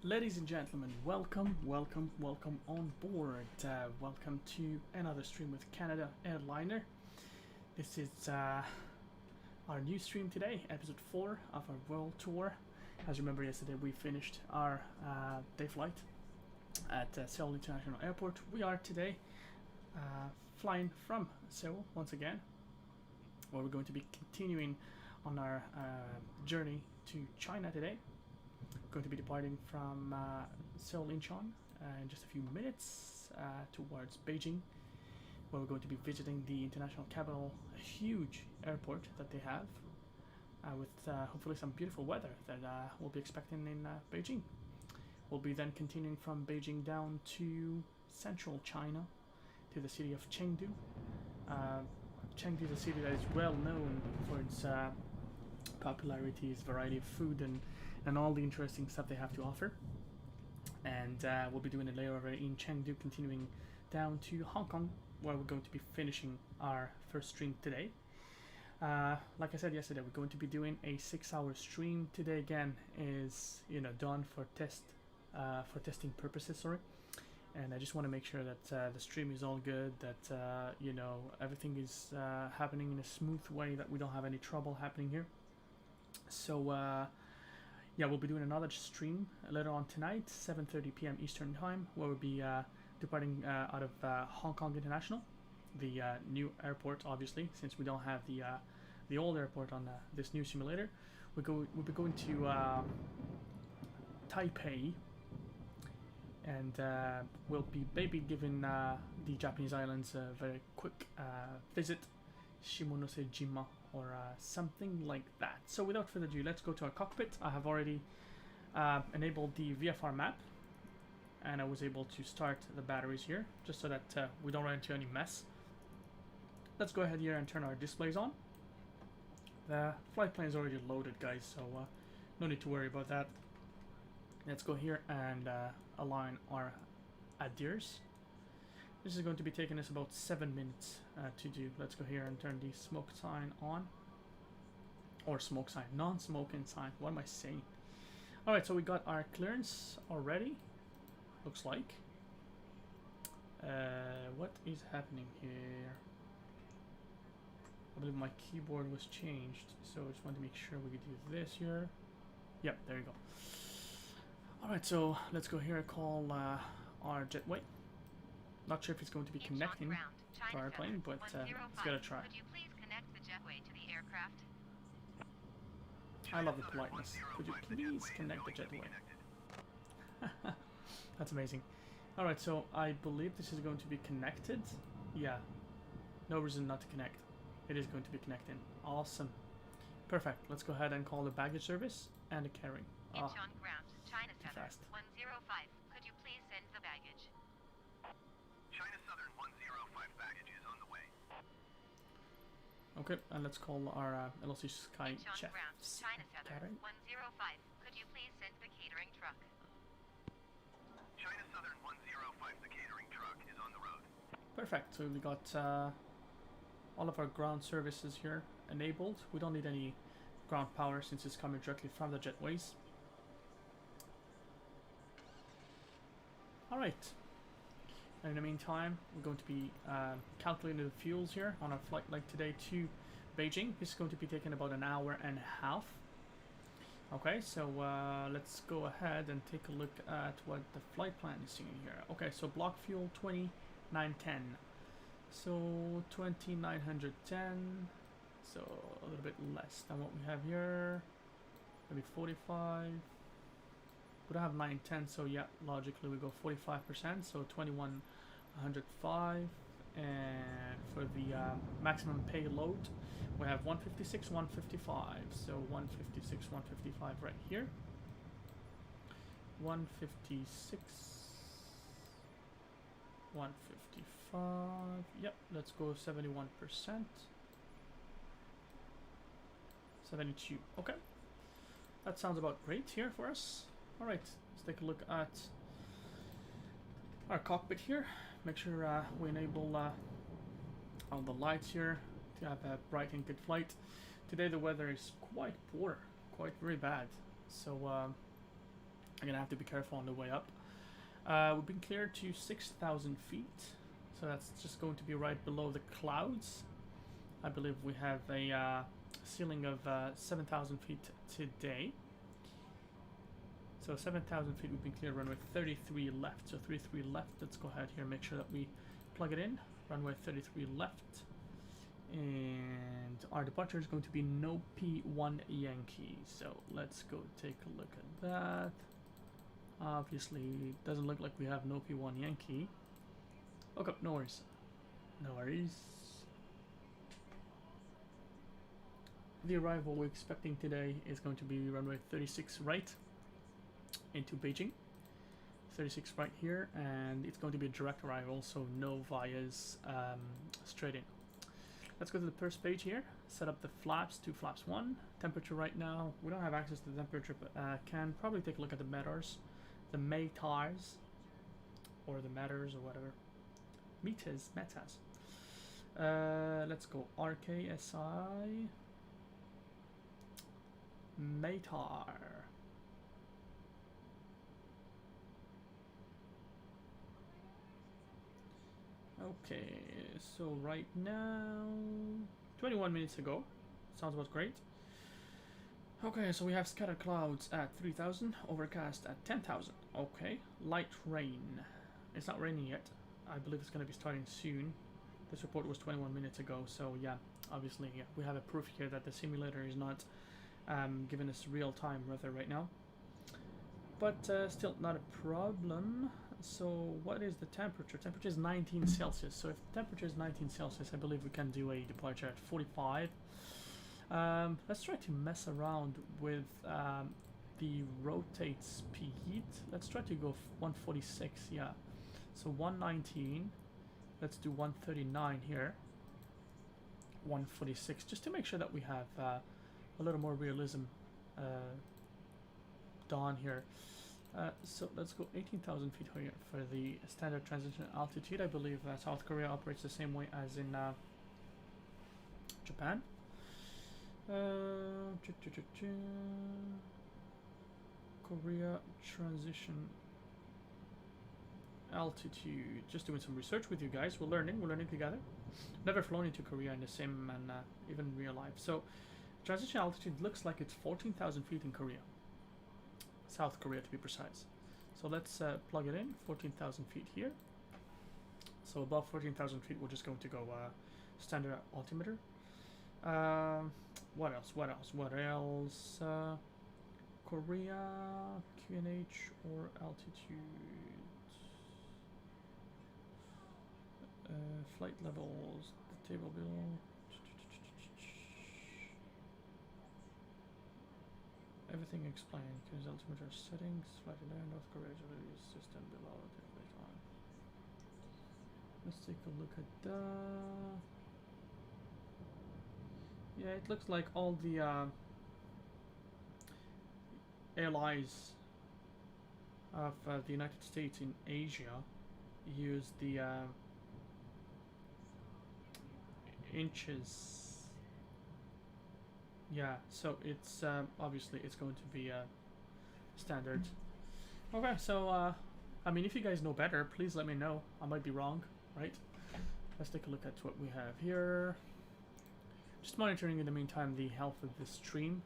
Ladies and gentlemen, welcome on board. Welcome to another stream with Canada Airliner. This is our new stream today, episode 4 of our world tour. As you remember, yesterday we finished our day flight at Seoul International Airport. We are today flying from Seoul once again, where we're going to be continuing on our journey to China today. Going to be departing from Seoul Incheon in just a few minutes towards Beijing, where we're going to be visiting the international capital, a huge airport that they have, with hopefully some beautiful weather that we'll be expecting in Beijing. We'll be then continuing from Beijing down to central China, to the city of Chengdu. Chengdu is a city that is well known for its popularity, its variety of food, and all the interesting stuff they have to offer. And we'll be doing a layover in Chengdu, continuing down to Hong Kong, where we're going to be finishing our first stream today. Like I said yesterday, we're going to be doing a 6-hour stream. Today again is done for testing purposes, sorry. And I just want to make sure that the stream is all good, that everything is happening in a smooth way, that we don't have any trouble happening here. So yeah, we'll be doing another stream later on tonight, 7:30 p.m. Eastern Time, where we'll be departing out of Hong Kong International, the new airport, obviously, since we don't have the old airport on this new simulator. We'll be going to Taipei, and we'll be maybe giving the Japanese islands a very quick visit, Shimonosejima, or something like that. So without further ado, let's go to our cockpit. I have already enabled the VFR map, and I was able to start the batteries here, just so that we don't run into any mess. Let's go ahead here and turn our displays on. The flight plan is already loaded, guys, so no need to worry about that. Let's go here and align our adders. This is going to be taking us about 7 minutes to do. Let's go here and turn the smoke sign on. Or smoke sign, non-smoking sign. What am I saying? Alright, so we got our clearance already. Looks like. What is happening here? I believe my keyboard was changed. So I just want to make sure we could do this here. Yep, there you go. Alright, so let's go here and call our jetway. Not sure if it's going to be connecting to our plane, but let's give it a try. Could you please connect the jetway to the aircraft? I love the politeness. Could you please connect the jetway? That's amazing. Alright, so I believe this is going to be connected. Yeah. No reason not to connect. It is going to be connecting. Awesome. Perfect. Let's go ahead and call the baggage service and the carrying. Incheon ground, China Southern fast. 105. Could you please send the baggage? China Southern 105 baggage is on the way. Okay, and let's call our LLC Sky Incheon Chef. ground, China Southern Catering. 105. Could you please send the catering truck? China Southern 105, the catering truck is on the road. Perfect. So we got all of our ground services here enabled. We don't need any ground power since it's coming directly from the jetways. Alright. And in the meantime, we're going to be calculating the fuels here on our flight like today to Beijing. This is going to be taking about an hour and a half. Okay, so let's go ahead and take a look at what the flight plan is saying here. Okay, so block fuel 2910. So 2910. So a little bit less than what we have here. Maybe 45. We don't have 910, so yeah, logically we go 45%, so 2105. And for the maximum payload, we have 156, 155. So 156, 155 right here. 156, 155. Yep, let's go 71%. 72. Okay, that sounds about great here for us. Alright, let's take a look at our cockpit here. Make sure we enable all the lights here to have a bright and good flight. Today the weather is quite poor, quite very bad. So I'm gonna have to be careful on the way up. We've been cleared to 6,000 feet, so that's just going to be right below the clouds. I believe we have a ceiling of 7,000 feet today. So 7,000 feet we've been cleared, runway 33 left. So 33 left, let's go ahead here, make sure that we plug it in. Runway 33 left. And our departure is going to be no P1 Yankee. So let's go take a look at that. Obviously, it doesn't look like we have no P1 Yankee. Okay, no worries. No worries. The arrival we're expecting today is going to be runway 36 right into Beijing. 36 right here, and it's going to be a direct arrival, so no vias, straight in. Let's go to the first page here. Set up the flaps to flaps 1. Temperature right now, we don't have access to the temperature, but can probably take a look at the meters. The meters, or the meters, or whatever. Meters. Let's go RKSI. Meter. Okay, so right now, 21 minutes ago, sounds about great. Okay, so we have scattered clouds at 3,000, overcast at 10,000. Okay, light rain. It's not raining yet. I believe it's going to be starting soon. This report was 21 minutes ago, so yeah, obviously, yeah, we have a proof here that the simulator is not giving us real-time weather right now. But still not a problem. So what is the temperature? Temperature is 19 Celsius. So if the temperature is 19 Celsius, I believe we can do a departure at 45. Let's try to mess around with the rotate speed. Let's try to go 146, yeah. So 119. Let's do 139 here. 146, just to make sure that we have a little more realism done here. So let's go 18,000 feet here for the standard transition altitude. I believe South Korea operates the same way as in Japan. Korea transition altitude. Just doing some research with you guys. We're learning together. Never flown into Korea in the sim and even real life. So transition altitude looks like it's 14,000 feet in Korea. South Korea to be precise. So let's plug it in, 14,000 feet here. So above 14,000 feet we're just going to go standard altimeter. What else? Korea, QNH or altitude. Flight levels, the table below. Everything explained. Because altimeter settings, flight in North Korea system below. On. Let's take a look at that. Yeah, it looks like all the airlines of the United States in Asia use the inches. Yeah, so it's obviously it's going to be standard. Okay, so I mean, if you guys know better, please let me know. I might be wrong, right? Let's take a look at what we have here. Just monitoring in the meantime the health of the stream,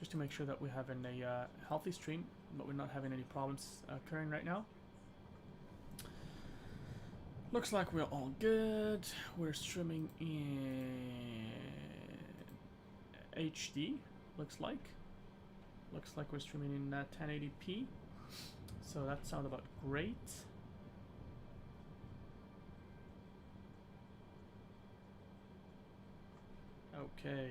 just to make sure that we're having a healthy stream, but we're not having any problems occurring right now. Looks like we're all good. We're streaming in HD. Looks like we're streaming in 1080p. So that sounds about great. Okay.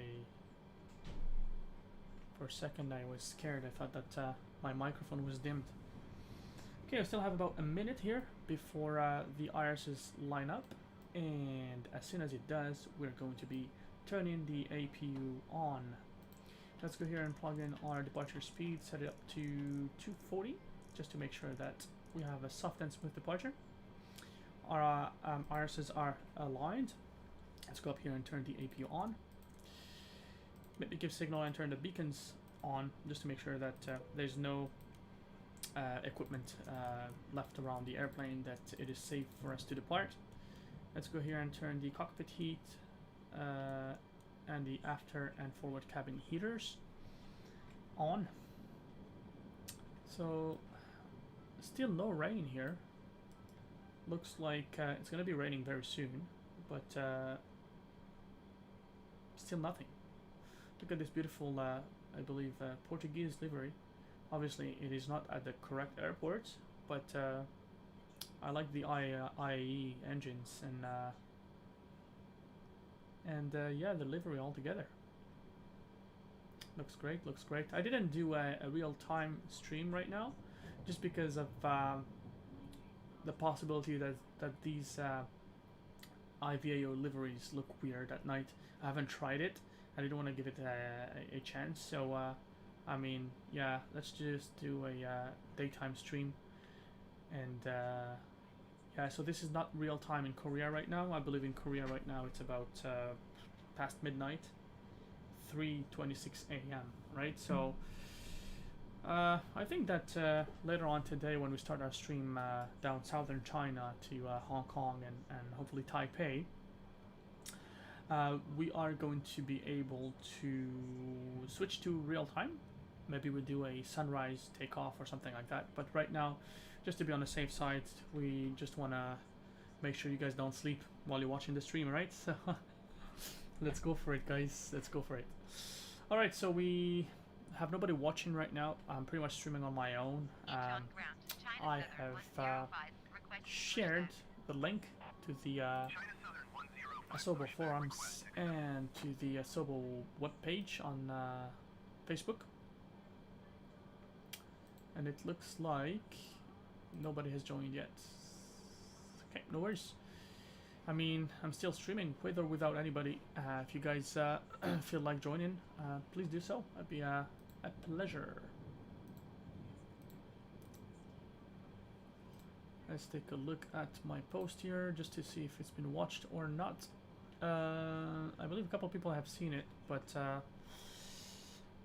For a second I was scared. I thought that my microphone was dimmed. Okay, I still have about a minute here before the irises line up, and as soon as it does, we're going to be turning the APU on. Let's go here and plug in our departure speed, set it up to 240, just to make sure that we have a soft and smooth departure. Our irises are aligned. Let's go up here and turn the APU on. Let me give signal and turn the beacons on, just to make sure that there's no equipment left around the airplane that it is safe for us to depart. Let's go here and turn the cockpit heat and the after and forward cabin heaters on. So still no rain here. Looks like it's gonna be raining very soon, but still nothing. Look at this beautiful, I believe, Portuguese livery. Obviously, it is not at the correct airport, but I like the IAE engines and yeah, the livery altogether. Looks great, looks great. I didn't do a real-time stream right now, just because of the possibility that these IVAO liveries look weird at night. I haven't tried it. I didn't want to give it a chance. So, I mean, yeah, let's just do a daytime stream. And yeah, so this is not real time in Korea right now. I believe in Korea right now it's about past midnight, 3:26 a.m. right? So I think that later on today, when we start our stream down southern China to Hong Kong and hopefully Taipei, we are going to be able to switch to real time. Maybe we do a sunrise takeoff or something like that. But right now, just to be on the safe side, we just want to make sure you guys don't sleep while you're watching the stream, right? So let's go for it, guys. Let's go for it. All right, so we have nobody watching right now. I'm pretty much streaming on my own. I have shared the link to the Asobo forums and to the Asobo webpage on Facebook. And it looks like nobody has joined yet. Okay, no worries. I mean, I'm still streaming with or without anybody. If you guys feel like joining, please do so. That'd be a pleasure. Let's take a look at my post here just to see if it's been watched or not. I believe a couple of people have seen it, but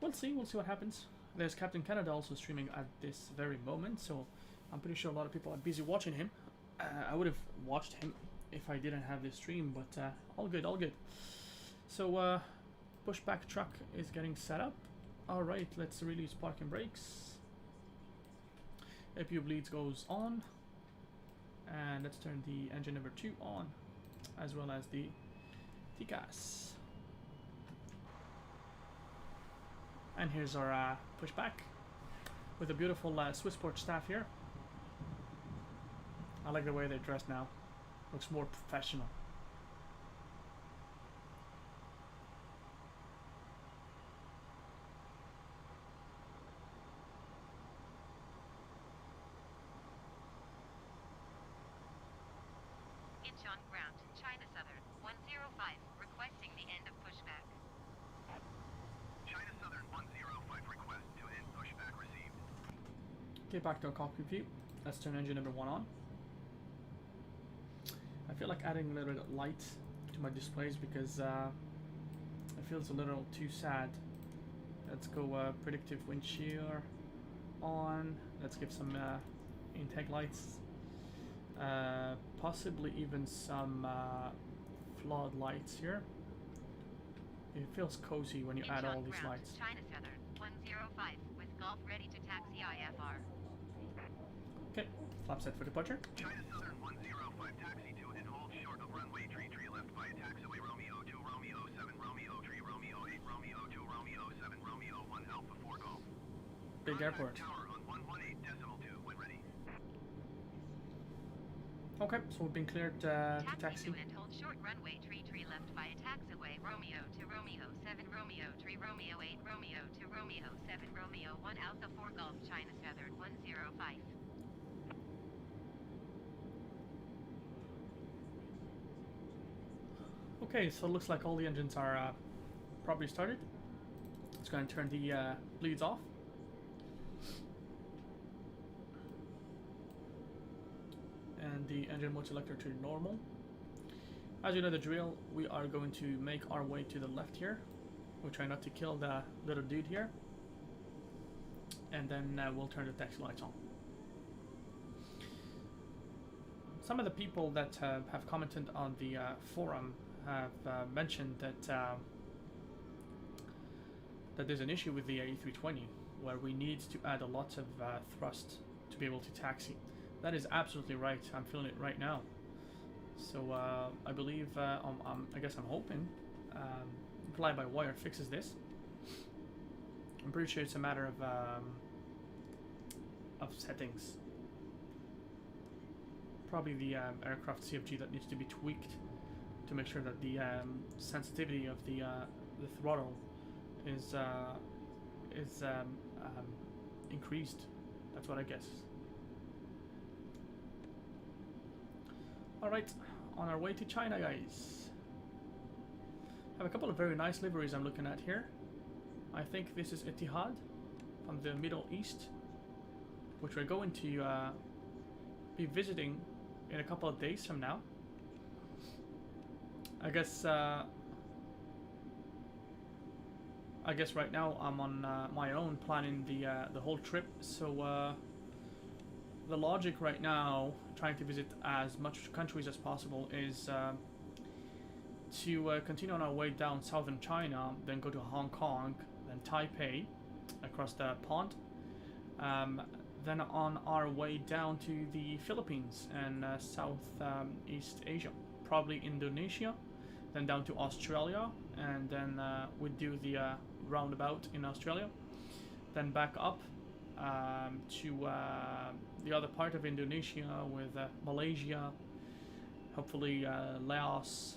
we'll see what happens. There's Captain Canada also streaming at this very moment, so I'm pretty sure a lot of people are busy watching him. I would have watched him if I didn't have this stream, but all good, all good. So pushback truck is getting set up. All right, let's release parking brakes. APU bleeds goes on, and let's turn the engine number 2 on, as well as the TCAS. And here's our pushback with a beautiful Swissport staff here. I like the way they're dressed now. Looks more professional. Inch on ground, China Southern 105, requesting the end of pushback. China Southern 105 request to end pushback received. Okay, back to our cockpit view. Let's turn engine number 1 on. I feel like adding a little bit of light to my displays because it feels a little too sad. Let's go predictive wind shear on. Let's give some intake lights. Possibly even some flood lights here. It feels cozy when you add all these lights. China Southern 105 with Gulf ready to taxi IFR. Okay, flap set for departure. China Southern 105 taxi to and hold short of runway tree left by taxiway Romeo 2 Romeo 7 Romeo 3 Romeo 8 Romeo 2 Romeo 7 Romeo 1 Alpha 4 Golf. Big airport. Tower on 118.2 when ready. Okay, so we've been cleared to taxi. To and hold short runway tree left by taxiway Romeo 2 Romeo 7 Romeo 3 Romeo 8 Romeo 2 Romeo 7 Romeo 1 Alpha 4 Golf China Southern 105. Okay, so it looks like all the engines are properly started. Let's go and turn the bleeds off. And the engine mode selector to normal. As you know the drill, we are going to make our way to the left here. We'll try not to kill the little dude here. And then we'll turn the taxi lights on. some of the people that have commented on the forum have mentioned that that there's an issue with the A320 where we need to add a lot of thrust to be able to taxi. That is absolutely right. I'm feeling it right now. So I believe, I guess I'm hoping fly-by-wire fixes this. I'm pretty sure it's a matter of settings. Probably the aircraft CFG that needs to be tweaked to make sure that the sensitivity of the throttle is increased. That's what I guess. Alright, on our way to China, guys. I have a couple of very nice liveries I'm looking at here. I think this is Etihad from the Middle East, which we're going to be visiting in a couple of days from now. I guess right now I'm on my own planning the whole trip, so the logic right now, trying to visit as much countries as possible, is to continue on our way down southern China, then go to Hong Kong, then Taipei, across the pond, then on our way down to the Philippines and Southeast Asia, probably Indonesia, then down to Australia, and then we do the roundabout in Australia, then back up to the other part of Indonesia with Malaysia, hopefully Laos,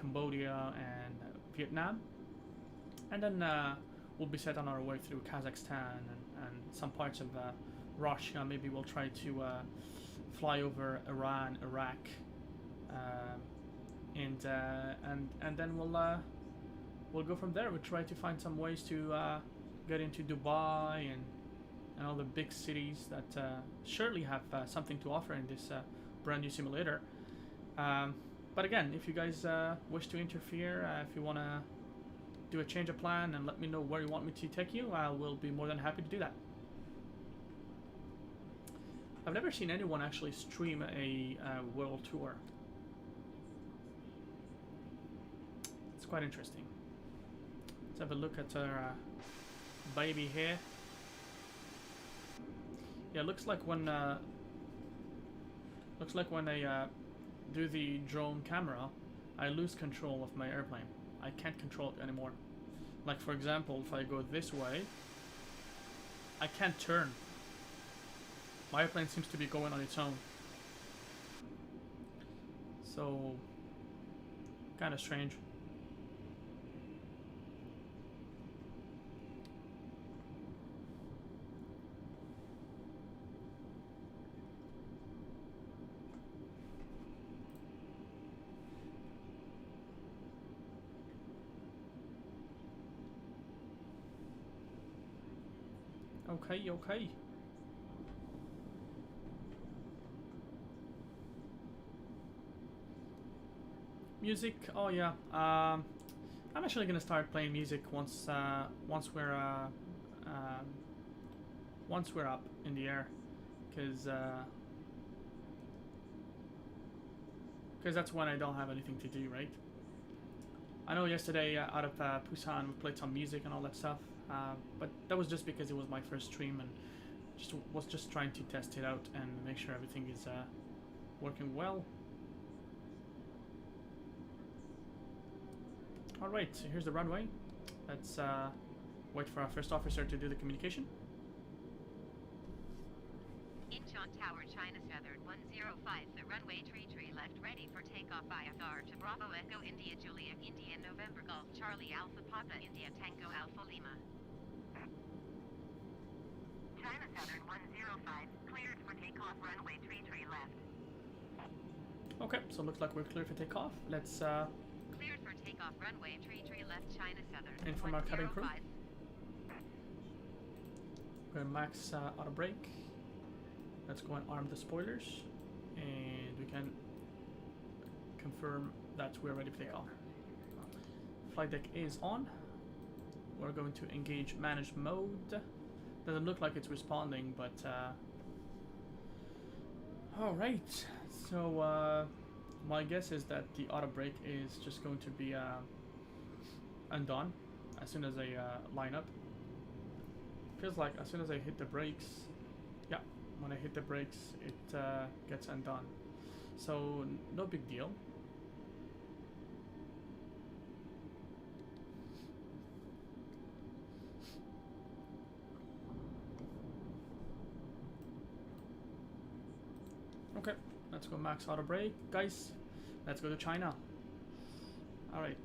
Cambodia, and Vietnam, and then we'll be set on our way through Kazakhstan and some parts of Russia. Maybe we'll try to fly over Iran, Iraq, and then we'll go from there. We'll try to find some ways to get into Dubai and all the big cities that surely have something to offer in this brand new simulator. But again, if you guys wish to interfere, if you want to do a change of plan and let me know where you want me to take you, I will be more than happy to do that. I've never seen anyone actually stream a world tour. It's quite interesting. Let's have a look at our baby here. Yeah, looks like when I do the drone camera, I lose control of my airplane. I can't control it anymore. Like for example, if I go this way, I can't turn. My airplane seems to be going on its own. So, kind of strange. Okay, okay. Music. Oh yeah. I'm actually gonna start playing music once we're up in the air, because that's when I don't have anything to do, right? I know yesterday out of Busan we played some music and all that stuff, but that was just because it was my first stream and was just trying to test it out and make sure everything is working well. Alright, so here's the runway. Let's wait for our first officer to do the communication. Incheon Tower, China Southern 105, the runway tree left, ready for takeoff IFR to Bravo Echo India Julia India November Golf Charlie Alpha Papa India Tango Alpha Lima. China Southern 105, cleared for takeoff, runway tree left. Okay, so looks like we're clear for takeoff. Let's cleared for takeoff, runway tree left, China Southern. Inform our cabin crew. We're going to max auto brake. Let's go and arm the spoilers, and we can confirm that we're ready for takeoff. Flight deck is on. We're going to engage manage mode. Doesn't look like it's responding, but alright, So my guess is that the auto brake is just going to be undone as soon as I line up. Feels like as soon as I hit the brakes, yeah, when I hit the brakes, it gets undone. So no big deal. Okay, let's go max auto brake, guys. Let's go to China. Alright,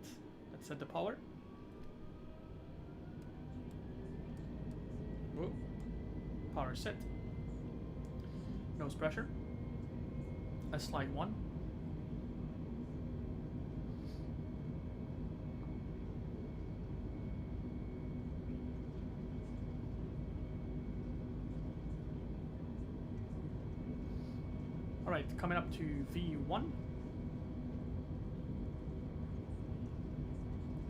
let's set the power. Whoa. Power set. Nose pressure. A slide 1. Alright, coming up to V1.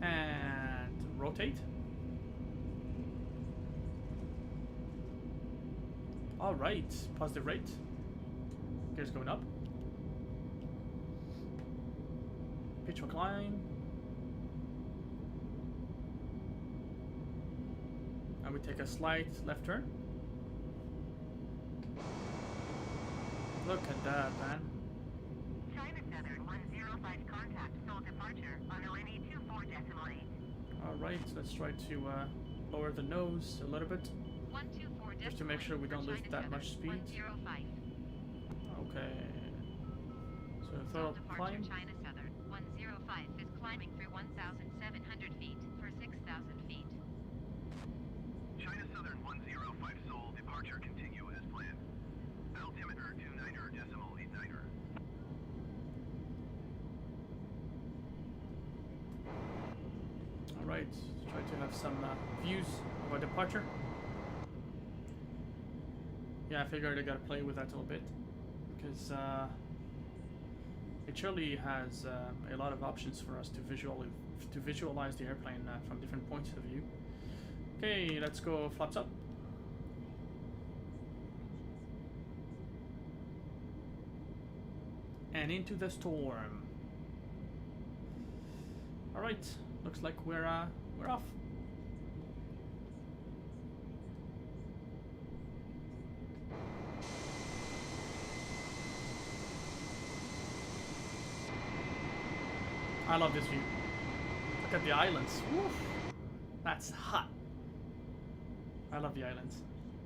And rotate. Alright, positive rate. Gears going up. Pitch for climb. And we take a slight left turn. Look at that, man. China Southern 105 contact Seoul departure on ONE 24.8. Alright, let's try to lower the nose a little bit. 124 Just to make sure we don't lose that much speed. 105. Okay. So Seoul throttle departure climb. China Southern 105 is climbing through 1,700 feet for 6,000 feet. China Southern 105 Seoul departure continue as planned. Altimeter 29.89. Alright, try to have some views of our departure. Yeah, I figured I gotta play with that a little bit because it surely has a lot of options for us to visualize the airplane from different points of view. Okay, let's go flaps up. And into the storm. Alright, looks like we're off. I love this view. Look at the islands. Woof. That's hot. I love the islands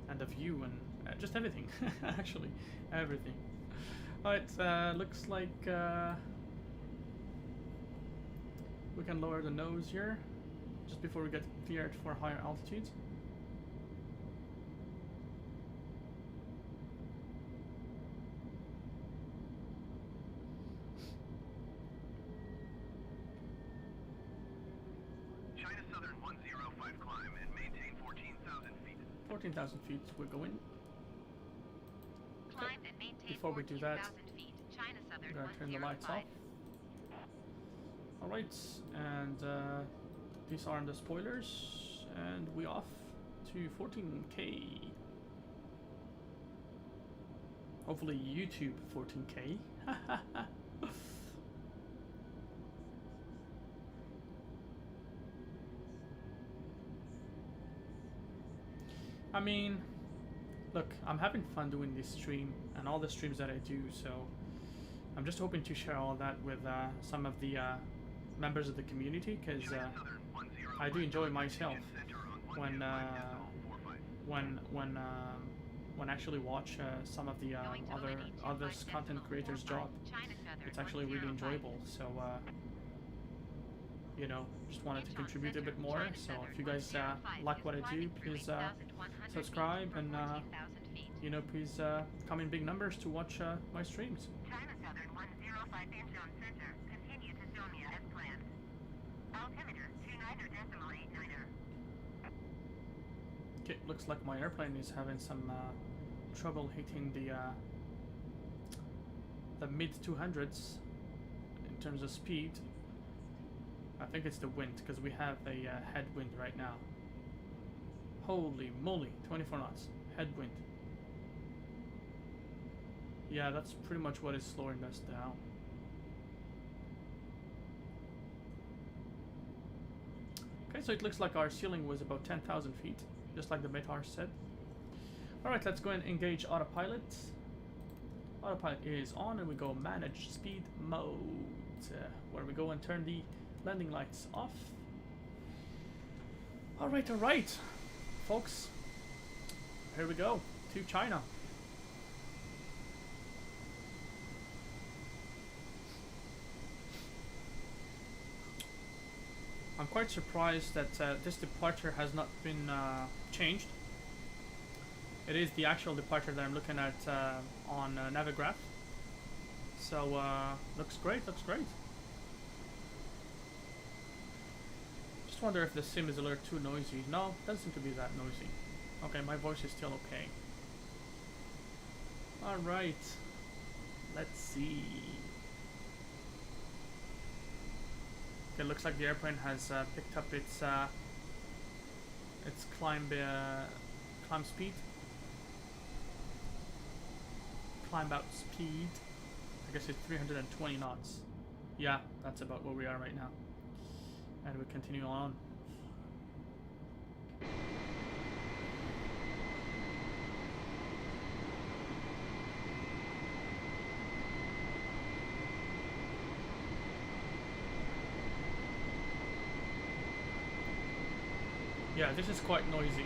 and the view and just everything. Actually, everything. Alright, looks like we can lower the nose here just before we get cleared for higher altitudes. China Southern 105 climb and maintain 14,000 feet. 14,000 feet, we're going. Climb and maintain Before we do that, 14,000 feet. China Southern I'm gonna turn the lights off. 105. Alright, and these are the spoilers, and we off to 14K. Hopefully YouTube 14K. I mean, look, I'm having fun doing this stream and all the streams that I do, so I'm just hoping to share all that with some of the members of the community, because I do enjoy myself when actually watch some of the other content creators' job. It's actually really enjoyable. So you know, just wanted to contribute a bit more. So if you guys like what I do, please subscribe and you know, please come in big numbers to watch my streams. China Southern 105 inbound center. Continue to Sonia as planned. Altimeter 29.89. Okay, looks like my airplane is having some trouble hitting the mid 200s in terms of speed. I think it's the wind, because we have a headwind right now. Holy moly, 24 knots, headwind. Yeah, that's pretty much what is slowing us down. Okay, so it looks like our ceiling was about 10,000 feet, just like the METAR said. Alright, let's go and engage autopilot. Autopilot is on, and we go manage speed mode, where we go and turn the landing lights off. Alright, folks. Here we go, to China. I'm quite surprised that this departure has not been changed. It is the actual departure that I'm looking at on Navigraph. So looks great, looks great. Just wonder if the sim is a little too noisy. No, doesn't seem to be that noisy. Okay, my voice is still okay. Alright, let's see. Okay, looks like the airplane has picked up its climb speed. Climb out speed. I guess it's 320 knots. Yeah, that's about where we are right now. And we continue on. Yeah, this is quite noisy.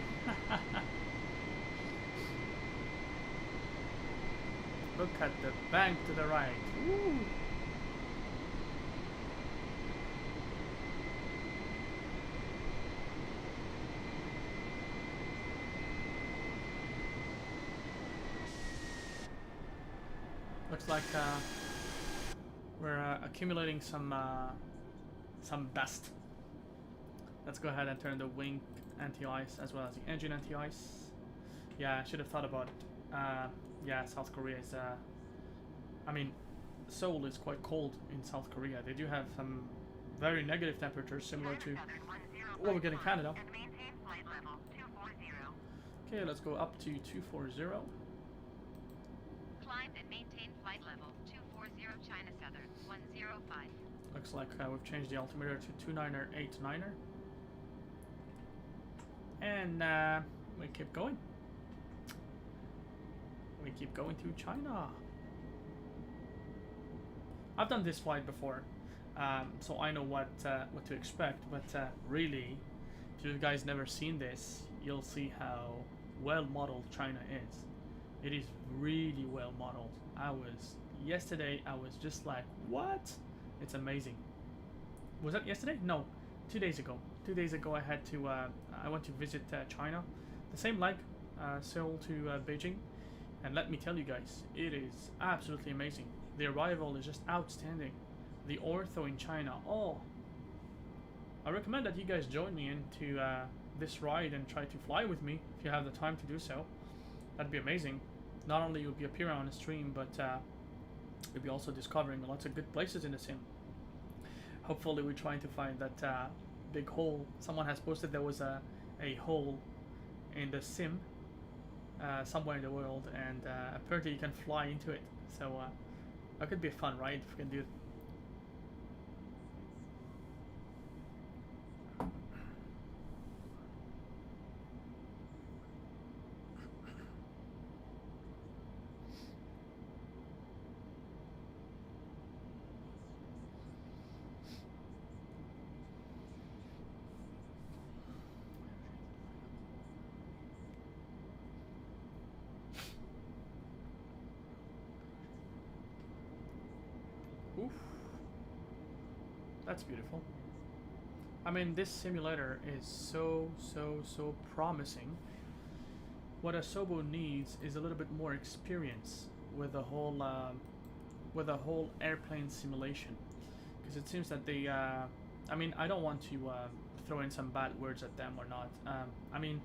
Look at the bank to the right. Woo. Looks like we're accumulating some dust. Let's go ahead and turn the wing anti-ice as well as the engine anti-ice. Yeah, I should have thought about it. Yeah, South Korea is, I mean, Seoul is quite cold in South Korea. They do have some very negative temperatures similar to what we get in Canada. Okay, let's go up to 240. Climb and maintain flight level 240 China Southern 105. Looks like we've changed the altimeter to 29er 89er. And we keep going. We keep going to China. I've done this flight before, so I know what to expect. But really, if you guys never seen this, you'll see how well modeled China is. It is really well modeled. Yesterday I was just like, what? It's amazing. Was that yesterday? No, 2 days ago. 2 days ago I had to I went to visit China, the same like Seoul to Beijing, and let me tell you guys, it is absolutely amazing. The arrival is just outstanding. The ortho in China, oh, I recommend that you guys join me into this ride and try to fly with me if you have the time to do so. That'd be amazing. Not only you'll be appearing on the stream, but you'll be also discovering lots of good places in the sim. Hopefully we're trying to find that big hole. Someone has posted there was a hole in the sim somewhere in the world, and apparently you can fly into it. So that could be a fun ride if we can do it. Oof. That's beautiful. I mean, this simulator is so promising. What Asobo needs is a little bit more experience with the whole airplane simulation, because it seems that they I mean, I don't want to throw in some bad words at them or not. I mean,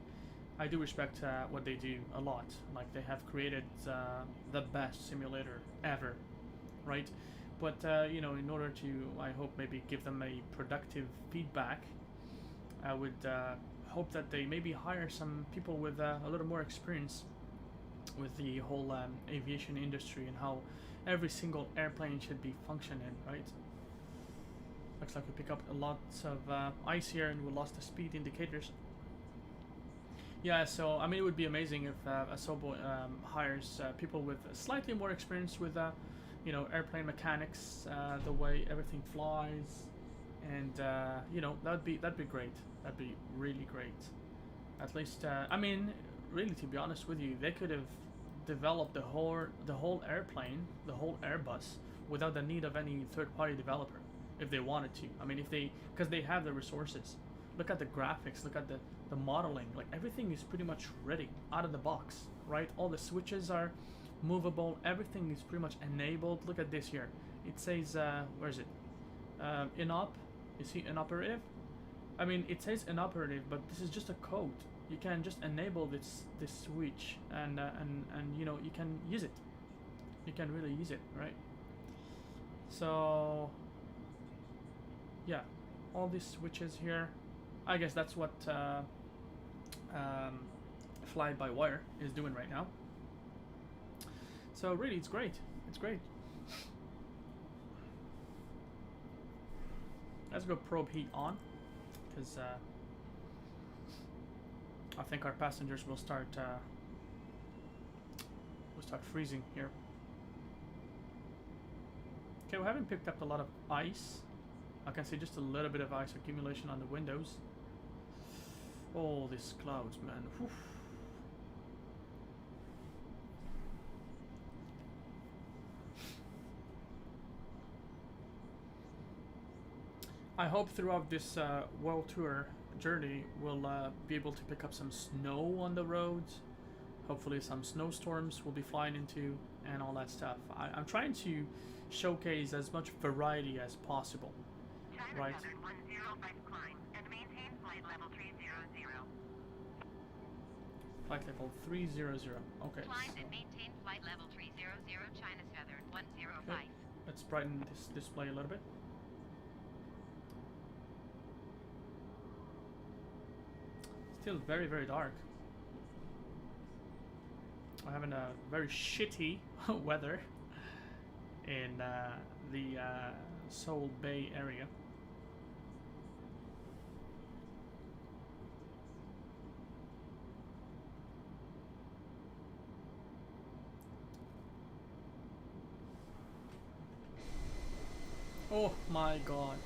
I do respect what they do a lot. Like, they have created the best simulator ever, right? But you know, in order to, I hope, maybe give them a productive feedback, I would hope that they maybe hire some people with a little more experience with the whole aviation industry and how every single airplane should be functioning, right? Looks like we pick up a lot of ice here and we lost the speed indicators. Yeah, so I mean, it would be amazing if Asobo hires people with slightly more experience with, you know, airplane mechanics, the way everything flies, and you know, that'd be great. That'd be really great. At least, I mean, really, to be honest with you, they could have developed the whole airplane, the whole Airbus, without the need of any third-party developer, if they wanted to. I mean, if they, because they have the resources. Look at the graphics, look at the modeling, like everything is pretty much ready out of the box, right? All the switches are movable, everything is pretty much enabled. Look at this here. It says, where is it? Inop, you see inoperative? I mean, it says inoperative, but this is just a code. You can just enable this switch and you know, you can use it. You can really use it, right? So yeah, all these switches here, I guess that's what fly-by-wire is doing right now. So really, it's great. It's great. Let's go probe heat on, because I think our passengers will start freezing here. Okay, we haven't picked up a lot of ice. I can see just a little bit of ice accumulation on the windows. Oh, these clouds, man. Whew. I hope throughout this world tour journey we'll be able to pick up some snow on the roads. Hopefully some snowstorms we'll be flying into and all that stuff. I'm trying to showcase as much variety as possible. China Right. Southern 105 climb and maintain flight level 300. Flight level 300. Okay. Climb and maintain flight level 300 China Southern 105. Okay. Let's brighten this display a little bit. Still very, very dark. We're having a very shitty weather in the Seoul Bay area. Oh my god,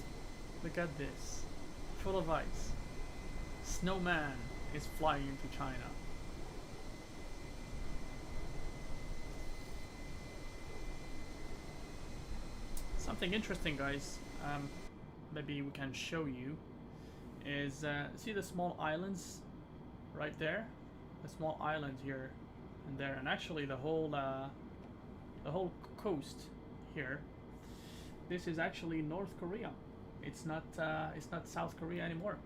look at this, full of ice. Snowman is flying into China. Something interesting, guys, maybe we can show you, is see the small islands right there? The small island here and there, and actually the whole coast here. This is actually North Korea. It's not South Korea anymore.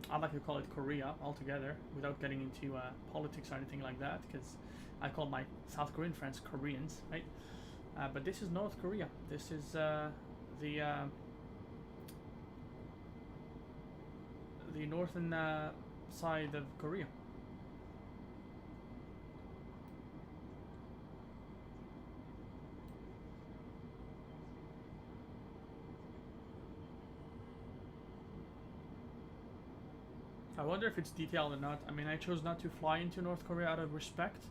I'd like to call it Korea altogether, without getting into politics or anything like that, because I call my South Korean friends Koreans, right? But this is North Korea. This is the northern side of Korea. I wonder if it's detailed or not. I mean, I chose not to fly into North Korea out of respect.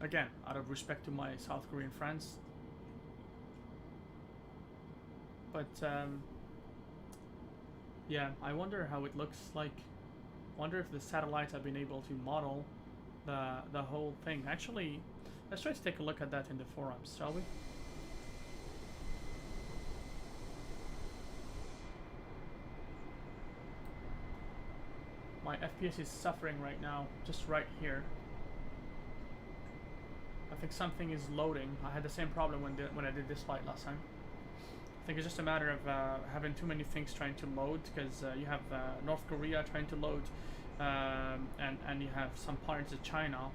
Again, out of respect to my South Korean friends. But yeah, I wonder how it looks like. Wonder if the satellites have been able to model the whole thing. Actually, let's try to take a look at that in the forums, shall we? My FPS is suffering right now, just right here. I think something is loading. I had the same problem when I did this flight last time. I think it's just a matter of having too many things trying to load, because you have North Korea trying to load, and you have some parts of China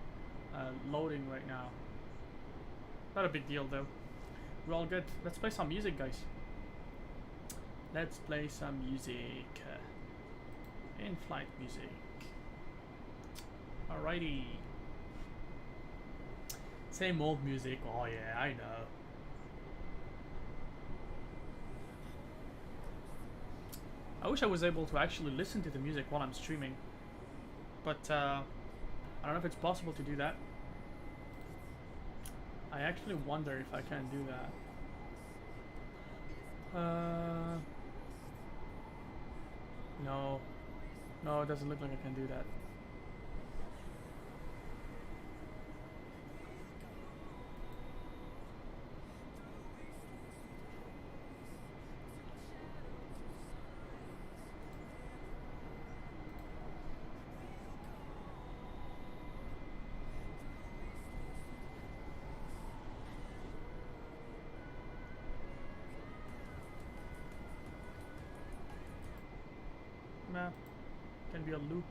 loading right now. Not a big deal though. We're all good. Let's play some music, guys. Let's play some music. In-flight music. Alrighty. Same old music. Oh yeah, I know. I wish I was able to actually listen to the music while I'm streaming, but I don't know if it's possible to do that. I actually wonder if I can do that. No. No, it doesn't look like I can do that. Nah, can be a loop.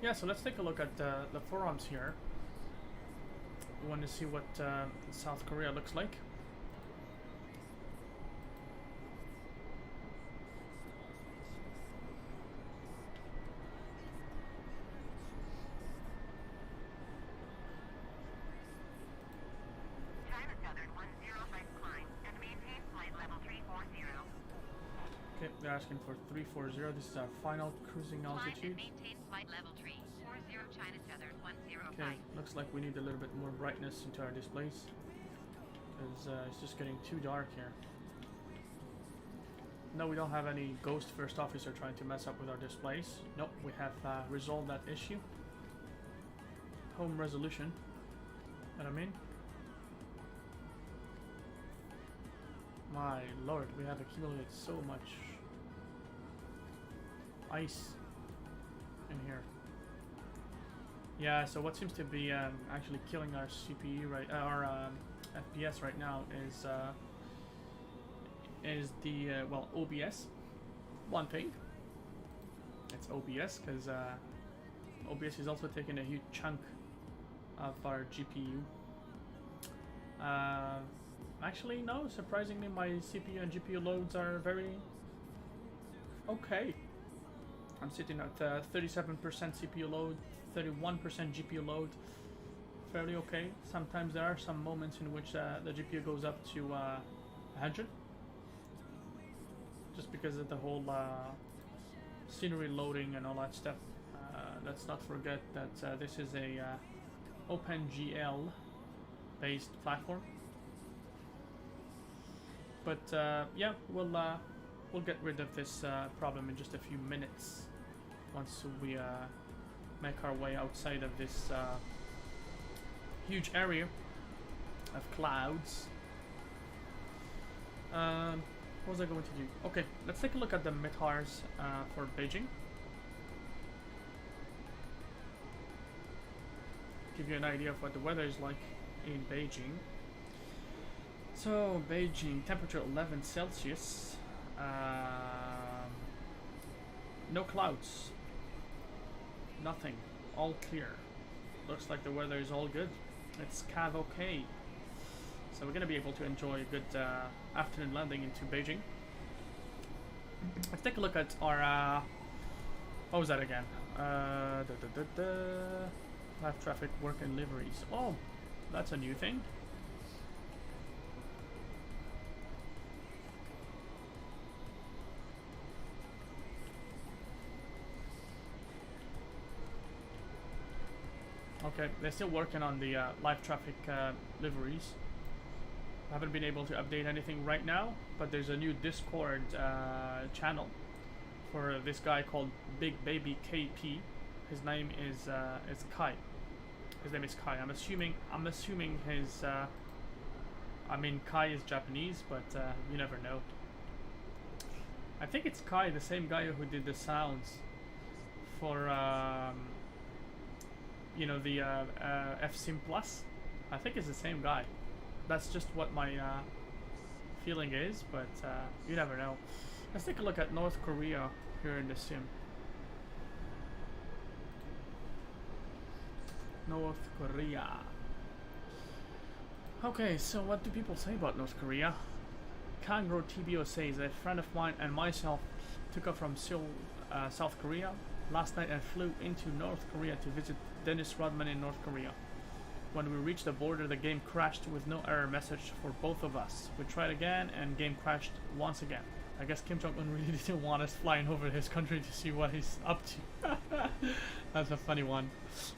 Yeah, so let's take a look at the forums here. We want to see what South Korea looks like. China Southern 105 climb and maintain flight level 340. Okay, they're asking for 340. This is our final cruising Climb and altitude. maintain flight level 340 China Southern 105. Okay, looks like we need a little bit more brightness into our displays, because it's just getting too dark here. No, we don't have any ghost first officer trying to mess up with our displays. Nope, we have resolved that issue. Home resolution. Know what I mean? My lord, we have accumulated so much ice in here. Yeah, so what seems to be actually killing our CPU right, our FPS right now is the well, OBS. One thing, it's OBS, because OBS is also taking a huge chunk of our GPU. Actually, no, surprisingly, my CPU and GPU loads are very okay. I'm sitting at 37% CPU load, 31% GPU load, fairly okay. Sometimes there are some moments in which the GPU goes up to 100, just because of the whole scenery loading and all that stuff. Let's not forget that this is a OpenGL based platform. But yeah, we'll get rid of this problem in just a few minutes once we make our way outside of this huge area of clouds. What was I going to do? Okay, let's take a look at the METARs for Beijing. Give you an idea of what the weather is like in Beijing. So, Beijing, temperature 11 Celsius, no clouds, nothing, all clear. Looks like the weather is all good. It's cav okay. So we're going to be able to enjoy a good afternoon landing into Beijing. Let's take a look at our, what was that again? Live traffic, work and liveries. Oh, that's a new thing. Okay, they're still working on the live traffic liveries. I haven't been able to update anything right now, but there's a new Discord channel for this guy called Big Baby KP. His name is Kai. His name is Kai. I'm assuming his. I mean, Kai is Japanese, but you never know. I think it's Kai, the same guy who did the sounds for. You know, the FSIM Plus. I think it's the same guy. That's just what my feeling is, but you never know. Let's take a look at North Korea here in the sim. North Korea. Okay, so what do people say about North Korea? Kangro TBO says a friend of mine and myself took off from Seoul, South Korea last night and flew into North Korea to visit Dennis Rodman in North Korea. When we reached the border, the game crashed with no error message for both of us. We tried again and game crashed once again. I guess Kim Jong-un really didn't want us flying over his country to see what he's up to. That's a funny one.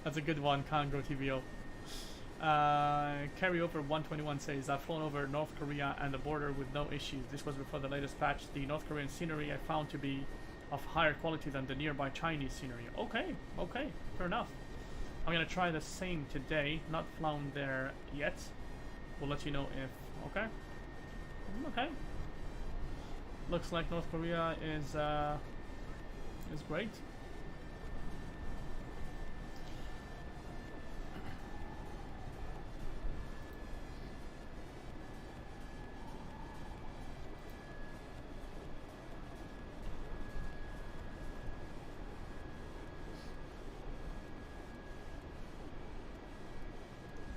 That's a good one, Kangro TBO. Carryover 121 says, I've flown over North Korea and the border with no issues. This was before the latest patch. The North Korean scenery I found to be of higher quality than the nearby Chinese scenery. Okay, fair enough. I'm gonna try the same today. Not flown there yet. We'll let you know if... Okay. Looks like North Korea is great.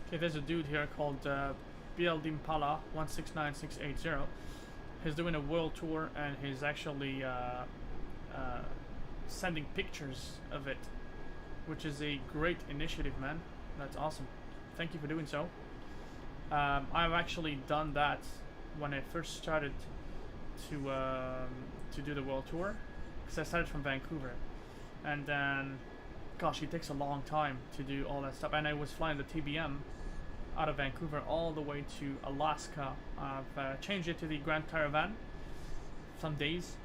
Okay, there's a dude here called Bieldimpala 169680. He's doing a world tour and he's actually sending pictures of it, which is a great initiative, man. That's awesome. Thank you for doing so. I've actually done that when I first started to do the world tour, because I started from Vancouver, and then, gosh, it takes a long time to do all that stuff. And I was flying the TBM out of Vancouver all the way to Alaska. I've changed it to the Grand Caravan some days,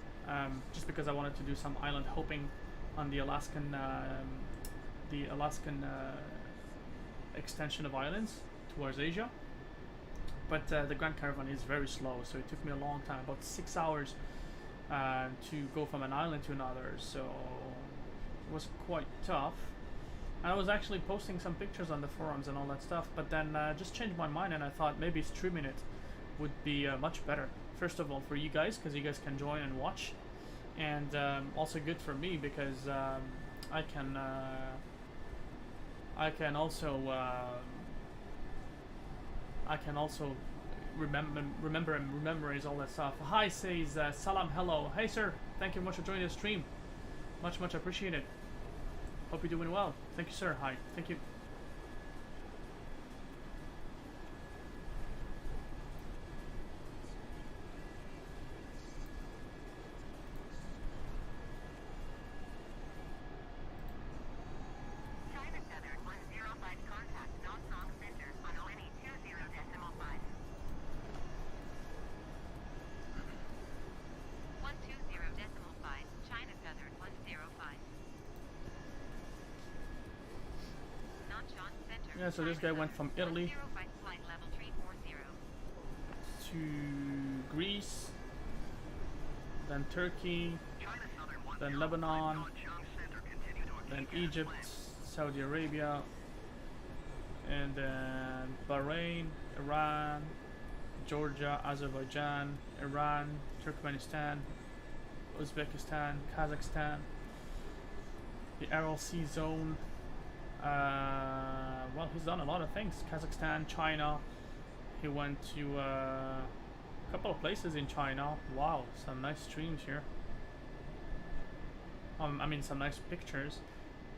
just because I wanted to do some island hopping on the Alaskan extension of islands towards Asia. But the Grand Caravan is very slow, so it took me a long time, about 6 hours, to go from an island to another. So it was quite tough. I was actually posting some pictures on the forums and all that stuff, but then just changed my mind and I thought maybe streaming it would be much better. First of all, for you guys, because you guys can join and watch, and also good for me because I can also remember and memorize all that stuff. Hi says Salam, hello. Hey sir, thank you much for joining the stream. Much appreciated. Hope you're doing well. Thank you, sir. Hi. Thank you. China Southern 105 contact Nong Center on ONE 20.5. 120.5. China Southern 105. Yeah, so this guy went from Italy to Greece, then Turkey, then Lebanon, then Egypt, Saudi Arabia, and then Bahrain, Iran, Georgia, Azerbaijan, Iran, Turkmenistan, Uzbekistan, Kazakhstan, the Aral Sea Zone. Well, he's done a lot of things. Kazakhstan, China. He went to a couple of places in China. Wow, some nice streams here. I mean, some nice pictures.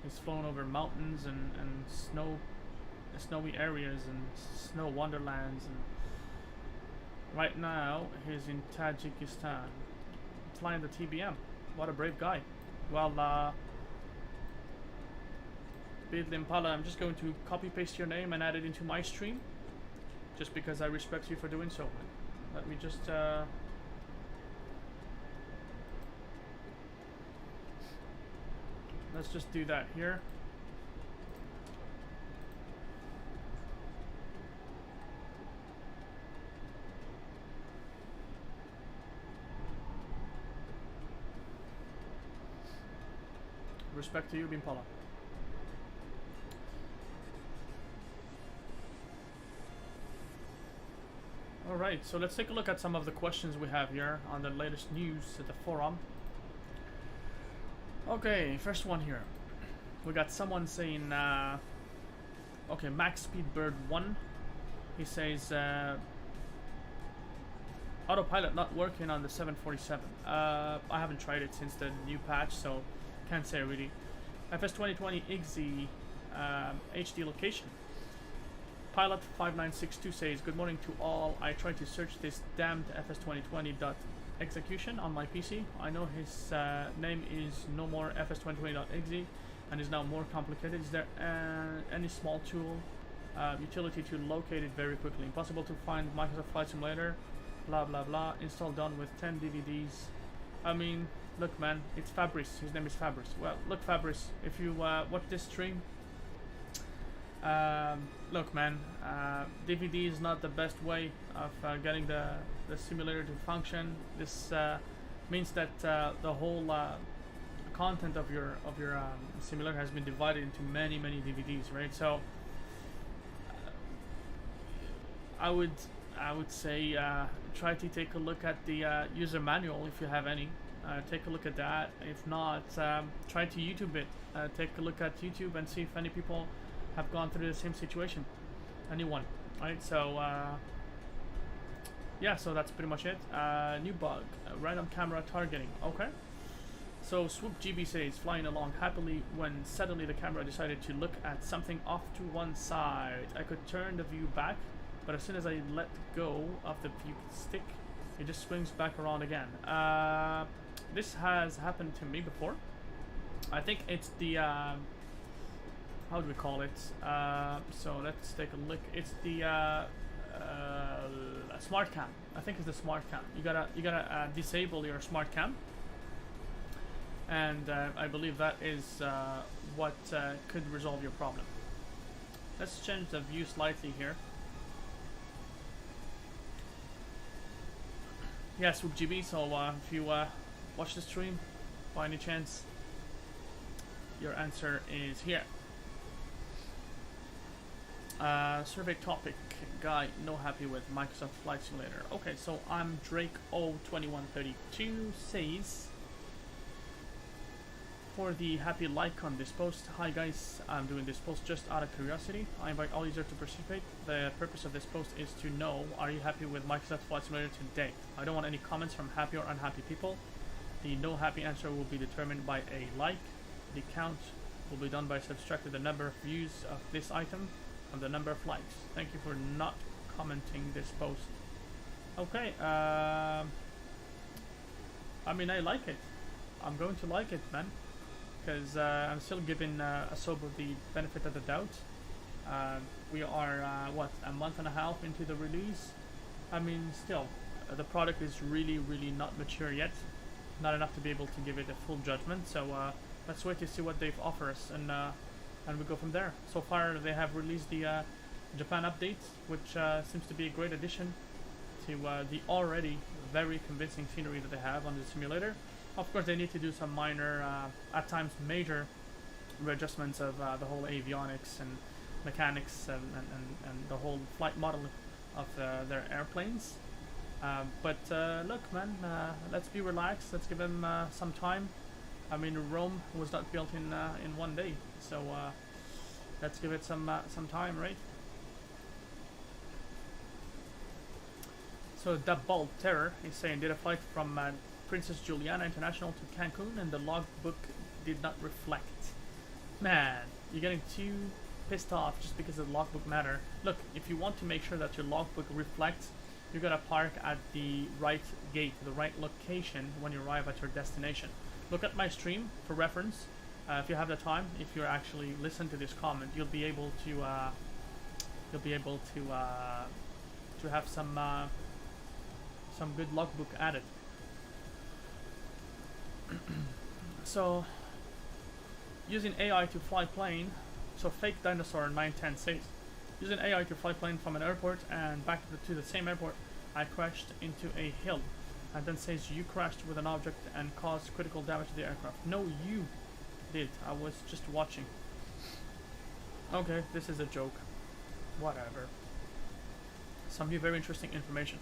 He's flown over mountains and snowy areas and snow wonderlands. And right now, he's in Tajikistan, flying the TBM. What a brave guy. Well, Impala, I'm just going to copy paste your name and add it into my stream, just because I respect you for doing so. Let me just let's just do that here. Respect to you, Bimpala. Alright, so let's take a look at some of the questions we have here on the latest news at the forum. Okay, first one here. We got someone saying, okay, Max Speedbird 1. He says autopilot not working on the 747. I haven't tried it since the new patch, so can't say really. FS 2020 IGZY HD location. Pilot 5962 says, good morning to all. I tried to search this damned FS 2020 execution on my PC. I know his name is no more FS 2020.exe and is now more complicated. Is there any small tool utility to locate it very quickly? Impossible to find Microsoft Flight Simulator, blah blah blah. Install done with 10 DVDs. I mean, look man, it's Fabrice. His name is Fabrice. Well, look Fabrice, if you watch this stream, look man, DVD is not the best way of getting the simulator to function. This means that the whole content of your simulator has been divided into many DVDs, right? So I would say try to take a look at the user manual if you have any. Take a look at that. If not, try to YouTube it. Take a look at YouTube and see if any people have gone through the same situation. Anyone, right? So yeah, so that's pretty much it. New bug, random camera targeting. Okay. So Swoop GB says, flying along happily when suddenly the camera decided to look at something off to one side. I could turn the view back, but as soon as I let go of the view stick, it just swings back around again. This has happened to me before. I think it's the how do we call it? So let's take a look. It's the smart cam. I think it's the smart cam. You gotta disable your smart cam, and I believe that is what could resolve your problem. Let's change the view slightly here. Yes, with GB. So if you watch the stream by any chance, your answer is here. Survey topic, guy no happy with Microsoft Flight Simulator. Okay, so I'm Drake O2132 says, for the happy like on this post, hi guys, I'm doing this post just out of curiosity. I invite all users to participate. The purpose of this post is to know, are you happy with Microsoft Flight Simulator today? I don't want any comments from happy or unhappy people. The no happy answer will be determined by a like. The count will be done by subtracting the number of views of this item and the number of likes. Thank you for not commenting this post. Okay, I mean, I like it. I'm going to like it, man, because I'm still giving Asobo the benefit of the doubt. We are what, a month and a half into the release. I mean, still, the product is really not mature yet, not enough to be able to give it a full judgment. So let's wait to see what they've offered us, and we go from there. So far, they have released the Japan update, which seems to be a great addition to the already very convincing scenery that they have on the simulator. Of course, they need to do some minor, at times major, readjustments of the whole avionics and mechanics and the whole flight model of their airplanes. But look, man, let's be relaxed. Let's give them some time. I mean, Rome was not built in one day, so let's give it some time, right? So Dabal Terror is saying, did a flight from Princess Juliana International to Cancun and the logbook did not reflect. Man, you're getting too pissed off just because of the logbook matter. Look, if you want to make sure that your logbook reflects, you gotta park at the right gate, the right location when you arrive at your destination. Look at my stream for reference. If you have the time, if you actually listen to this comment, you'll be able to have some good logbook added. So, using AI to fly plane. So fake dinosaur 910 says, using AI to fly plane from an airport and back to the same airport, I crashed into a hill. And then says, you crashed with an object and caused critical damage to the aircraft. No, you did. I was just watching. Okay, this is a joke. Whatever. Some new very interesting information.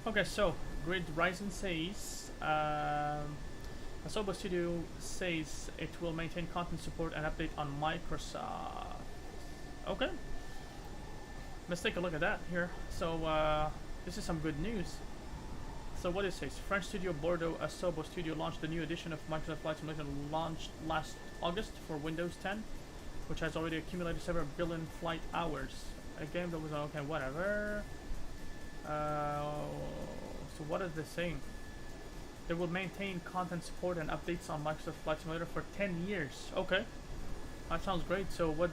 Okay, so Grid Ryzen says, Asobo Studio says it will maintain content support and update on Microsoft. Okay. let's take a look at that here. So this is some good news. So what it says, French studio Bordeaux Asobo Studio launched the new edition of Microsoft Flight Simulator launched last August for Windows 10, which has already accumulated several billion flight hours. A game that was okay, whatever. So what is this saying? They will maintain content support and updates on Microsoft Flight Simulator for 10 years. Okay, that sounds great. So what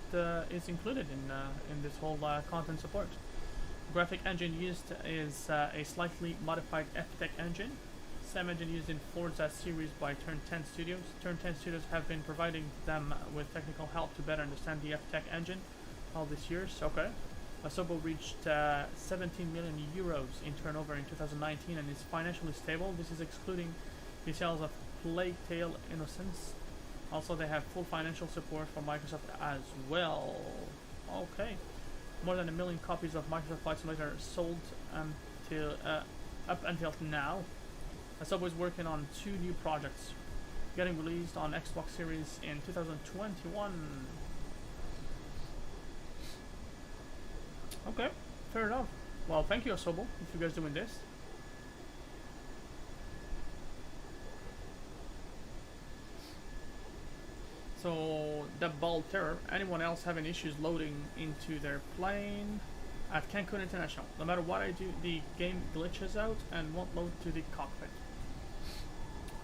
is included in this whole content support? Graphic engine used is a slightly modified FTech engine. Same engine used in Forza series by Turn 10 Studios. Turn 10 Studios have been providing them with technical help to better understand the FTech engine all these years. Okay. Asobo reached 17 million euros in turnover in 2019 and is financially stable. This is excluding the sales of Plague Tale Innocence. Also, they have full financial support from Microsoft as well. Okay. More than 1 million copies of Microsoft Flight Simulator sold up until now. Asobo is working on 2 new projects, getting released on Xbox Series in 2021. Okay, fair enough. Well, thank you, Asobo, if you guys doing this. So, the Bald Terror, anyone else having issues loading into their plane at Cancun International? No matter what I do, the game glitches out and won't load to the cockpit.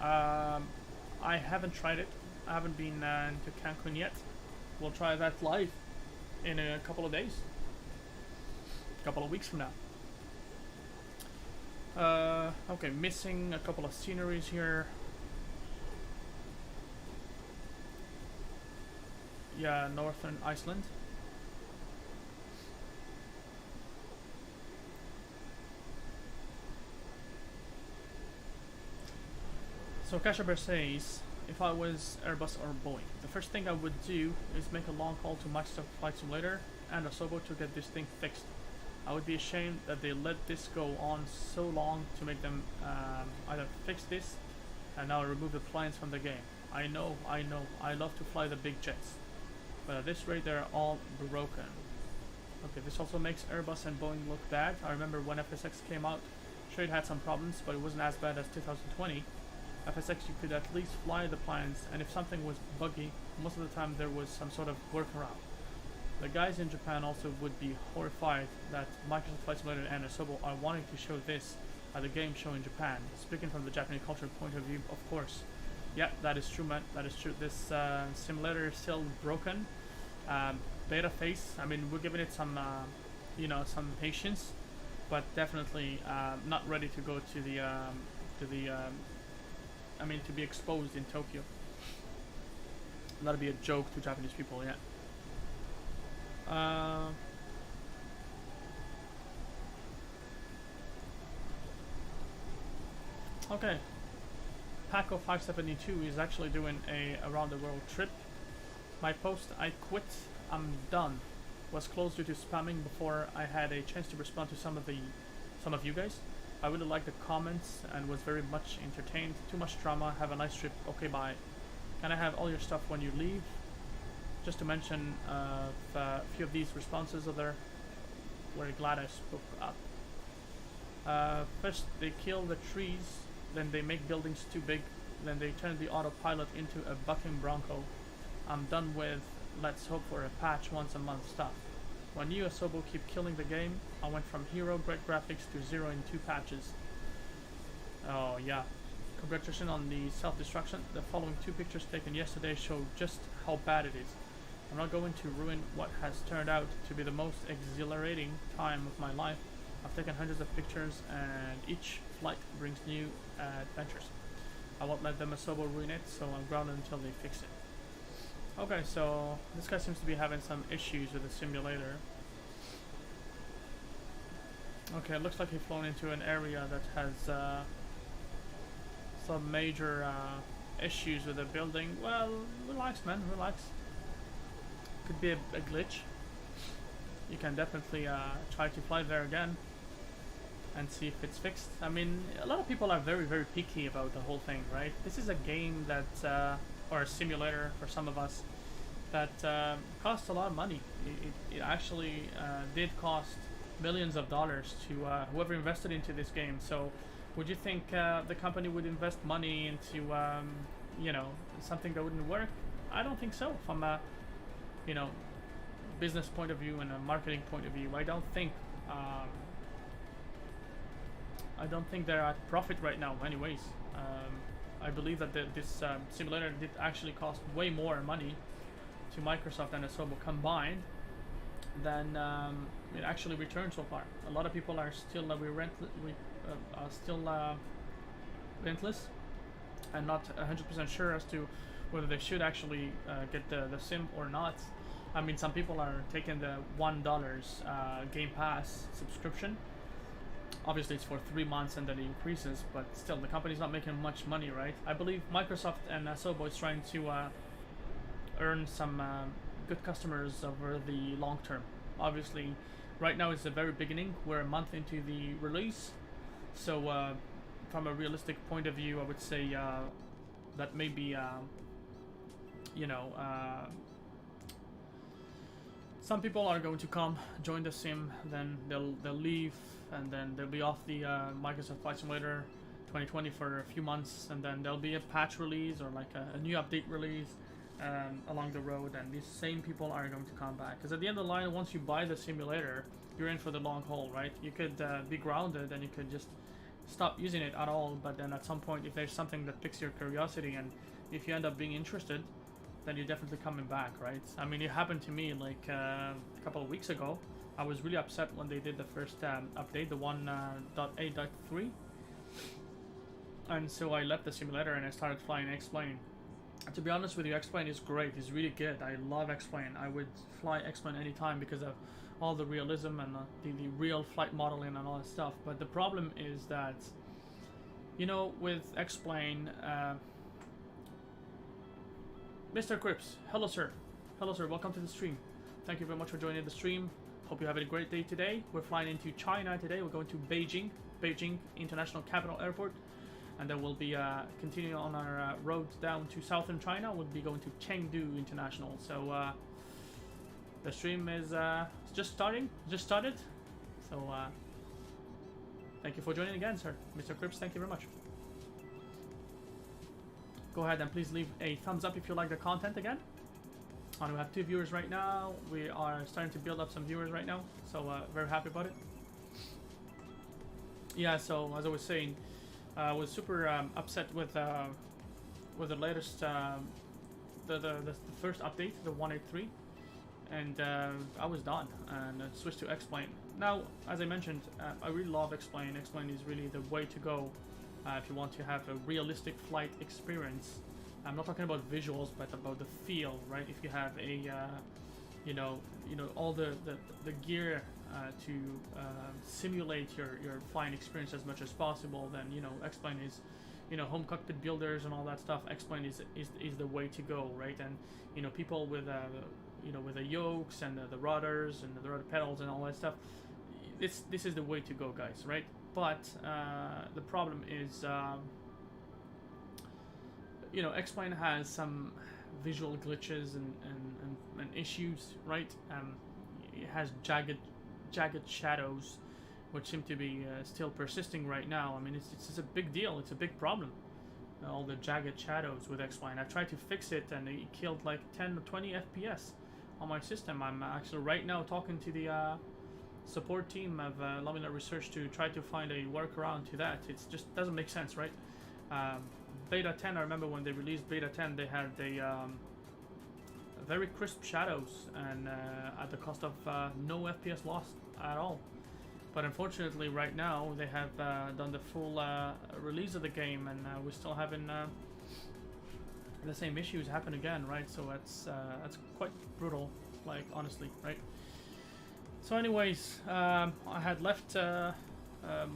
I haven't tried it. I haven't been to Cancun yet. We'll try that live in a couple of days. Couple of weeks from now. Okay, missing a couple of sceneries here. Yeah, northern Iceland. So Kashaber says, if I was Airbus or Boeing, the first thing I would do is make a long call to Microsoft Flight Simulator and Asobo to get this thing fixed. I would be ashamed that they let this go on so long to make them either fix this and now remove the planes from the game. I know, I love to fly the big jets, but at this rate they're all broken. Okay, this also makes Airbus and Boeing look bad. I remember when FSX came out, sure it had some problems, but it wasn't as bad as 2020. FSX, you could at least fly the planes, and if something was buggy, most of the time there was some sort of workaround. The guys in Japan also would be horrified that Microsoft Flight Simulator and Asobo are wanting to show this at the game show in Japan. Speaking from the Japanese culture point of view, of course. Yeah, that is true, man. That is true. This simulator is still broken. Beta phase. I mean, we're giving it some, some patience, but definitely not ready to go to the, to be exposed in Tokyo. That'll be a joke to Japanese people, yeah. Okay, Paco 572 is actually doing a around the world trip. My post, I quit, I'm done, was closed due to spamming before I had a chance to respond to some of you guys. I really liked the comments and was very much entertained. Too much drama, have a nice trip, okay bye. Can I have all your stuff when you leave? Just to mention a few of these responses are there. Very glad I spoke up. First they kill the trees, then they make buildings too big, then they turn the autopilot into a bucking bronco. I'm done with let's hope for a patch once a month stuff. When you Asobo keep killing the game, I went from hero great graphics to 0 in 2 patches. Oh yeah. Congratulations on the self-destruction. The following 2 pictures taken yesterday show just how bad it is. I'm not going to ruin what has turned out to be the most exhilarating time of my life. I've taken hundreds of pictures and each flight brings new adventures. I won't let them Asobo ruin it, so I'm grounded until they fix it. Okay, so this guy seems to be having some issues with the simulator. Okay, it looks like he's flown into an area that has some major issues with the building. Well, relax man, relax. Could be a glitch. You can definitely try to fly there again and see if it's fixed. I mean, a lot of people are very, very picky about the whole thing, right? This is a game that, or a simulator for some of us, that costs a lot of money. It actually did cost millions of dollars to whoever invested into this game. So would you think the company would invest money into you know, something that wouldn't work? I don't think so. From a, you know, business point of view and a marketing point of view, I don't think they're at profit right now anyways. I believe that this simulator did actually cost way more money to Microsoft and Asobo combined than it actually returned so far. A lot of people are still rentless and not 100% sure as to whether they should actually get the sim or not. I mean, some people are taking the $1 Game Pass subscription. Obviously it's for 3 months and then it increases, but still the company's not making much money, right? I believe Microsoft and Asobo is trying to earn some good customers over the long term. Obviously right now it's the very beginning, we're a month into the release, so from a realistic point of view I would say that maybe you know, some people are going to come join the sim, then they'll leave, and then they'll be off the Microsoft Flight Simulator 2020 for a few months, and then there'll be a patch release or like a new update release along the road, and these same people are going to come back. Because at the end of the line, once you buy the simulator, you're in for the long haul, right? You could be grounded and you could just stop using it at all, but then at some point, if there's something that piques your curiosity and if you end up being interested, then you're definitely coming back, right? I mean, it happened to me like a couple of weeks ago. I was really upset when they did the first update, the 1.8.3, and so I left the simulator and I started flying X-Plane. To be honest with you, X-Plane is great. It's really good. I love X-Plane. I would fly X-Plane anytime because of all the realism and the real flight modeling and all that stuff. But the problem is that, you know, with X-Plane, Mr. Crips, hello sir. Hello sir, welcome to the stream. Thank you very much for joining the stream. Hope you have a great day today. We're flying into China today. We're going to Beijing International Capital Airport. And then we'll be continuing on our road down to southern China. We'll be going to Chengdu International. So the stream is just started. So thank you for joining again, sir. Mr. Crips, thank you very much. Go ahead and please leave a thumbs up if you like the content again. And we have 2 viewers right now. We are starting to build up some viewers right now. So very happy about it. Yeah, so as I was saying, I was super upset with the latest, the first update, the 1.8.3, and I was done and switched to X-Plane. Now, as I mentioned, I really love X-Plane. X-Plane is really the way to go if you want to have a realistic flight experience. I'm not talking about visuals, but about the feel, right? If you have a, you know, all the gear to simulate your flying experience as much as possible, then, you know, X-Plane is, you know, home cockpit builders and all that stuff. X-Plane is the way to go, right? And, you know, people with you know, with the yokes and the rudders and the rudder pedals and all that stuff, this is the way to go, guys, right? But the problem is, you know, X-Plane has some visual glitches and issues, right? It has jagged shadows, which seem to be still persisting right now. I mean, it's a big deal. It's a big problem. All the jagged shadows with X-Plane. I tried to fix it, and it killed like 10 or 20 FPS on my system. I'm actually right now talking to the support team of Laminar Research to try to find a workaround to that. It just doesn't make sense, right? Beta 10, I remember when they released Beta 10, they had a very crisp shadows and at the cost of no FPS loss at all. But unfortunately, right now they have done the full release of the game, and we're still having the same issues happen again, right? So that's quite brutal, like, honestly, right? So anyways, I had left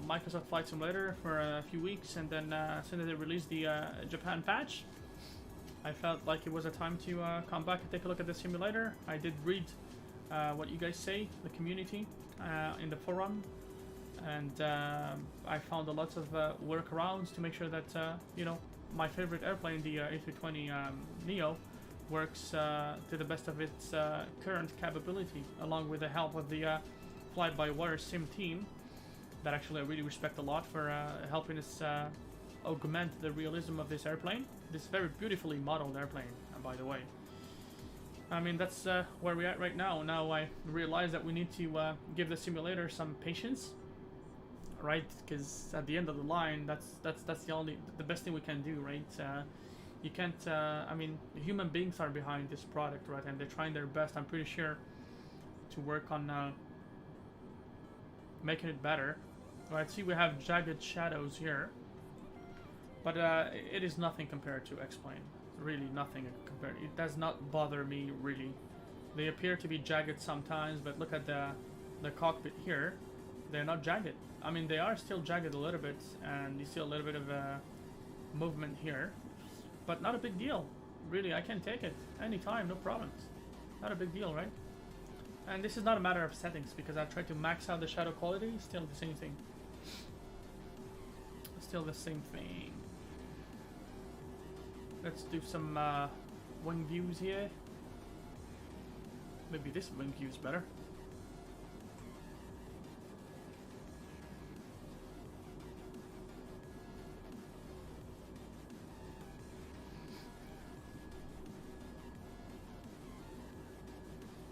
Microsoft Flight Simulator for a few weeks, and then as soon as they released the Japan patch, I felt like it was a time to come back and take a look at the simulator. I did read what you guys say, the community, in the forum, and I found a lot of workarounds to make sure that you know, my favorite airplane, the A32NX Neo, works to the best of its current capability, along with the help of the fly-by-wire sim team that actually I really respect a lot for helping us augment the realism of this airplane. This very beautifully modeled airplane, by the way. I mean, that's where we're at right now. Now I realize that we need to give the simulator some patience, right? Because at the end of the line, that's the best thing we can do, right? You can't. I mean, human beings are behind this product, right? And they're trying their best, I'm pretty sure, to work on making it better. Right? See, we have jagged shadows here, but it is nothing compared to X-Plane. Really nothing compared. It does not bother me really. They appear to be jagged sometimes, but look at the cockpit here. They're not jagged. I mean, they are still jagged a little bit, and you see a little bit of movement here, but not a big deal. Really, I can take it anytime, no problems. Not a big deal, right? And this is not a matter of settings, because I tried to max out the shadow quality. Still the same thing. Still the same thing. Let's do some wing views here. Maybe this wing view is better.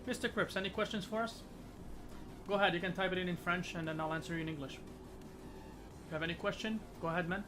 Mr. Crips, any questions for us? Go ahead, you can type it in French and then I'll answer you in English. If you have any question, go ahead, man.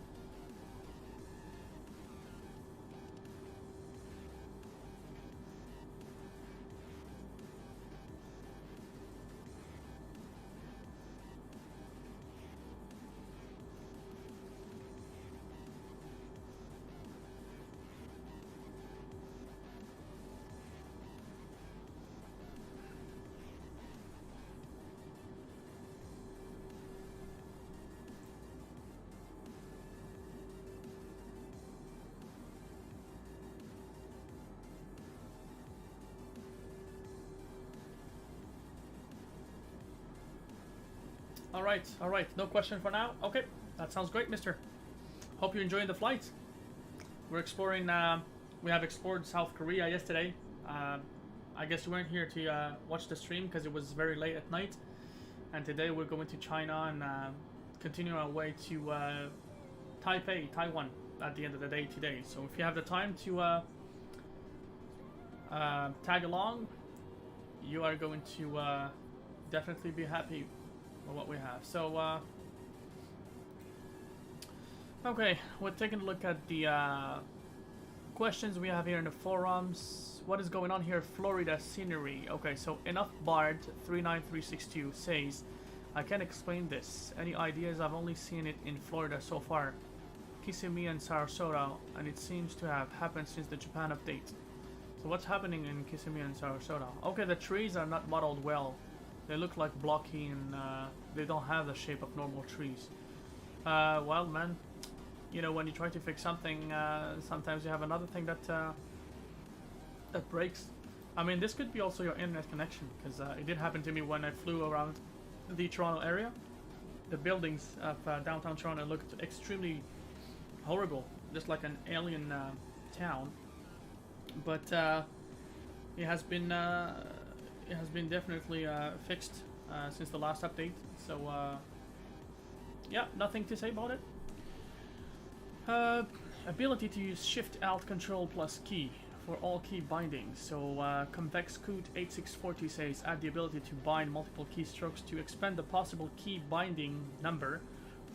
All right, no question for now. Okay, that sounds great, mister. Hope you're enjoying the flight. We're exploring, we have explored South Korea yesterday. I guess you weren't here to watch the stream because it was very late at night. And today we're going to China and continue our way to Taipei, Taiwan at the end of the day today. So if you have the time to tag along, you are going to definitely be happy what we have. So okay, we're taking a look at the questions we have here in the forums. What is going on here? Florida scenery. Okay, so Enough Bard 39362 says, I can't explain this. Any ideas? I've only seen it in Florida so far. Kissimmee and Sarasota, and it seems to have happened since the Japan update. So what's happening in Kissimmee and Sarasota? Okay, the trees are not modeled well. They look like blocky and they don't have the shape of normal trees. Well, man, you know, when you try to fix something, sometimes you have another thing that that breaks. I mean, this could be also your internet connection, because it did happen to me when I flew around the Toronto area. The buildings of downtown Toronto looked extremely horrible, just like an alien town. But it has been definitely fixed since the last update. So yeah, nothing to say about it. Ability to use Shift Alt Control plus key for all key bindings. So Convex Coot 8640 says, add the ability to bind multiple keystrokes to expand the possible key binding number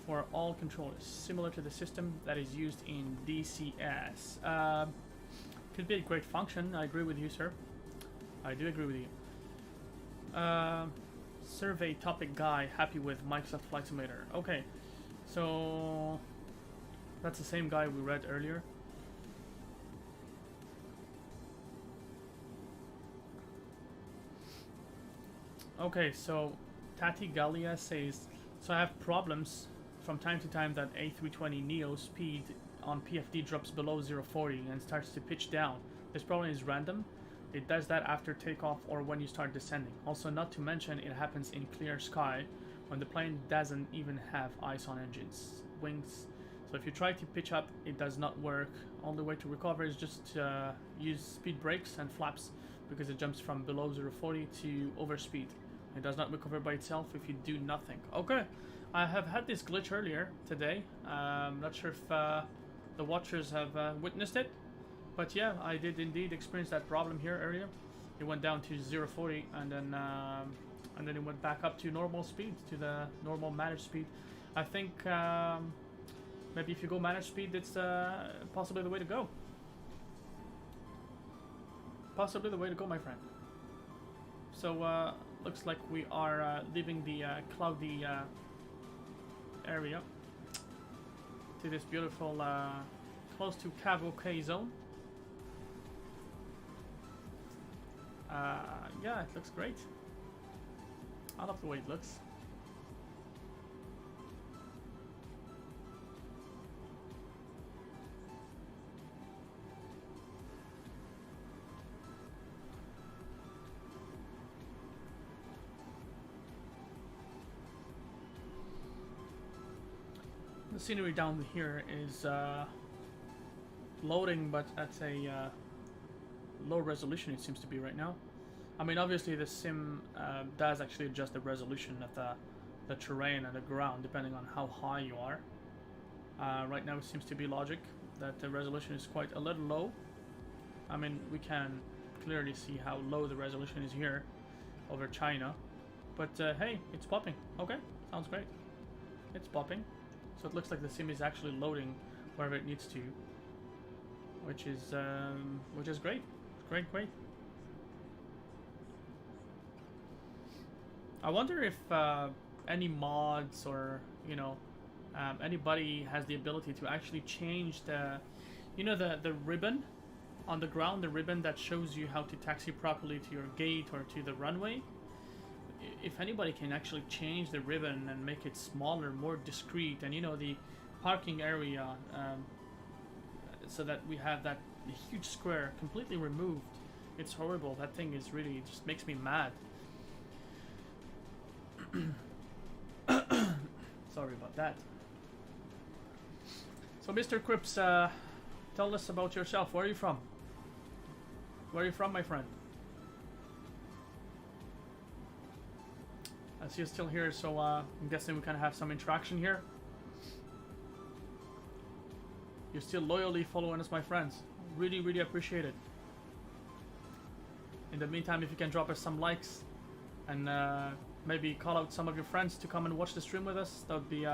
for all controllers, similar to the system that is used in DCS. Could be a great function. I agree with you, sir. I do agree with you. Survey topic guy happy with Microsoft Flight Simulator. Okay, so that's the same guy we read earlier. Okay, so Tati Galia says, so I have problems from time to time that A320neo speed on PFD drops below 040 and starts to pitch down. This problem is random. It does that after takeoff or when you start descending. Also, not to mention, it happens in clear sky when the plane doesn't even have ice on engines, wings. So if you try to pitch up, it does not work. Only way to recover is just use speed brakes and flaps, because it jumps from below 040 to overspeed. It does not recover by itself if you do nothing. Okay, I have had this glitch earlier today. Not sure if the watchers have witnessed it, but yeah, I did indeed experience that problem here earlier. It went down to 040 and then it went back up to normal speed, to the normal managed speed. I think maybe if you go managed speed, it's possibly the way to go. Possibly the way to go, my friend. So looks like we are leaving the cloudy area to this beautiful close to Cabo K zone. Yeah, it looks great. I love the way it looks. The scenery down here is loading, but at a low resolution it seems to be right now. I mean, obviously the sim does actually adjust the resolution of the terrain and the ground depending on how high you are. Right now it seems to be logic that the resolution is quite a little low. I mean, we can clearly see how low the resolution is here over China. But hey, it's popping. Okay, sounds great. It's popping. So it looks like the sim is actually loading wherever it needs to, which is great. Great. I wonder if any mods or anybody has the ability to actually change the the ribbon on the ground, the ribbon that shows you how to taxi properly to your gate or to the runway. If anybody can actually change the ribbon and make it smaller, more discreet, and the parking area, so that we have that huge square completely removed. It's horrible. That thing is really just makes me mad. Sorry about that. So Mr. Cripps, tell us about yourself. Where are you from? Where are you from, my friend? I see you're still here, so I'm guessing we can have some interaction here. You're still loyally following us, my friends. Really appreciate it. In the meantime, if you can drop us some likes and maybe call out some of your friends to come and watch the stream with us, that would be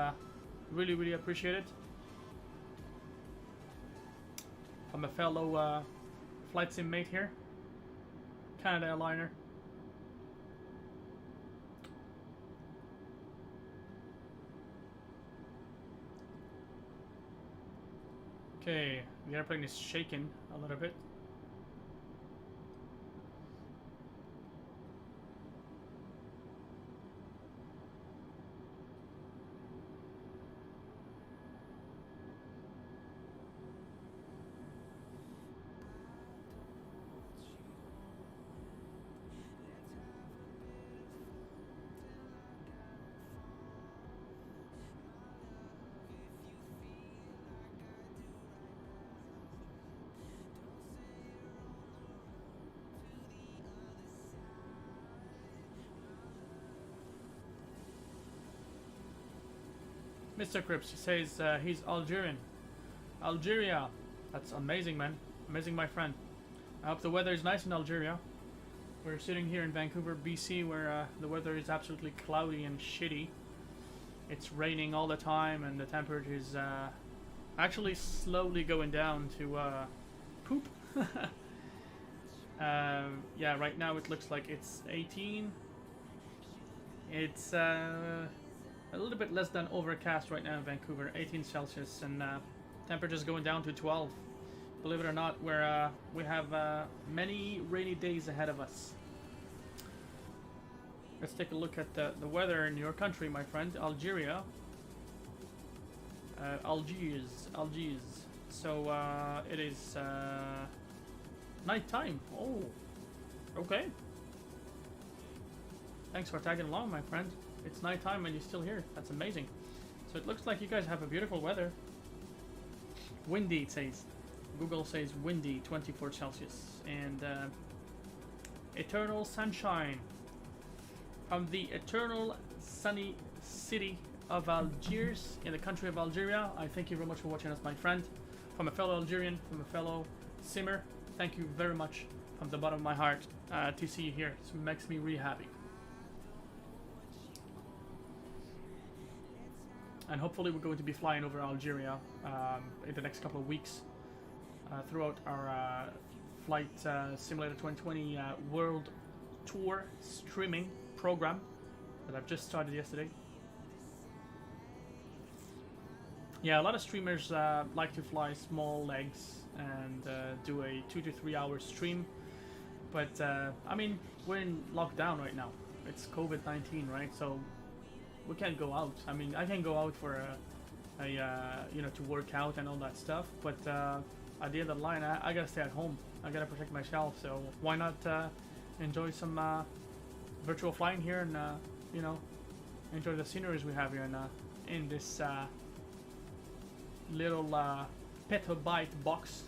really appreciated. From a fellow flight sim mate here, Canada Airliner. Okay, the airplane is shaking a little bit. Mr. Cripps says he's Algerian. Algeria. That's amazing, man. Amazing, my friend. I hope the weather is nice in Algeria. We're sitting here in Vancouver, BC, where the weather is absolutely cloudy and shitty. It's raining all the time, and the temperature is actually slowly going down to poop. Yeah, right now it looks like it's 18. It's a little bit less than overcast right now in Vancouver, 18 Celsius, and temperatures going down to 12. Believe it or not, we have many rainy days ahead of us. Let's take a look at the weather in your country, my friend, Algeria. Algiers. So it is nighttime. Oh, okay. Thanks for tagging along, my friend. It's nighttime and you're still here. That's amazing. So it looks like you guys have a beautiful weather. Windy, it says. Google says windy, 24 Celsius. And eternal sunshine from the eternal sunny city of Algiers in the country of Algeria. I thank you very much for watching us, my friend. From a fellow Algerian, from a fellow simmer, thank you very much from the bottom of my heart to see you here. It makes me really happy. And hopefully we're going to be flying over Algeria in the next couple of weeks throughout our Flight Simulator 2020 World Tour streaming program that I've just started yesterday. Yeah, a lot of streamers like to fly small legs and do a 2 to 3 hour stream. But I mean, we're in lockdown right now. It's COVID-19, right? So we can't go out. I mean, I can go out for you know, to work out and all that stuff. But at the end of the line, I gotta stay at home. I gotta protect myself. So why not enjoy some virtual flying here and you know, enjoy the sceneries we have here in this little petabyte box.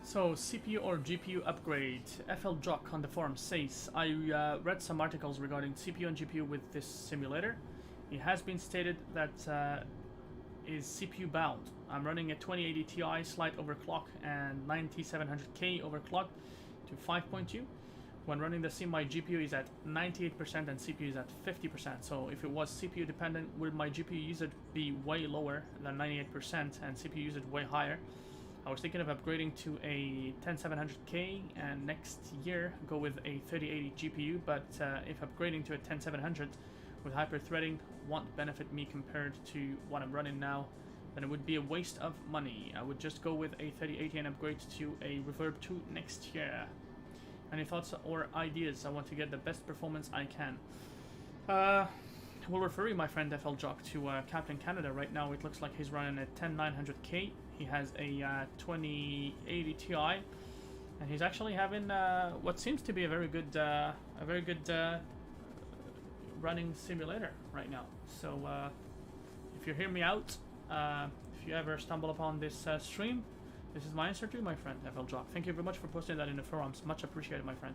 So CPU or GPU upgrade. FL Jock on the forum says, I read some articles regarding CPU and GPU with this simulator. It has been stated that is CPU bound. I'm running a 2080 Ti slight overclock and 9700K overclock to 5.2. When running the sim, my GPU is at 98% and CPU is at 50%. So if it was CPU dependent, would my GPU usage be way lower than 98% and CPU usage way higher? I was thinking of upgrading to a 10700K and next year go with a 3080 GPU, but if upgrading to a 10700 with hyper-threading won't benefit me compared to what I'm running now, then it would be a waste of money. I would just go with a 3080 and upgrade to a Reverb 2 next year. Any thoughts or ideas? I want to get the best performance I can. We'll refer you, my friend FL Jock, to Captain Canada. Right now it looks like he's running a 10900K. He has a 2080 Ti, and he's actually having what seems to be a very good running simulator right now. So if you hear me out, if you ever stumble upon this stream, this is my answer to you, my friend FL Jock. Thank you very much for posting that in the forums. Much appreciated, my friend.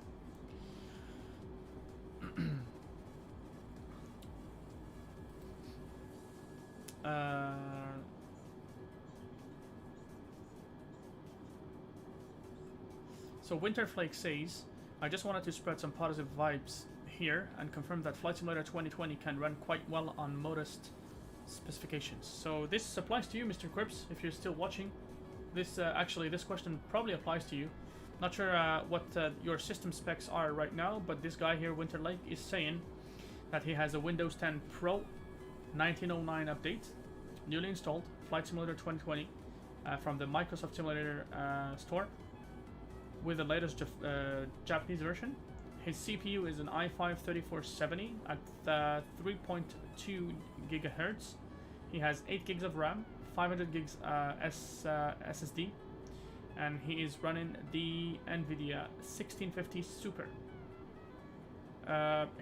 So Winterflake says, I just wanted to spread some positive vibes here and confirm that Flight Simulator 2020 can run quite well on modest specifications. So this applies to you, Mr. Quips, if you're still watching. This actually, this question probably applies to you. Not sure what your system specs are right now, but this guy here, Winterlake, is saying that he has a Windows 10 Pro 1909 update, newly installed, Flight Simulator 2020, from the Microsoft Simulator store, with the latest Japanese version. His CPU is an i5-3470 at 3.2 gigahertz. He has 8 gigs of RAM, 500 gigs SSD, and he is running the NVIDIA 1650 Super.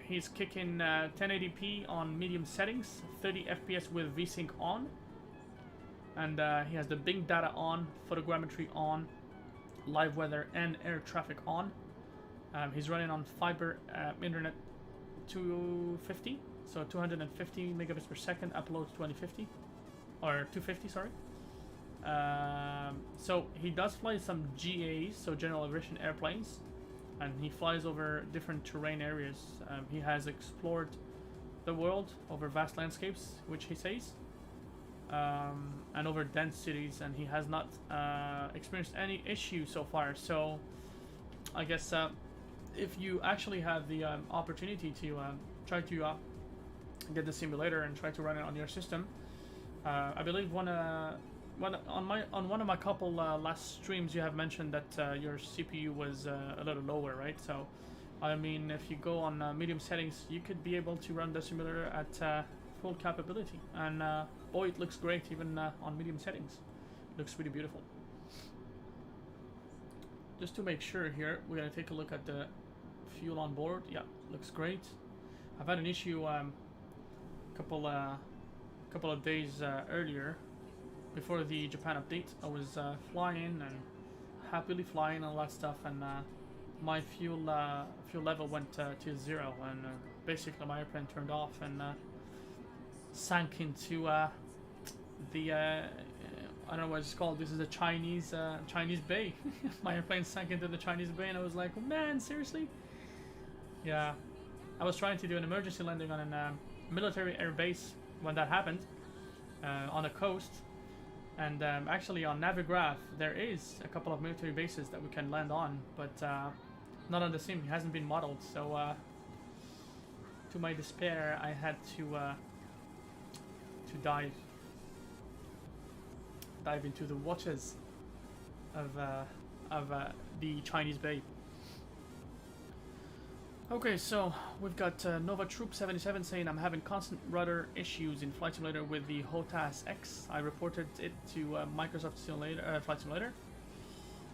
He's kicking 1080p on medium settings, 30 FPS with VSync on, and he has the Bing data on, photogrammetry on, live weather and air traffic on. He's running on fiber internet 250, so 250 megabits per second upload to 2050, or 250, sorry. So he does fly some GAs, so general aviation airplanes, and he flies over different terrain areas. He has explored the world over vast landscapes, which he says, and over dense cities, and he has not experienced any issue so far. So I guess if you actually have the opportunity to try to get the simulator and try to run it on your system, I believe on one of my couple last streams you have mentioned that your CPU was a little lower, right? So I mean, if you go on medium settings, you could be able to run the simulator at full capability, and boy, it looks great even on medium settings. It looks really beautiful. Just to make sure here, we're gonna take a look at the fuel on board. Yeah, looks great. I've had an issue couple of days earlier, before the Japan update. I was flying and happily flying and all that stuff, and my fuel level went to 0, and basically my airplane turned off and sank into the I don't know what it's called. This is a Chinese bay. My airplane sank into the Chinese bay, and I was like, oh, man, seriously? Yeah, I was trying to do an emergency landing on a military air base when that happened, on the coast. And actually on Navigraph there is a couple of military bases that we can land on, but not on the sim. It hasn't been modeled, so to my despair I had to dive into the waters of the Chinese bay. Okay, so we've got Nova Troop 77 saying, I'm having constant rudder issues in Flight Simulator with the HOTAS X. I reported it to Microsoft Flight Simulator.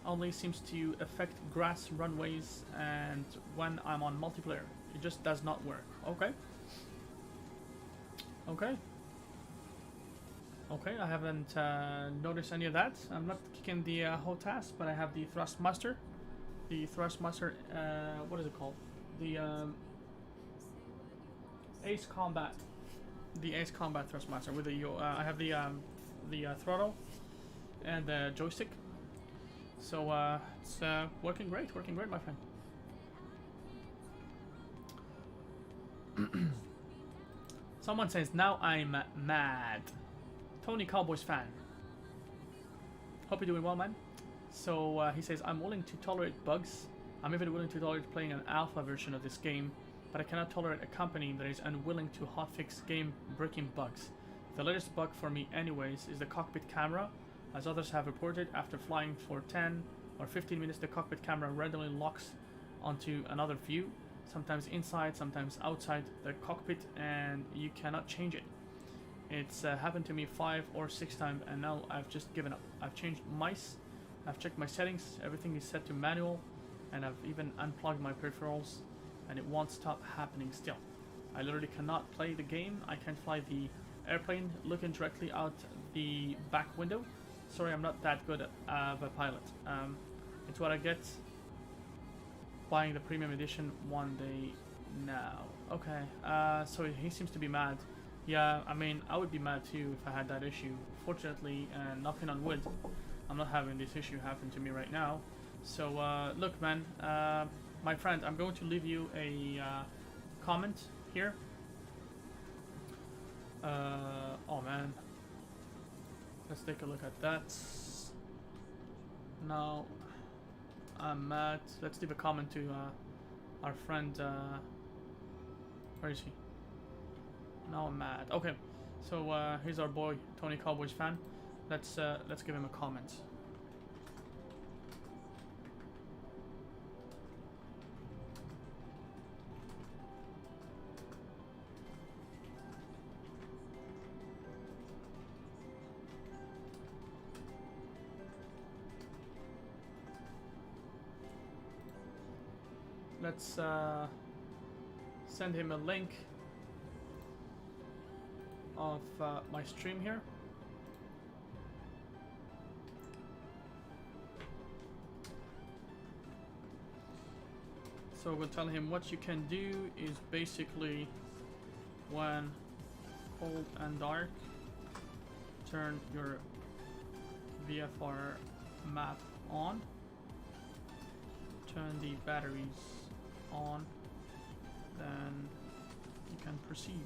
Only seems to affect grass runways, and when I'm on multiplayer, it just does not work. Okay. Okay. Okay, I haven't noticed any of that. I'm not kicking the HOTAS, but I have the Thrustmaster. The Thrustmaster, what is it called? The Ace Combat. The Ace Combat Thrustmaster with the I have the throttle and the joystick. So it's working great, my friend. Someone says, now I'm mad. Tony Cowboys fan. Hope you're doing well, man. So he says, I'm willing to tolerate bugs. I'm even willing to tolerate playing an alpha version of this game, but I cannot tolerate a company that is unwilling to hotfix game-breaking bugs. The latest bug for me anyways is the cockpit camera. As others have reported, after flying for 10 or 15 minutes, the cockpit camera randomly locks onto another view, sometimes inside, sometimes outside the cockpit, and you cannot change it. It's happened to me 5 or 6 times, and now I've just given up. I've changed mice, I've checked my settings, everything is set to manual, and I've even unplugged my peripherals, and it won't stop happening still. I literally cannot play the game. I can't fly the airplane looking directly out the back window. Sorry, I'm not that good of a pilot. It's what I get buying the premium edition one day now. Okay, so he seems to be mad. Yeah, I mean, I would be mad too if I had that issue. Fortunately, and knocking on wood, I'm not having this issue happen to me right now. So look, man, my friend, I'm going to leave you a comment here. Oh man, let's take a look at that. Now I'm mad. Let's leave a comment to our friend. Where is he? Now I'm mad. Okay, so here's our boy Tony Cowboys fan. Let's give him a comment. Let's send him a link of my stream here. So we'll tell him what you can do is basically, when cold and dark, turn your VFR map on, turn the batteries on, then you can proceed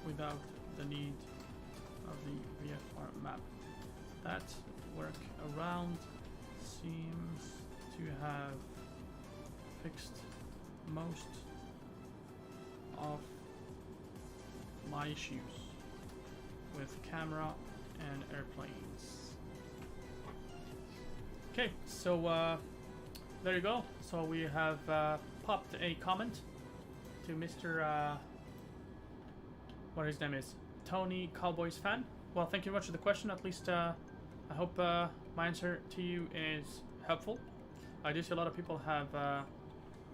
without the need of the VFR map. That workaround seems to have fixed most of my issues with camera and airplanes. Okay, so there you go. So we have popped a comment to Mr. What his name is, Tony Cowboys fan. Well, thank you very much for the question. At least I hope my answer to you is helpful. I do see a lot of people have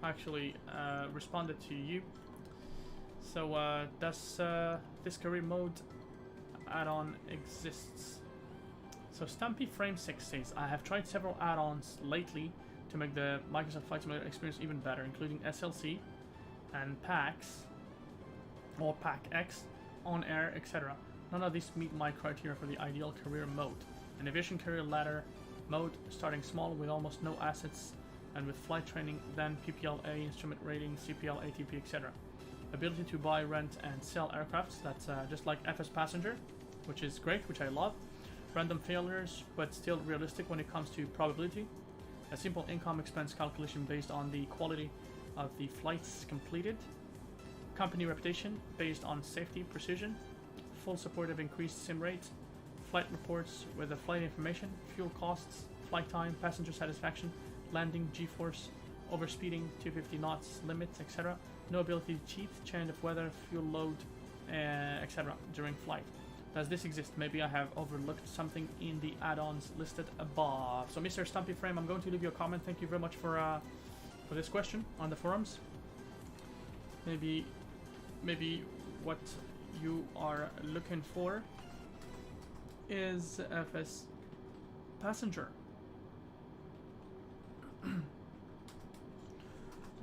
actually responded to you. So does this career mode add-on exists? So Stampy Frame 6 says, I have tried several add-ons lately to make the Microsoft Flight Simulator experience even better, including SLC and PAX or PAC-X, On Air, etc. None of these meet my criteria for the ideal career mode. An aviation career ladder mode, starting small with almost no assets and with flight training, then PPLA, instrument rating, CPL, ATP, etc. Ability to buy, rent, and sell aircrafts, that's just like FS Passenger, which is great, which I love. Random failures, but still realistic when it comes to probability. A simple income expense calculation based on the quality of the flights completed. Company reputation based on safety, precision. Full support of increased sim rate. Flight reports with the flight information, fuel costs, flight time, passenger satisfaction, landing, G-force, overspeeding, 250 knots, limits, etc. No ability to cheat, change of weather, fuel load, etc. during flight. Does this exist? Maybe I have overlooked something in the add-ons listed above. So Mr. Stumpy Frame, I'm going to leave you a comment. Thank you very much for this question on the forums. Maybe what you are looking for is FS Passenger.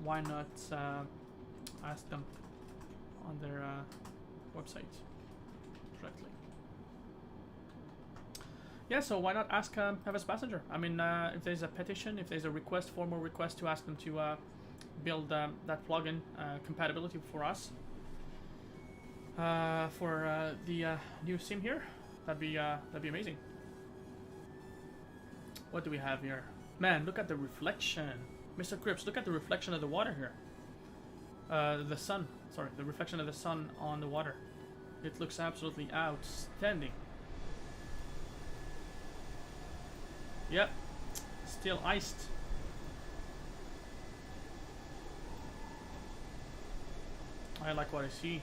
Why not ask them on their website directly? Yeah, so why not ask FS Passenger? I mean, if there's a petition, if there's a request, formal request to ask them to build that plugin compatibility for us, for the new sim here, that'd be amazing. What do we have here? Man, look at the reflection. Mr. Cripps, look at the reflection of the water here. The sun, sorry, the reflection of the sun on the water. It looks absolutely outstanding. Yep, still iced. I like what I see.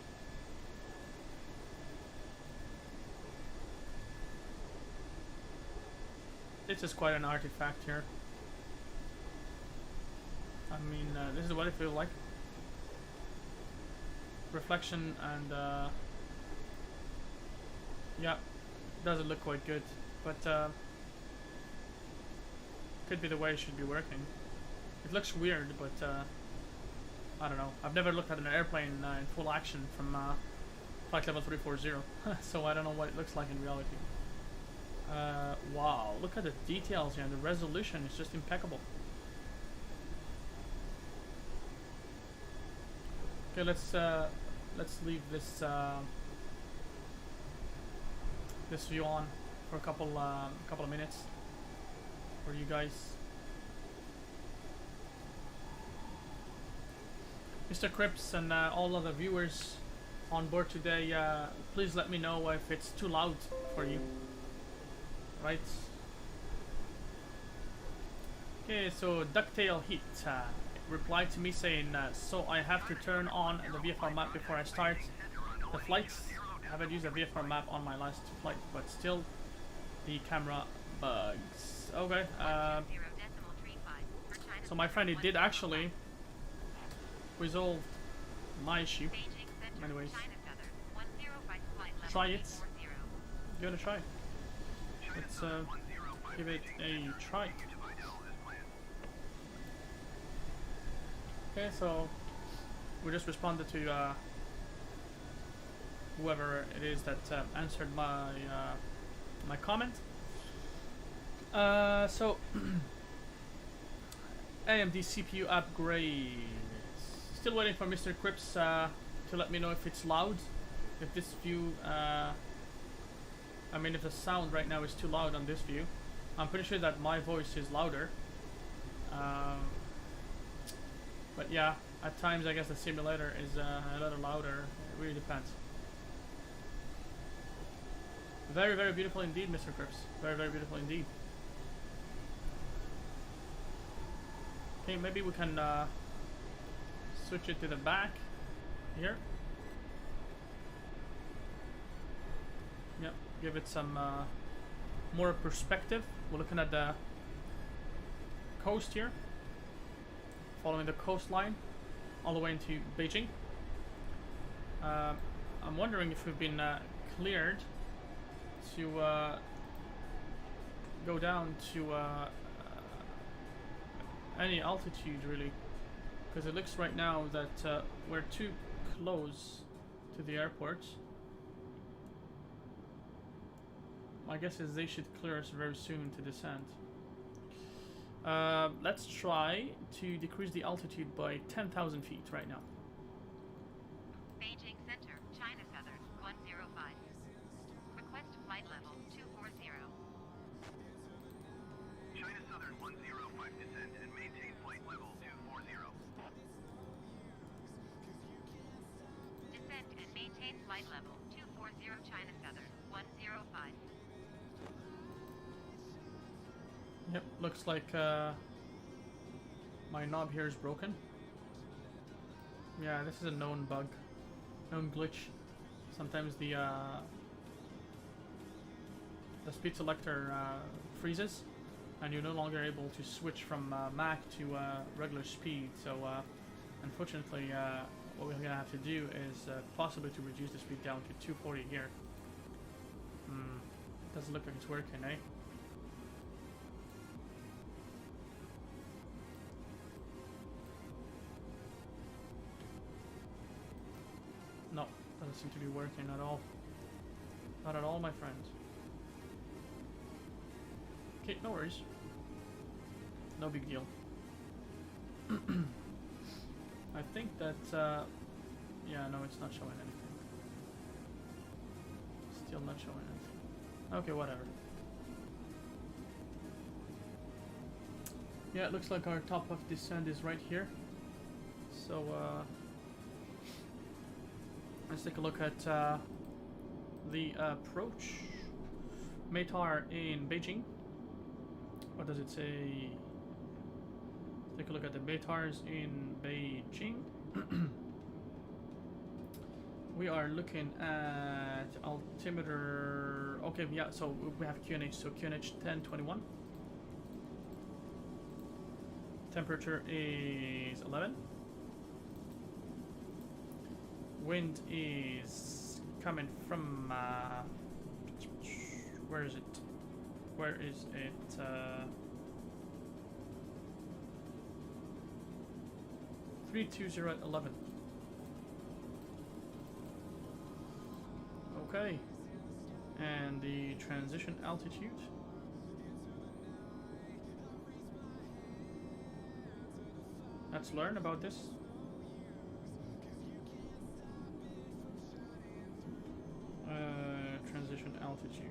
This is quite an artifact here. I mean, this is what it feels like. Reflection and yeah, doesn't look quite good, but could be the way it should be working. It looks weird, but I don't know. I've never looked at an airplane in full action from flight level 340, so I don't know what it looks like in reality. Wow, look at the details here. The resolution is just impeccable. Okay, let's leave this this view on for a couple of minutes for you guys. Mr. Cripps and all other viewers on board today, please let me know if it's too loud for you. Right? Okay, so Ducktail Heat replied to me saying, so I have to turn on the VFR map before I start the flights. I haven't used a VFR map on my last flight, but still the camera bugs. Okay, so my friend, it did actually resolve my issue. Anyways, try it. Give it a try. Let's give it a try. Okay, so we just responded to whoever it is that answered my my comment. So AMD CPU upgrade. Still waiting for Mr. Cripps to let me know if it's loud. If this view, I mean, if the sound right now is too loud on this view. I'm pretty sure that my voice is louder. But yeah, at times I guess the simulator is a little louder. It really depends. Very, very beautiful indeed, Mr. Cripps. Very, very beautiful indeed. Okay, maybe we can switch it to the back here. Yep, give it some more perspective. We're looking at the coast here, following the coastline all the way into Beijing. I'm wondering if we've been cleared to go down to any altitude really, because it looks right now that we're too close to the airport. My guess is they should clear us very soon to descend. Let's try to decrease the altitude by 10,000 feet right now. Beijing Center, China Southern, 105. Request flight level 240. China Southern 105 descend and maintain flight level 240. Descend and maintain flight level 240 China Southern, 105. Yep, looks like my knob here is broken. Yeah, this is a known bug, known glitch. Sometimes the speed selector freezes, and you're no longer able to switch from Mac to regular speed. So, unfortunately, what we're gonna have to do is possibly to reduce the speed down to 240 here. Doesn't look like it's working, eh? No, doesn't seem to be working at all. Not at all, my friend. Okay, no worries. No big deal. I think that, yeah, no, it's not showing anything. Still not showing anything. Okay, whatever. Yeah, it looks like our top of descent is right here. So, let's take a look at the approach. METAR in Beijing. What does it say? Let's take a look at the METARs in Beijing. We are looking at altimeter. Okay, yeah, so we have QNH. So QNH 1021. Temperature is 11. Wind is coming from where is it? Where is it? 320 at 11. Okay. And the transition altitude. Let's learn about this. Transition altitude.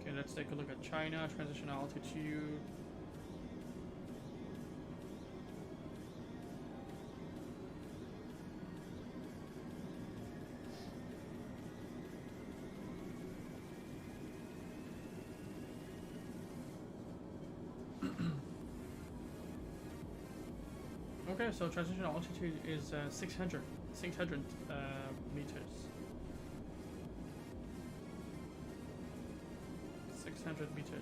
Okay, let's take a look at China. Transition altitude. Okay, so transition altitude is 600 meters. 600 meters.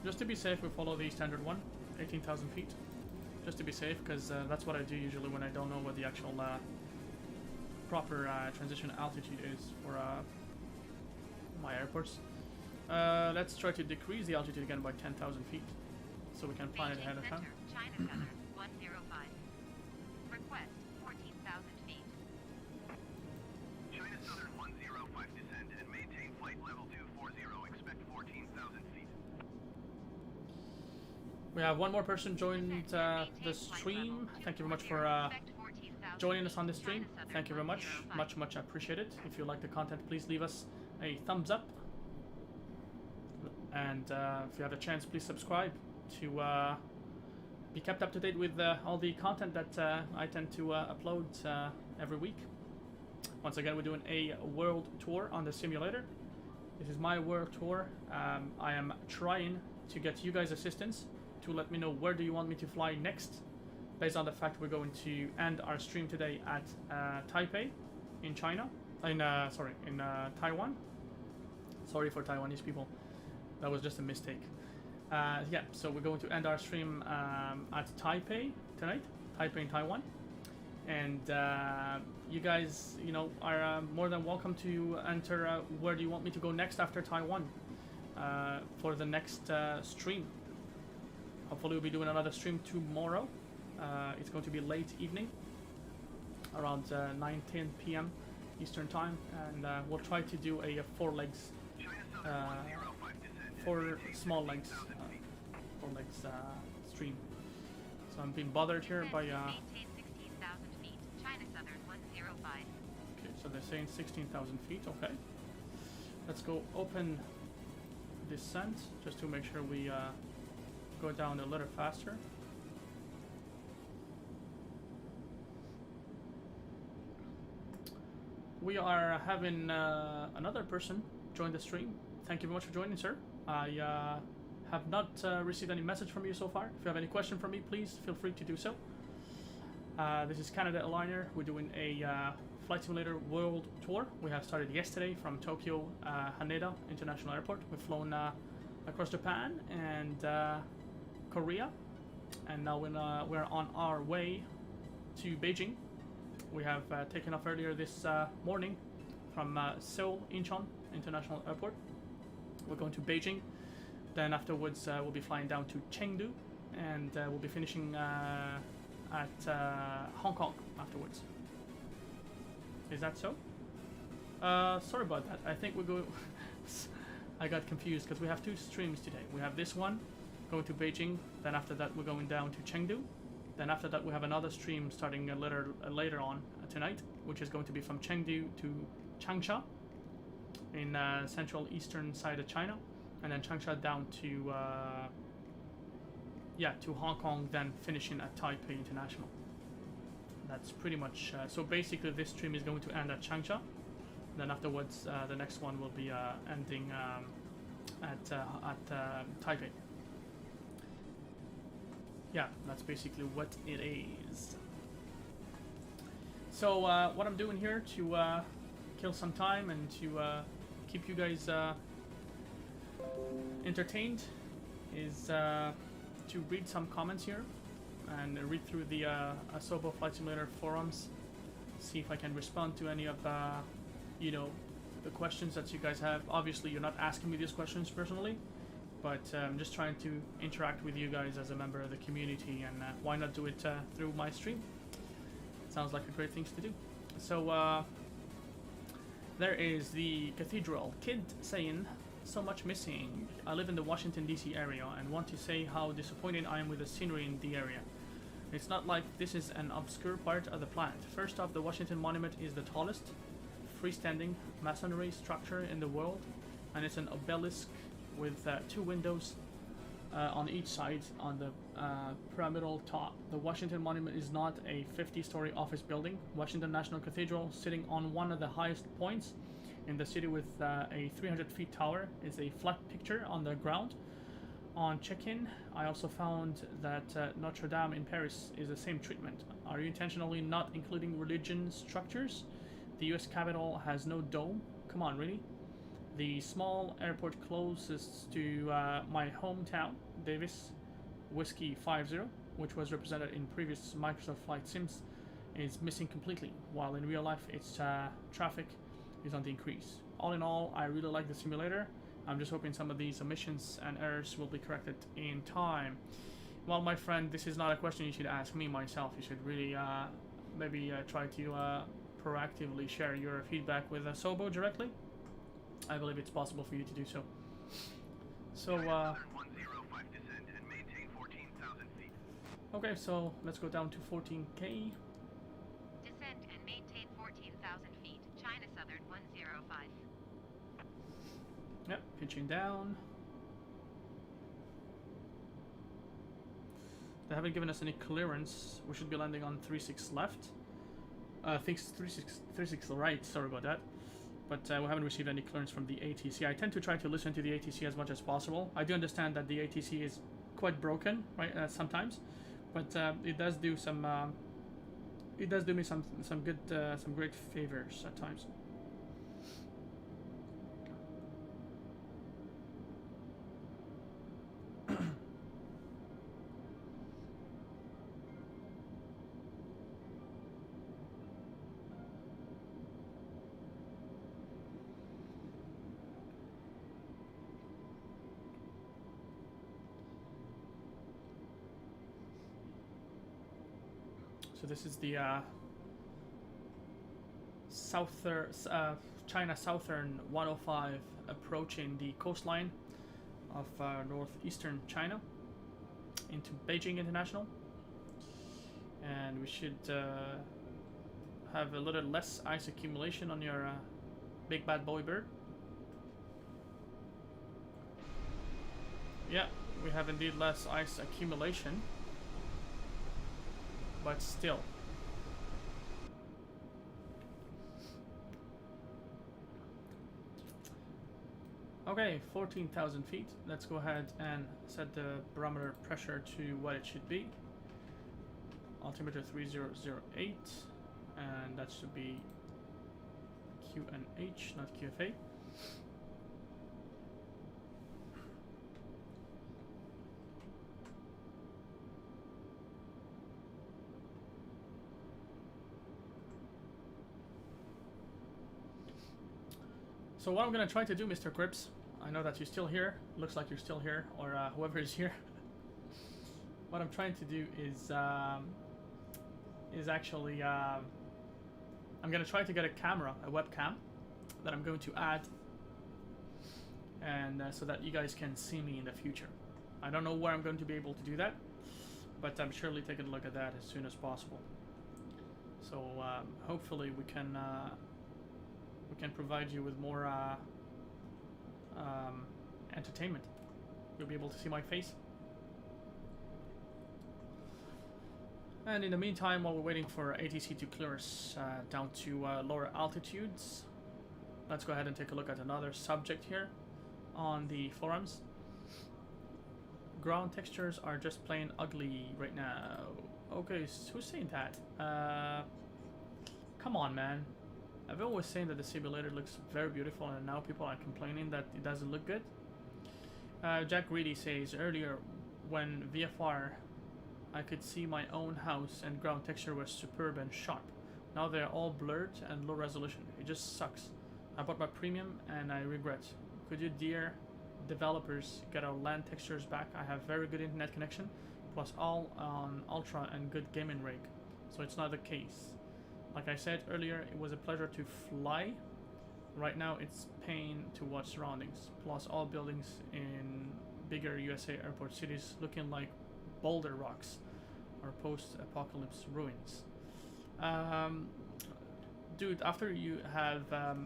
Just to be safe, we follow the standard one, 18,000 feet. Just to be safe, because that's what I do usually when I don't know what the actual proper transition altitude is for my airports. Let's try to decrease the altitude again by 10,000 feet, so we can plan it ahead of time. China Southern, 105. Request 14,000 feet. China Southern 105 descend and maintain flight level 240. Expect 14,000 feet. We have one more person joined the stream. Thank you very much for joining us on the stream. Thank you very much. Much appreciated. If you like the content, please leave us a thumbs up. And if you have a chance, please subscribe to be kept up to date with all the content that I tend to upload every week. Once again, we're doing a world tour on the simulator. This is my world tour. I am trying to get you guys assistance to let me know where do you want me to fly next, based on the fact we're going to end our stream today at Taipei in China, in Taiwan. Sorry for Taiwanese people, that was just a mistake. Yeah, so we're going to end our stream at Taipei tonight, Taipei in Taiwan, and you guys, you know, are more than welcome to enter where do you want me to go next after Taiwan for the next stream. Hopefully we'll be doing another stream tomorrow. It's going to be late evening, around 9-10 p.m. Eastern time, and we'll try to do a 4 legs, 4 small legs, 4 legs stream. So I'm being bothered here by. Maintain 16,000 feet. China Southern 105. Okay, so they're saying 16,000 feet. Okay, let's go open descent just to make sure we go down a little faster. We are having another person join the stream. Thank you very much for joining, sir. I have not received any message from you so far. If you have any question for me, please feel free to do so. This is Canada Airliner. We're doing a flight simulator world tour. We have started yesterday from Tokyo Haneda International Airport. We've flown across Japan and Korea, and now we're on our way to Beijing. We have taken off earlier this morning from Seoul Incheon International Airport. We're going to Beijing. Then afterwards we'll be flying down to Chengdu, and we'll be finishing at Hong Kong afterwards. Is that so? Sorry about that. I think we're going. I got confused because we have 2 streams today. We have this one going to Beijing. Then after that we're going down to Chengdu. Then after that we have another stream starting later on tonight, which is going to be from Chengdu to Changsha in central eastern side of China, and then Changsha down to to Hong Kong, then finishing at Taipei International. That's pretty much so basically this stream is going to end at Changsha. Then afterwards the next one will be ending at Taipei. Yeah, that's basically what it is. So what I'm doing here to kill some time and to keep you guys entertained is to read some comments here and read through the Asobo Flight Simulator forums, see if I can respond to any of you know, the questions that you guys have. Obviously you're not asking me these questions personally, but I'm just trying to interact with you guys as a member of the community, and why not do it through my stream? Sounds like a great thing to do. So there is the Cathedral Kid saying, so much missing. I live in the Washington DC area and want to say how disappointed I am with the scenery in the area. It's not like this is an obscure part of the planet. First off, the Washington Monument is the tallest freestanding masonry structure in the world, and it's an obelisk with 2 windows on each side on the pyramidal top. The Washington Monument is not a 50-story office building. Washington National Cathedral, sitting on one of the highest points in the city with a 300-feet tower, is a flat picture on the ground. On check-in, I also found that Notre Dame in Paris is the same treatment. Are you intentionally not including religion structures? The US Capitol has no dome. Come on, really? The small airport closest to my hometown, Davis Whiskey 50, which was represented in previous Microsoft Flight Sims, is missing completely, while in real life its traffic is on the increase. All in all, I really like the simulator. I'm just hoping some of these omissions and errors will be corrected in time. Well, my friend, this is not a question you should ask me myself. You should really maybe try to proactively share your feedback with Sobo directly. I believe it's possible for you to do so. So, okay, so let's go down to 14K. Descend and maintain 14,000 feet. China Southern 105. Yep, pitching down. They haven't given us any clearance. We should be landing on 36 left. I think 36 right, sorry about that. But we haven't received any clearance from the ATC. I tend to try to listen to the ATC as much as possible. I do understand that the ATC is quite broken, right, sometimes. But it does do some... it does do me some good, some great favors at times. So this is the China Southern 105 approaching the coastline of northeastern China into Beijing International, and we should have a little less ice accumulation on your big bad boy bird. Yeah, we have indeed less ice accumulation. But still. Okay, 14,000 feet. Let's go ahead and set the barometer pressure to what it should be. Altimeter 3008, and that should be QNH, not QFA. So what I'm gonna try to do, Mr. Crips, I know that you're still here. Looks like you're still here, or whoever is here. What I'm trying to do is actually I'm gonna try to get a camera, a webcam, that I'm going to add, and so that you guys can see me in the future. I don't know where I'm going to be able to do that, but I'm surely taking a look at that as soon as possible. So hopefully we can provide you with more entertainment. You'll be able to see my face. And in the meantime, while we're waiting for ATC to clear us down to lower altitudes, let's go ahead and take a look at another subject here on the forums. Ground textures are just plain ugly right now. Okay, who's saying that? Come on, man. I've always saying that the simulator looks very beautiful, and now people are complaining that it doesn't look good. Jack Reedy says, earlier when VFR I could see my own house and ground texture was superb and sharp. Now they're all blurred and low resolution. It just sucks. I bought my premium and I regret. Could you dear developers get our land textures back? I have very good internet connection, plus all on ultra and good gaming rig. So it's not the case. Like I said earlier, it was a pleasure to fly. Right now it's pain to watch surroundings. Plus all buildings in bigger USA airport cities looking like boulder rocks or post-apocalypse ruins. Dude, after you have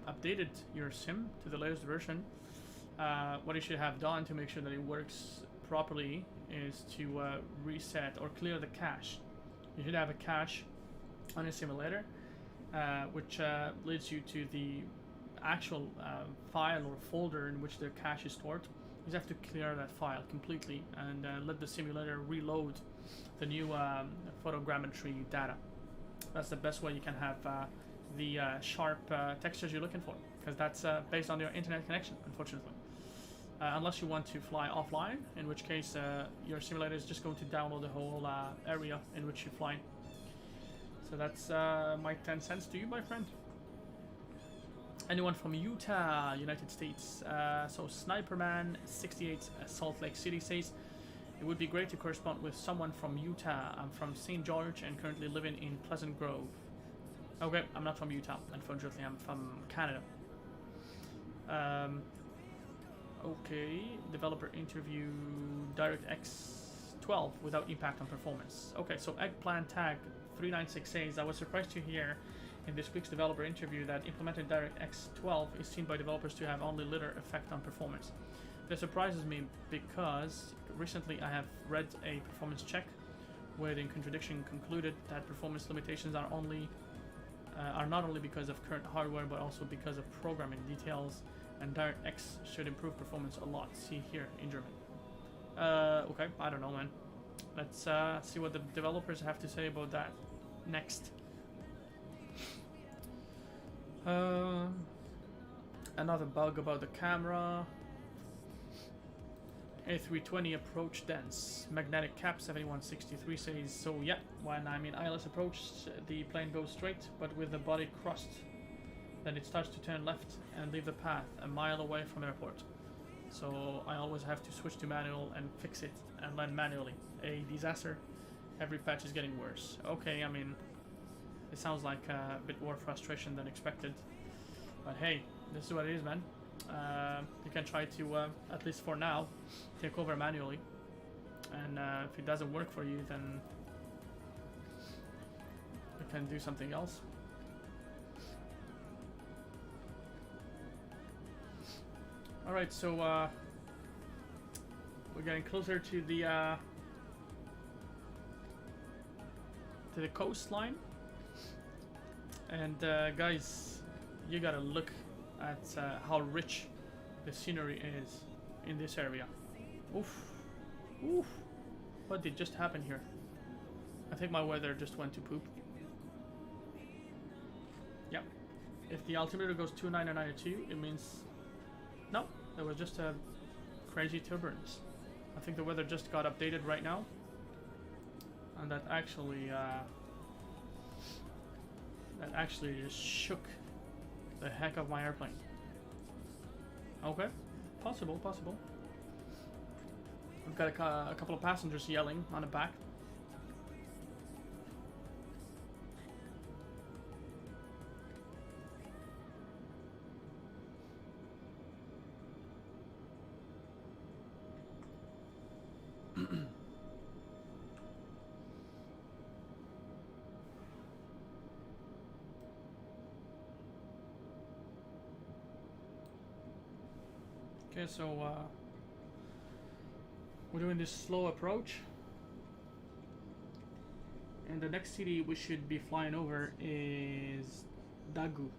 updated your sim to the latest version, what you should have done to make sure that it works properly is to reset or clear the cache. You should have a cache on a simulator, which leads you to the actual file or folder in which the cache is stored. You just have to clear that file completely and let the simulator reload the new photogrammetry data. That's the best way you can have the sharp textures you're looking for, because that's based on your internet connection, unfortunately. Unless you want to fly offline, in which case your simulator is just going to download the whole area in which you're flying. So that's my 10 cents to you, my friend. Anyone from Utah, United States? So Sniperman68 Salt Lake City says, it would be great to correspond with someone from Utah. I'm from St. George and currently living in Pleasant Grove. Okay, I'm not from Utah, unfortunately. I'm from Canada. Okay, developer interview DirectX 12 without impact on performance. Okay, so Eggplant Tag 396 says, I was surprised to hear in this week's developer interview that implemented DirectX 12 is seen by developers to have only little effect on performance. This surprises me because recently I have read a performance check with in contradiction concluded that performance limitations are not only because of current hardware but also because of programming details, and DirectX should improve performance a lot. See here in German. Okay, I don't know, man. Let's see what the developers have to say about that next. Another bug about the camera. A320 approach dense. Magnetic cap 7163 says, so yeah, when I'm in ILS approach, the plane goes straight, but with the body crossed, then it starts to turn left and leave the path a mile away from airport. So I always have to switch to manual and fix it and land manually. A disaster. Every patch is getting worse. Okay, I mean, it sounds like a bit more frustration than expected. But hey, this is what it is, man. You can try to, at least for now, take over manually. And if it doesn't work for you, then you can do something else. Alright, so we're getting closer to the coastline. And guys, you gotta look at how rich the scenery is in this area. Oof. Oof. What did just happen here? I think my weather just went to poop. Yep. If the altimeter goes 29992, it means... No, there was just a crazy turbulence. I think the weather just got updated right now. And that actually just shook the heck of my airplane. Okay, possible. We've got a couple of passengers yelling on the back. Okay, so we're doing this slow approach, and the next city we should be flying over is Daegu.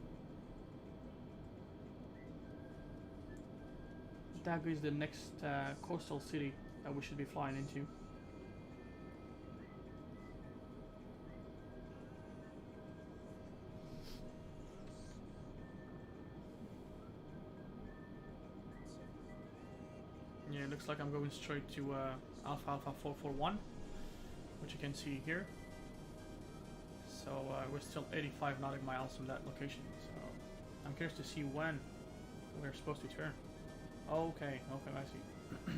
Daegu is the next coastal city that we should be flying into. Yeah, it looks like I'm going straight to Alpha 441, which you can see here. So we're still 85 nautical miles from that location. So I'm curious to see when we're supposed to turn. Okay, I see.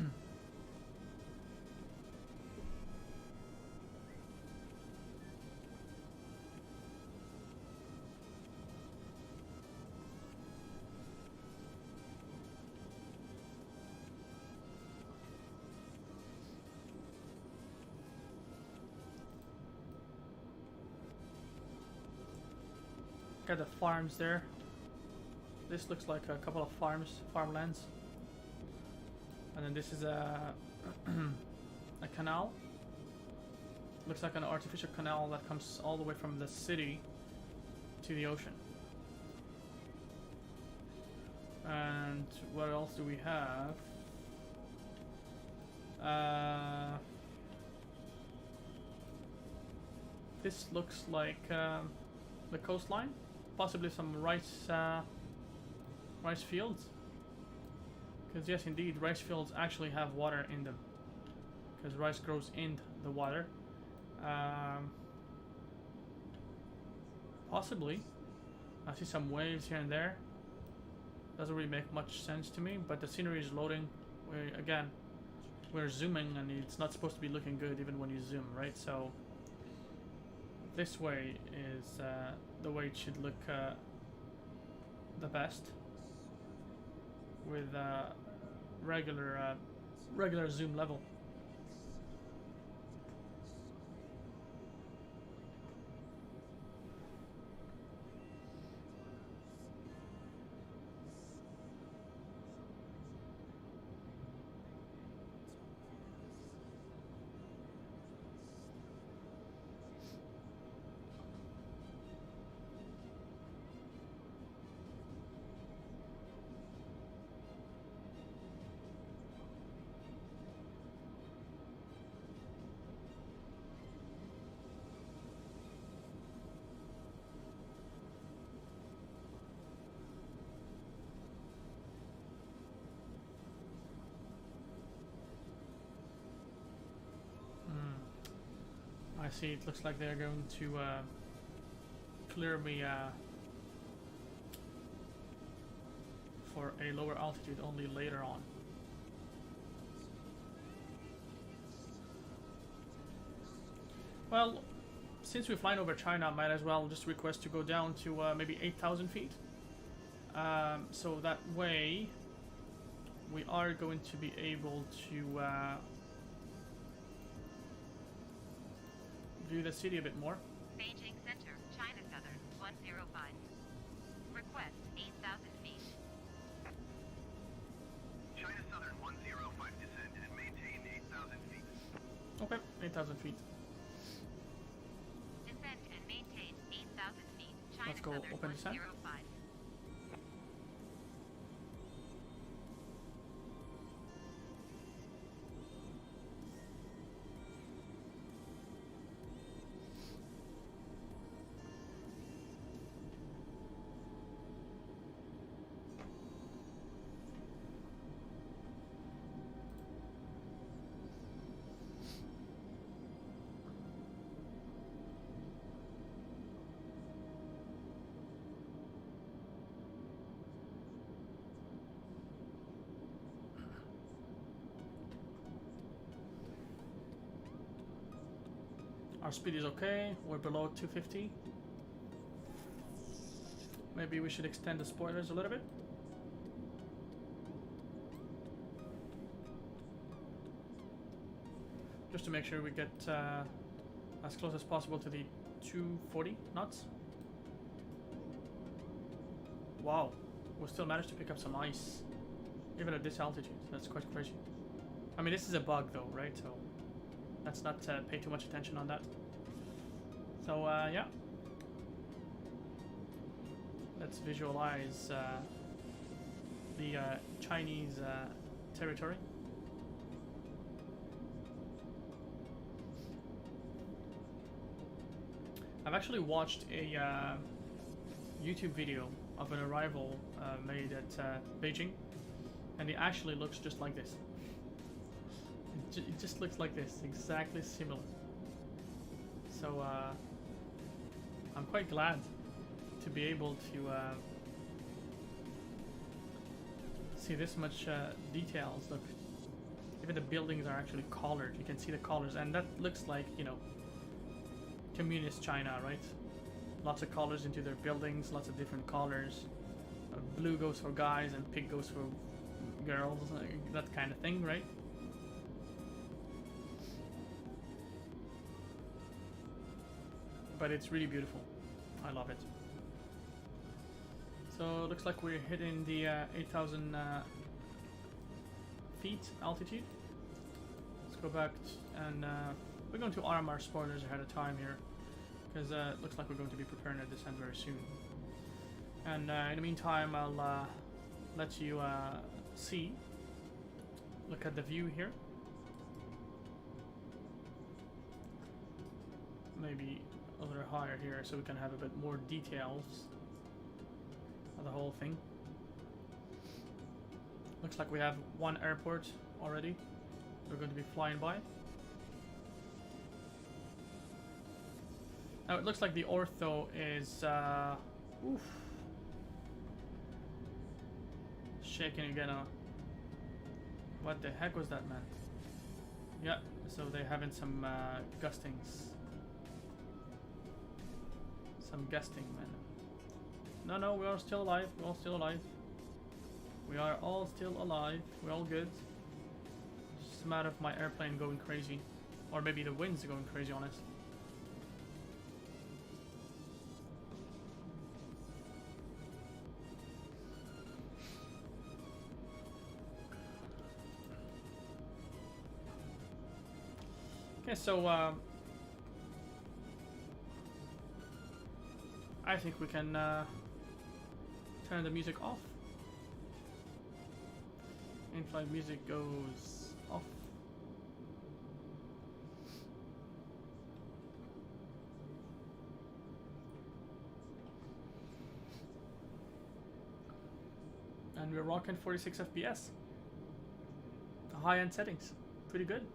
Got the farms there. This looks like a couple of farmlands. And then this is a canal. Looks like an artificial canal that comes all the way from the city to the ocean. And what else do we have? This looks like the coastline. Possibly some rice fields. Because yes, indeed, rice fields actually have water in them. Because rice grows in the water. Possibly. I see some waves here and there. Doesn't really make much sense to me, but the scenery is loading. We're zooming, and it's not supposed to be looking good even when you zoom, right? So this way is the way it should look the best, with regular zoom level. see, it looks like they're going to clear me for a lower altitude only later on. Well, since we're flying over China, I might as well just request to go down to maybe 8,000 feet. So that way, we are going to be able to view the city a bit more. Beijing Center, China Southern, 105. Request 8,000 feet. China Southern 105, descend and maintain 8,000 feet. Okay, 8,000 feet. Descend and maintain 8,000 feet. China Let's go Southern, open descent. 105. Our speed is okay, we're below 250. Maybe we should extend the spoilers a little bit. Just to make sure we get as close as possible to the 240 knots. Wow, we still managed to pick up some ice, even at this altitude. That's quite crazy. I mean, this is a bug though, right? So let's not pay too much attention on that. So yeah, let's visualize the Chinese territory. I've actually watched a YouTube video of an arrival made at Beijing, and it actually looks just like this. It just looks like this, exactly similar. So I'm quite glad to be able to see this much details. Look, even the buildings are actually colored. You can see the colors, and that looks like, you know, communist China, right? Lots of colors into their buildings, lots of different colors. Blue goes for guys and pink goes for girls, that kind of thing, right? But it's really beautiful. I love it. So it looks like we're hitting the 8,000 feet altitude. Let's go back and we're going to arm our spoilers ahead of time here, because it looks like we're going to be preparing a descent very soon. And in the meantime, I'll let you look at the view here. Maybe a little higher here so we can have a bit more details of the whole thing. Looks like we have one airport already we're going to be flying by. Now it looks like the ortho is oof, shaking again. What the heck was that, man? Yeah, so they're having some gustings. Some gusting, man. No, we are still alive. We're all still alive. We are all still alive. We're all good. It's just a matter of my airplane going crazy. Or maybe the wind's going crazy on us. Okay, so I think we can turn the music off. In-flight music goes off. And we're rocking 46 FPS. High-end settings. Pretty good.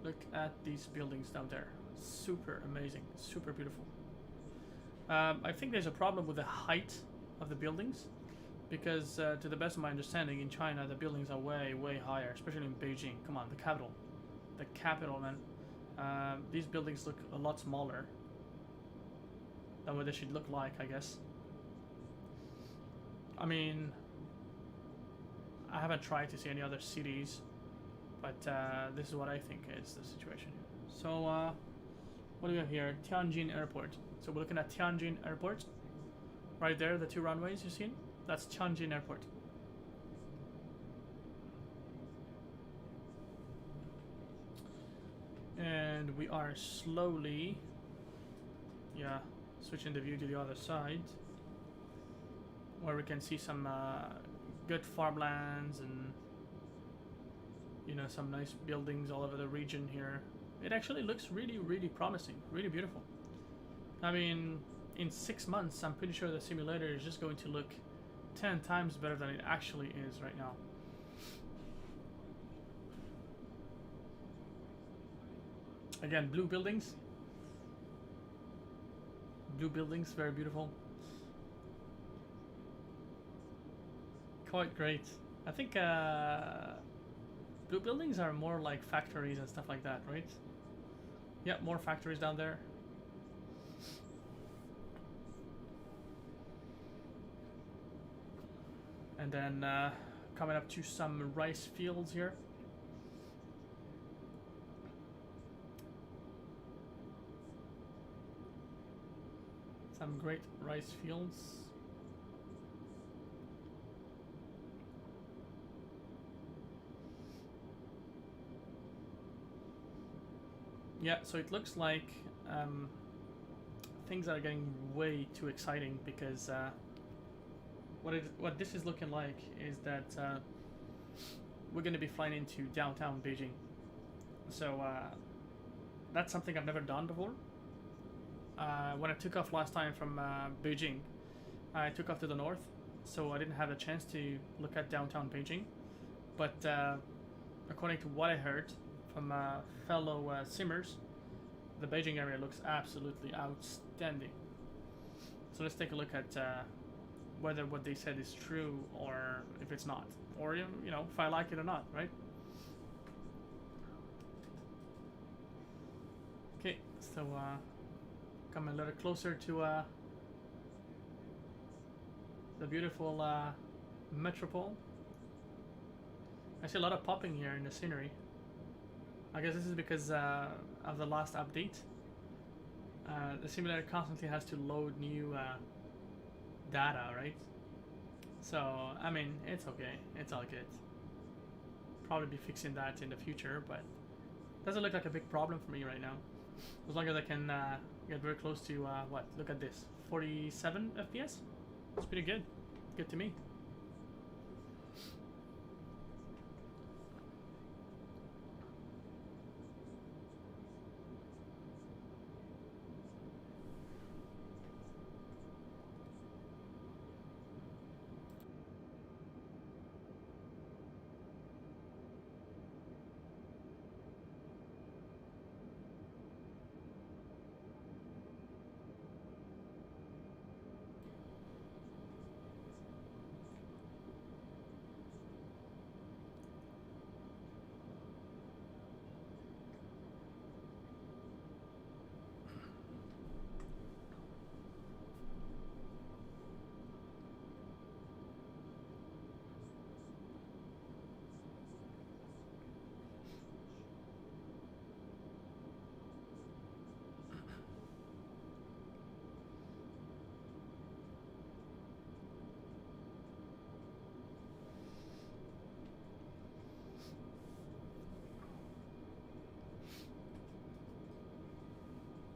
Look at these buildings down there. Super amazing, super beautiful. I think there's a problem with the height of the buildings, because to the best of my understanding, in China the buildings are way, way higher, especially in Beijing. Come on, the capital. The capital, man. These buildings look a lot smaller than what they should look like, I guess. I mean, I haven't tried to see any other cities, but this is what I think is the situation here. So, what do we have here? Tianjin Airport. So we're looking at Tianjin Airport. Right there, the two runways you've seen. That's Tianjin Airport. And we are slowly, yeah, switching the view to the other side, where we can see some good farmlands and, you know, some nice buildings all over the region here. It actually looks really, really promising, really beautiful. I mean, in 6 months, I'm pretty sure the simulator is just going to look 10 times better than it actually is right now. Again, blue buildings. Blue buildings, very beautiful. Quite great. I think blue buildings are more like factories and stuff like that, right? Yeah, more factories down there. And then coming up to some rice fields here. Some great rice fields. Yeah, so it looks like things are getting way too exciting, because what this is looking like is that we're going to be flying into downtown Beijing. So that's something I've never done before. When I took off last time from Beijing, I took off to the north, so I didn't have a chance to look at downtown Beijing. But according to what I heard from fellow simmers, the Beijing area looks absolutely outstanding. So let's take a look at whether what they said is true, or if it's not, or you know, if I like it or not, right? Okay, so come a little closer to the beautiful metropole. I see a lot of popping here in the scenery. I guess this is because of the last update. The simulator constantly has to load new data, right? So, I mean, it's okay. It's all good. Probably be fixing that in the future, but doesn't look like a big problem for me right now. As long as I can get very close to, what? Look at this. 47 FPS? It's pretty good. Good to me.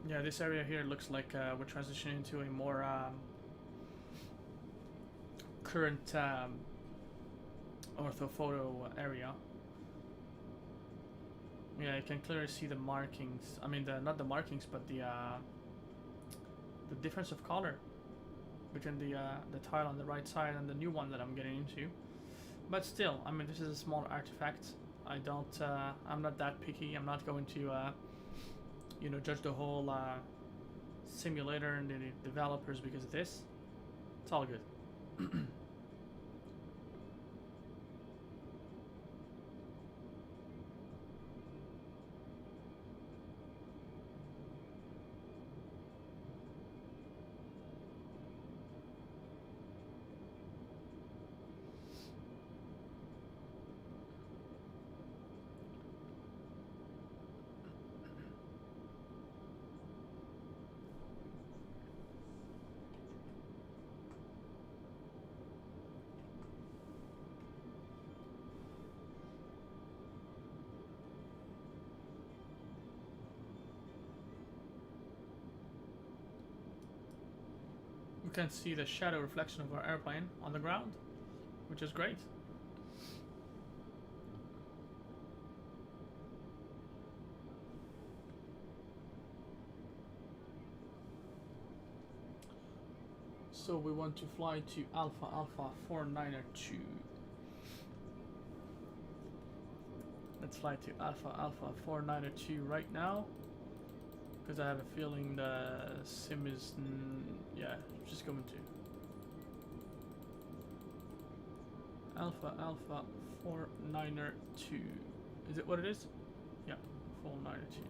Yeah, this area here looks like we're transitioning into a more current orthophoto area. Yeah, you can clearly see the markings. I mean, not the markings, but the difference of color between the tile on the right side and the new one that I'm getting into. But still, I mean, this is a small artifact. I don't. I'm not that picky. I'm not going to, you know, judge the whole simulator and the developers because of this. It's all good. We can see the shadow reflection of our airplane on the ground, which is great. So we want to fly to Alpha Alpha 492. Let's fly to Alpha Alpha 492 right now, because I have a feeling the sim is, yeah, just going to Alpha Alpha 492. Is it what it is? Yeah, 492.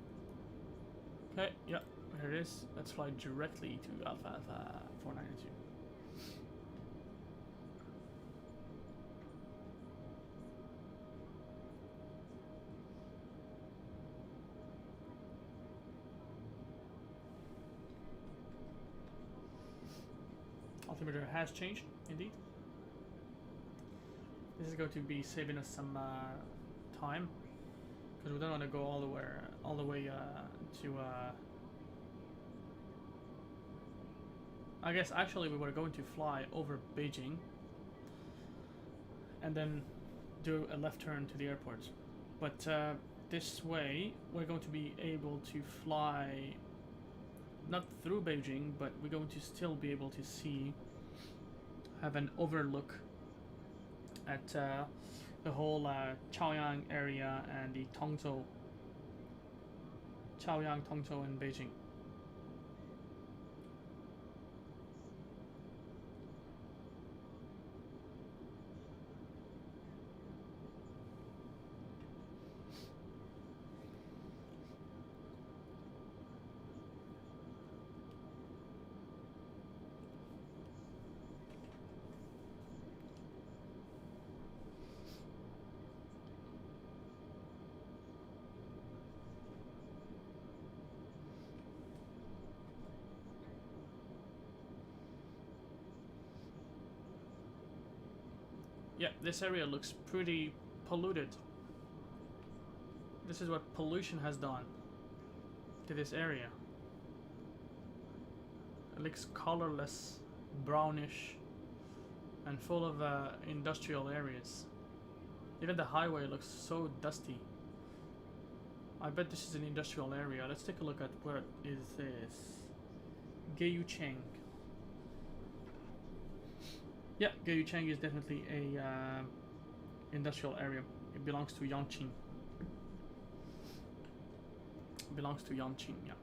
Okay, yeah, here it is. Let's fly directly to Alpha Alpha 492. Altimeter has changed, indeed. This is going to be saving us some time, because we don't want to go all the way to. I guess actually we were going to fly over Beijing, and then do a left turn to the airport. But this way we're going to be able to fly not through Beijing, but we're going to still be able to see, have an overlook at the whole Chaoyang area and the Tongzhou, Chaoyang, Tongzhou, and Beijing. Yeah, this area looks pretty polluted. This is what pollution has done to this area. It looks colorless, brownish, and full of industrial areas. Even the highway looks so dusty. I bet this is an industrial area. Let's take a look at what is this. Gaiyucheng. Yeah, Gaiyucheng is definitely a industrial area. It belongs to Yangqing. It belongs to Yangqing, yeah.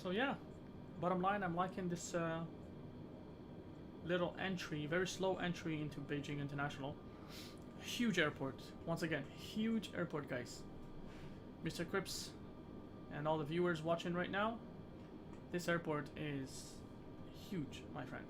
So yeah, bottom line, I'm liking this little entry, very slow entry into Beijing International. Huge airport. Once again, huge airport, guys. Mr. Cripps and all the viewers watching right now, this airport is huge, my friend.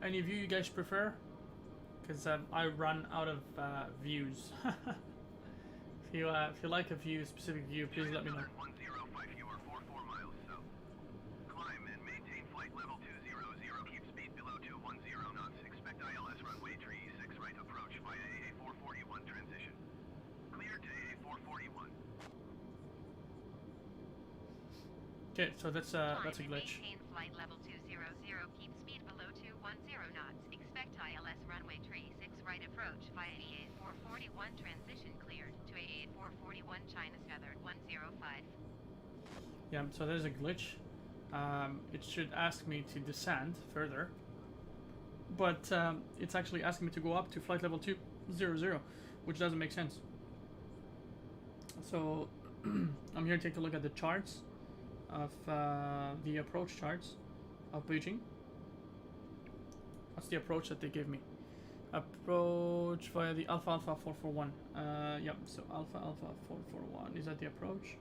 Any view you guys prefer? Because I run out of views. If you like a view, specific view, please let me know. 105, you are 44 miles. Okay, so that's a glitch. Maintain flight level 200. Keep speed below 210 knots. Expect ILS runway 36 right approach via EA 441 transition cleared to EA 441 China Southern 105. Yeah, so there's a glitch. It should ask me to descend further, but it's actually asking me to go up to flight level 200, which doesn't make sense. So I'm here to take a look at the charts of the approach charts of Beijing. What's the approach that they gave me? Approach via the Alpha Alpha 441. Yep, so Alpha Alpha 441. Is that the approach?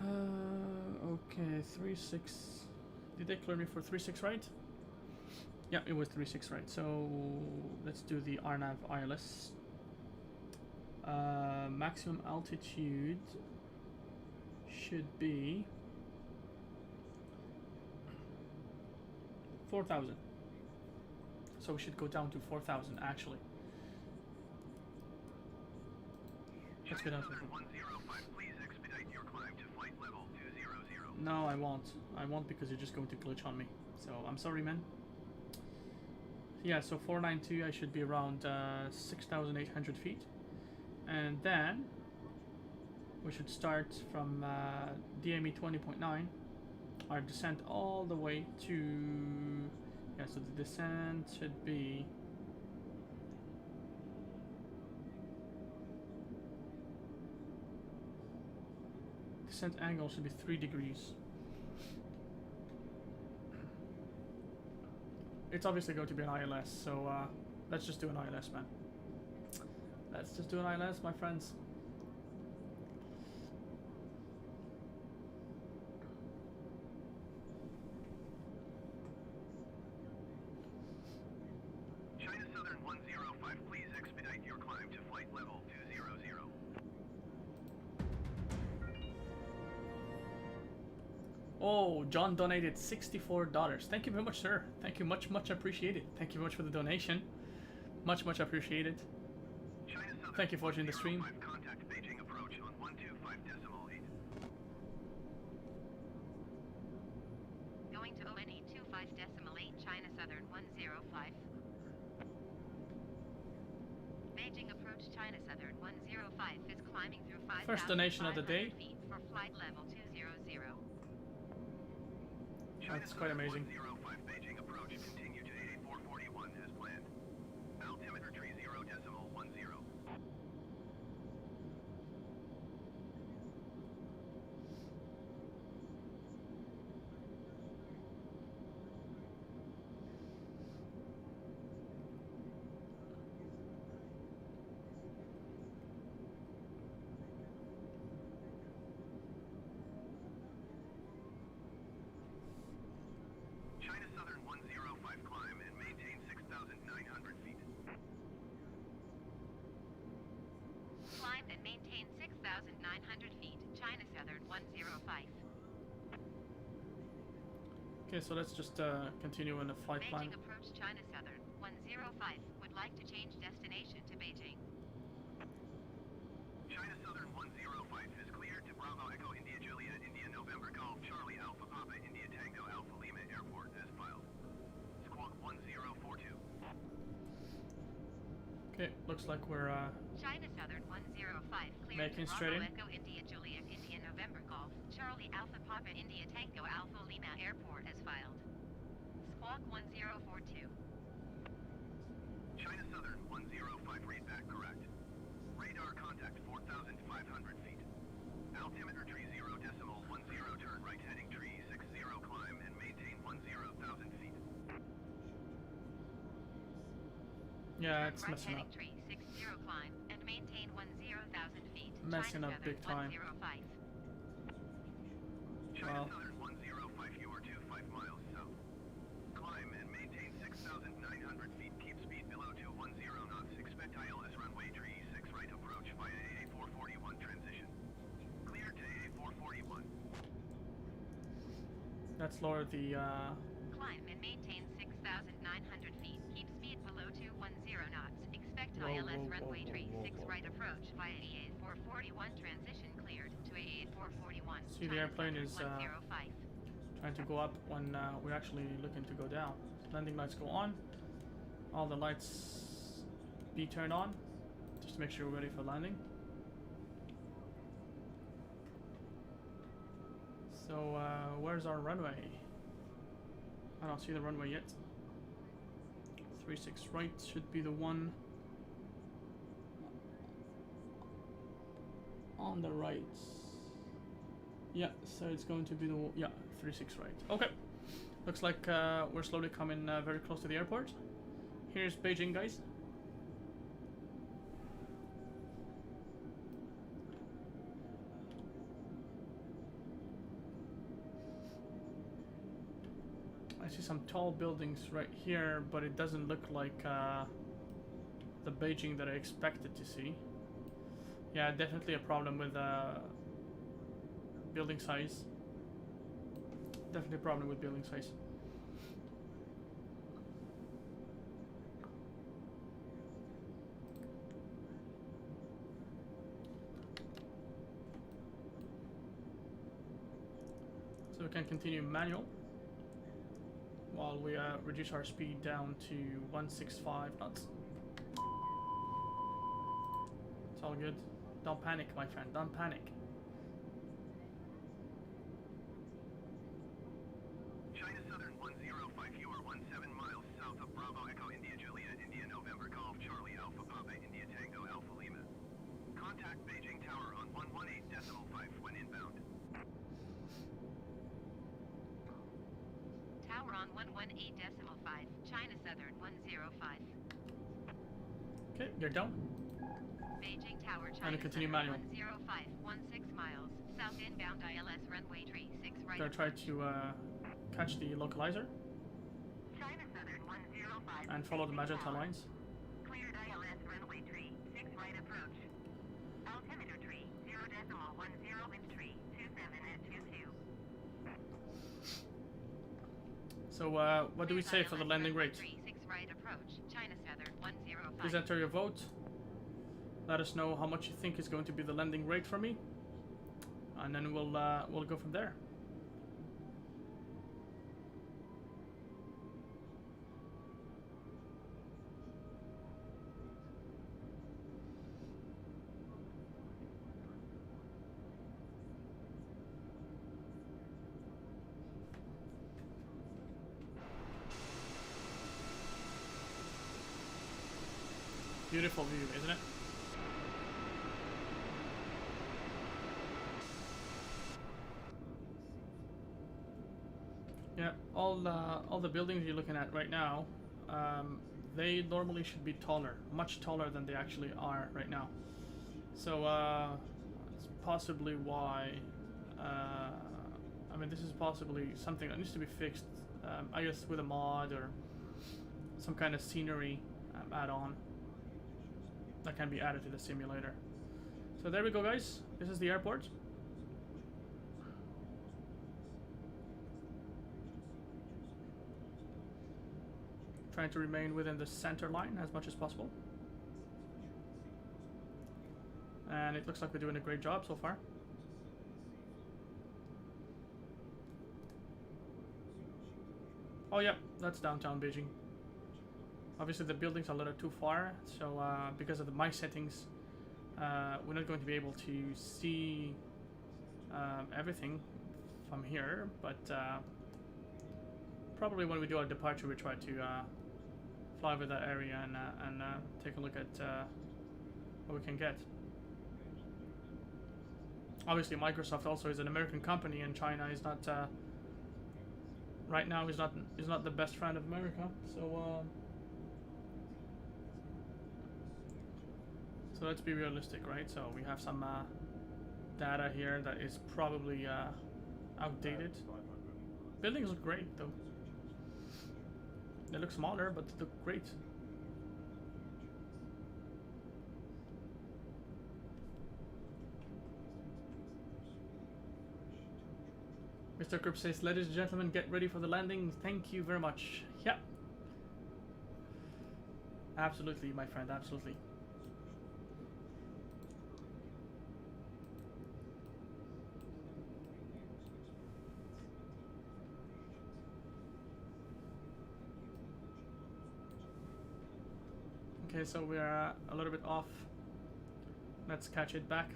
Okay, 36. Did they clear me for 36 right? Yeah, it was 36 right. So let's do the RNAV ILS. Maximum altitude should be 4,000. So we should go down to 4,000 actually. Let's go down to 4,000. Please expedite your climb to flight level 200. No, I won't. I won't because you're just going to glitch on me. So I'm sorry, man. Yeah, so 492, I should be around 6,800 feet. And then we should start from DME 20.9, our descent all the way to, yeah, so the descent should be descent angle should be 3 degrees. It's obviously going to be an ILS, so let's just do an ILS, man. Let's just do an ILS, my friends. China Southern 105, please expedite your climb to flight level 200. Oh, John donated $64. Thank you very much, sir. Thank you, much appreciated. Thank you very much for the donation. Much appreciated. Thank you for watching the stream. Contact Beijing approach on 125.8. Going to ONE 25.8 China Southern 105. Beijing approach China Southern 105 is climbing through 5,500 First donation of the day. feet for flight level 200. That's quite amazing. 105 Beijing approach continue to AA 441 as planned. Altimeter tree 0.10. China Southern 105 climb and maintain 6,900 feet. Climb and maintain 6,900 feet. China Southern 105. Okay, so let's just continue in the flight plan. Beijing approach China Southern 105. Would like to change destination to Beijing. China Southern 105 is cleared to Bravo Echo India Juliet India November Golf Charlie Alpha Papa India Tango Alpha Lima Airport as filed. Squawk 1042. Okay, looks like we're China Southern 105 cleared making to straight Bravo in. Echo India Juliet India November Golf Charlie Alpha Papa India Tango Alpha Lima Airport as filed. Squawk 1042. China Southern 105 read back correct. Radar contact 4,500 feet. Altimeter tree 0.10 turn right heading tree 60 climb and maintain 10,000 feet. yeah, it's Right messing heading up. tree 60 climb and maintain 10,000 feet. Messing China up big Southern time. 105. China Wow. Southern 105, you are 25 miles south. Climb and maintain 6,900 feet. Keep speed below 210 knots. Expect ILS runway tree 6 right approach via AA 441 transition. Clear to AA 441. Let's lower the Climb and maintain 6,900 feet. Keep speed below 210 knots. Expect Whoa, ILS whoa, runway whoa, tree whoa, 6 whoa. right approach via EA 441 transition cleared to A441. See, the airplane is 105. trying to go up when we're actually looking to go down. Landing lights go on. All the lights be turned on just to make sure we're ready for landing. So where's our runway? I don't see the runway yet. 36 right should be the one on the right. Yeah, so it's going to be the 36 right. Okay, looks like we're slowly coming very close to the airport. Here's Beijing, guys. I see some tall buildings right here, but it doesn't look like the Beijing that I expected to see. Yeah, definitely a problem with building size. Definitely a problem with building size. So we can continue manual while we reduce our speed down to 165 knots. It's all good. Don't panic, my friend. Don't panic. China Southern 105, you are 17 miles south of Bravo Echo India Julia India November Golf Charlie Alpha Papa India Tango Alpha Lima. Contact Beijing Tower on 118.5 when inbound. Tower on 118.5. China Southern 105. Okay, you're down. Beijing Tower, China And continue Southern manual. 105, 16 miles. South inbound ILS runway 36 right. Gonna try to catch the localizer China Southern 105. and follow the magenta lines. Cleared ILS runway 36 right approach. Altimeter tree 0.10 wind tree 27 at 22. So what do we say for the landing rate? 36 right approach. China Southern 105. Please enter your vote. Let us know how much you think is going to be the landing rate for me, and then we'll go from there. Beautiful view, isn't it? Yeah, all the buildings you're looking at right now, they normally should be taller, much taller than they actually are right now. So it's possibly why. I mean, this is possibly something that needs to be fixed. I guess with a mod or some kind of scenery add-on that can be added to the simulator. So there we go, guys. This is the airport. Trying to remain within the center line as much as possible. And it looks like we're doing a great job so far. Oh yeah, that's downtown Beijing. Obviously the building's a little too far, so because of my settings, we're not going to be able to see everything from here, but probably when we do our departure we try to fly over that area and take a look at what we can get. Obviously Microsoft also is an American company, and China is not right now is not the best friend of America, so so let's be realistic, right? So we have some data here that is probably outdated. Buildings look great though. They look smaller, but they look great. Mr. Krupp says, ladies and gentlemen, get ready for the landing. Thank you very much. Yeah. Absolutely, my friend, absolutely. Okay, so we are a little bit off. Let's catch it back.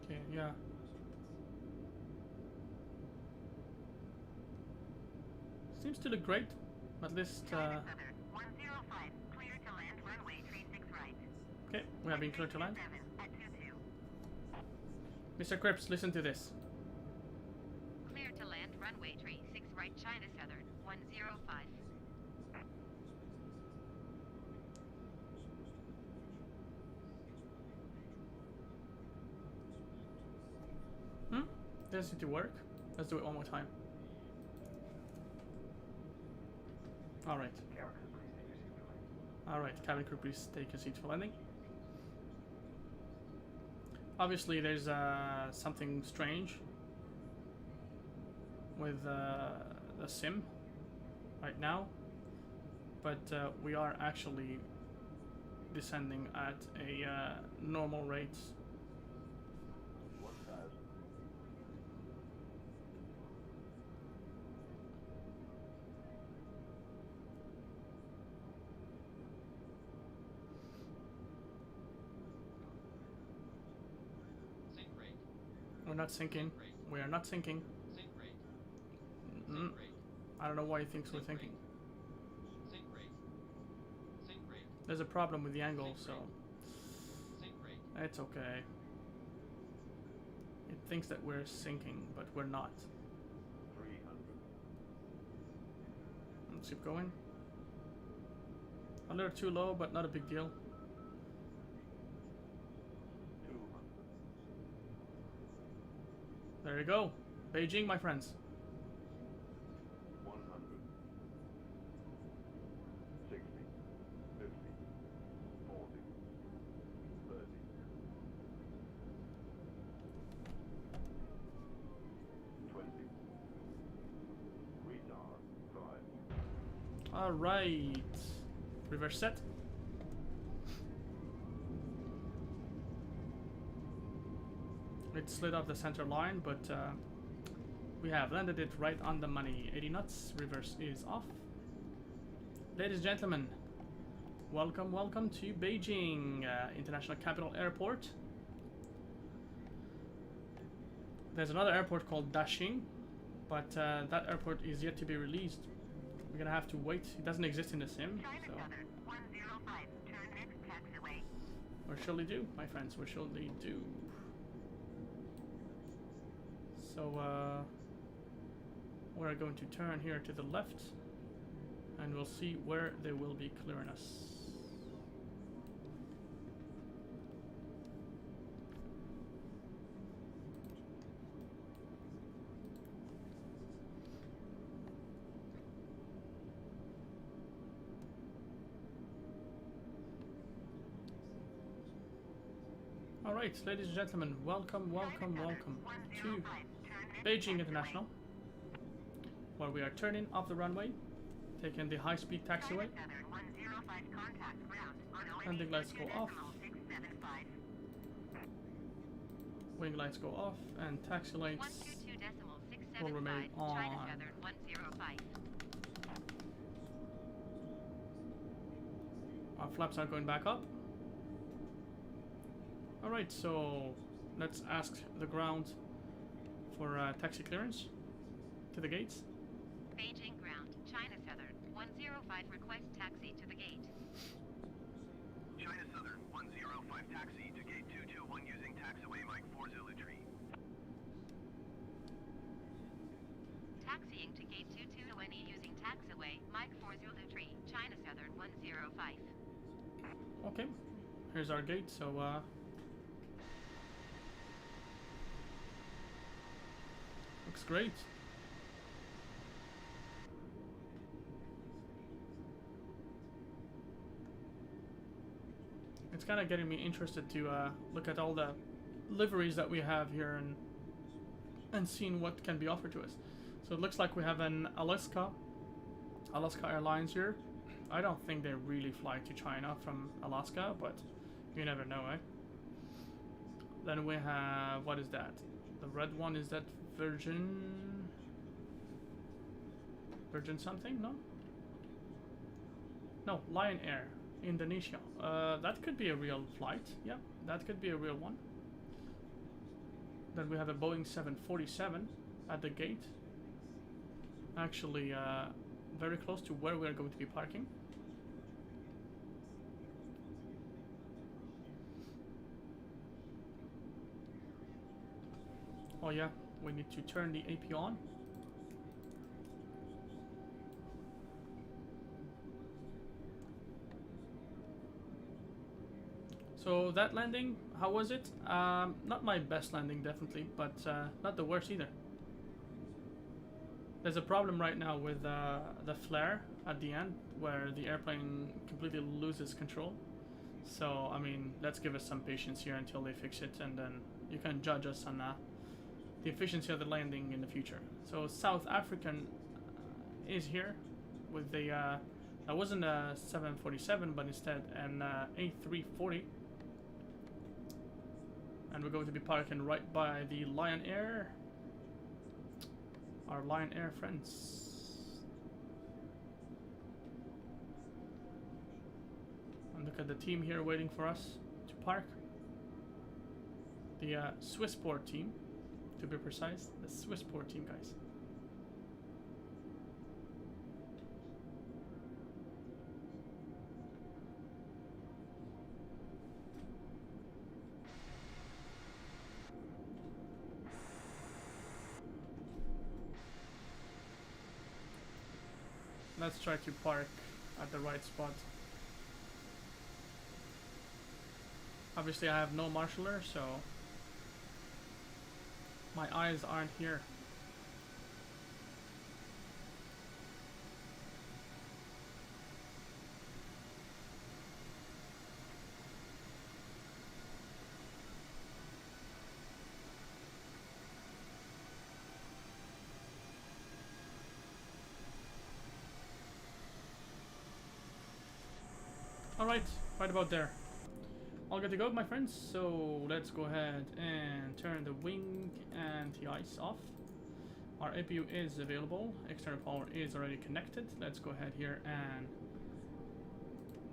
Okay, yeah. Seems to look great. At least, China Southern 105, clear to land runway 36 right. okay, we have been cleared to land. 7 at 22. Mr. Cripps, listen to this. Clear to land runway 36 right, China Southern 105. Does it work? Let's do it one more time. Alright. Alright, cabin crew, please take your seats for landing. Obviously, there's something strange with the sim right now, but we are actually descending at a normal rate. We're not sinking. We are not sinking. I don't know why he thinks we're sinking. There's a problem with the angle, so it's okay. It thinks that we're sinking, but we're not. Let's keep going. A little too low, but not a big deal. There you go. Beijing, my friends. 100, 60, 50, 40, 30. 20. Retard 5. All right. Reverse set. It slid off the center line, but we have landed it right on the money. 80 knots. Reverse is off. Ladies and gentlemen, welcome, welcome to Beijing International Capital Airport. There's another airport called Dashing, but that airport is yet to be released. We're gonna have to wait. It doesn't exist in the sim, China so Southern 105, turn next taxiway. what shall we do, my friends? What shall we do? So we're going to turn here to the left, and we'll see where they will be clearing us. All right, ladies and gentlemen, welcome, welcome, welcome to Beijing International, where we are turning off the runway, taking the high-speed taxiway, and the lights go off, wing lights go off, and taxi lights will remain on. Our flaps are going back up. Alright, so let's ask the ground for taxi clearance to the gates. Beijing ground, China Southern 105, request taxi to the gate. China Southern 105 taxi to gate 221 using taxiway Mike 4 Zulu Tree. Taxiing to gate 221 using taxiway Mike 4 Zulu Tree, China Southern 105. Okay, here's our gate, so looks great. It's kind of getting me interested to look at all the liveries that we have here and seeing what can be offered to us. So it looks like we have an Alaska Airlines here. I don't think they really fly to China from Alaska, but You never know, eh? Then we have, what is that? The red one, is that Virgin something? No? No, Lion Air, Indonesia. That could be a real flight. Yeah, that could be a real one. Then we have a Boeing 747 at the gate. Actually, very close to where we're going to be parking. Oh yeah, we need to turn the AP on. So that landing, how was it? Not my best landing, definitely, but not the worst either. There's a problem right now with the flare at the end, where the airplane completely loses control. So, I mean, let's give us some patience here until they fix it, and then you can judge us on the efficiency of the landing in the future. So, South African is here with the, that wasn't a 747, but instead an A340. And we're going to be parking right by the Lion Air. Our Lion Air friends. And look at the team here waiting for us to park. The Swissport team, to be precise. The Swissport team, guys. Let's try to park at the right spot. Obviously I have no marshaller, so my eyes aren't here. Alright, right about there. All good to go, my friends. So let's go ahead and turn the wing and the ice off. Our APU is available. External power is already connected. Let's go ahead here and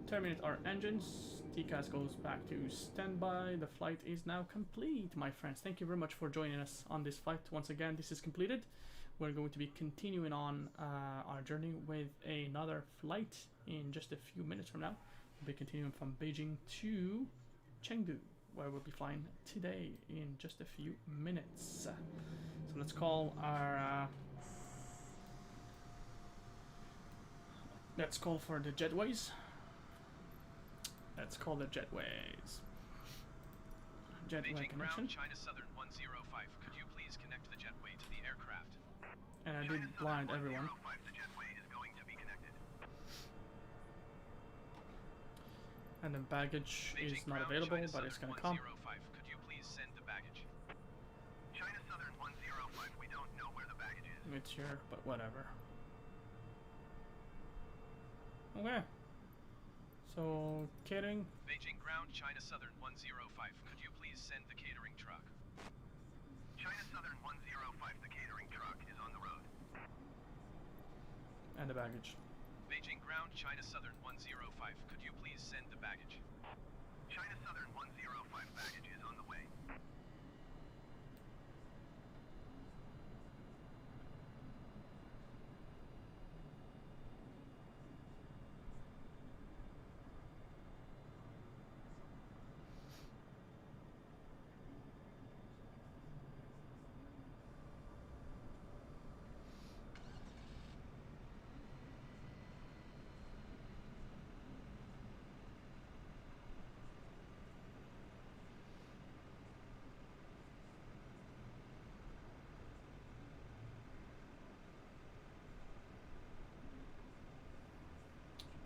terminate our engines. TCAS goes back to standby. The flight is now complete, my friends. Thank you very much for joining us on this flight. Once again, this is completed. We're going to be continuing on our journey with another flight in just a few minutes from now. We'll be continuing from Beijing to Chengdu, where we'll be flying today in just a few minutes. So let's call our let's call for the jetways. Let's call the jetways. Jetway Beijing connection. ground, China Southern 105. Could you please connect the jetway to the aircraft? And I did blind everyone. The jetway is going to be connected. And then baggage is Beijing not ground, available, China but it's Southern gonna come. 105. Could you please send the baggage? China Southern 105, we don't know where the baggage is. It's here, but whatever. Okay. So catering. Beijing ground, China Southern 105. Could you please send the catering truck? China Southern 105, the catering truck is on the road. And the baggage. Beijing ground, China Southern 105. Could you please send the baggage? China Southern 105, baggage is on the way.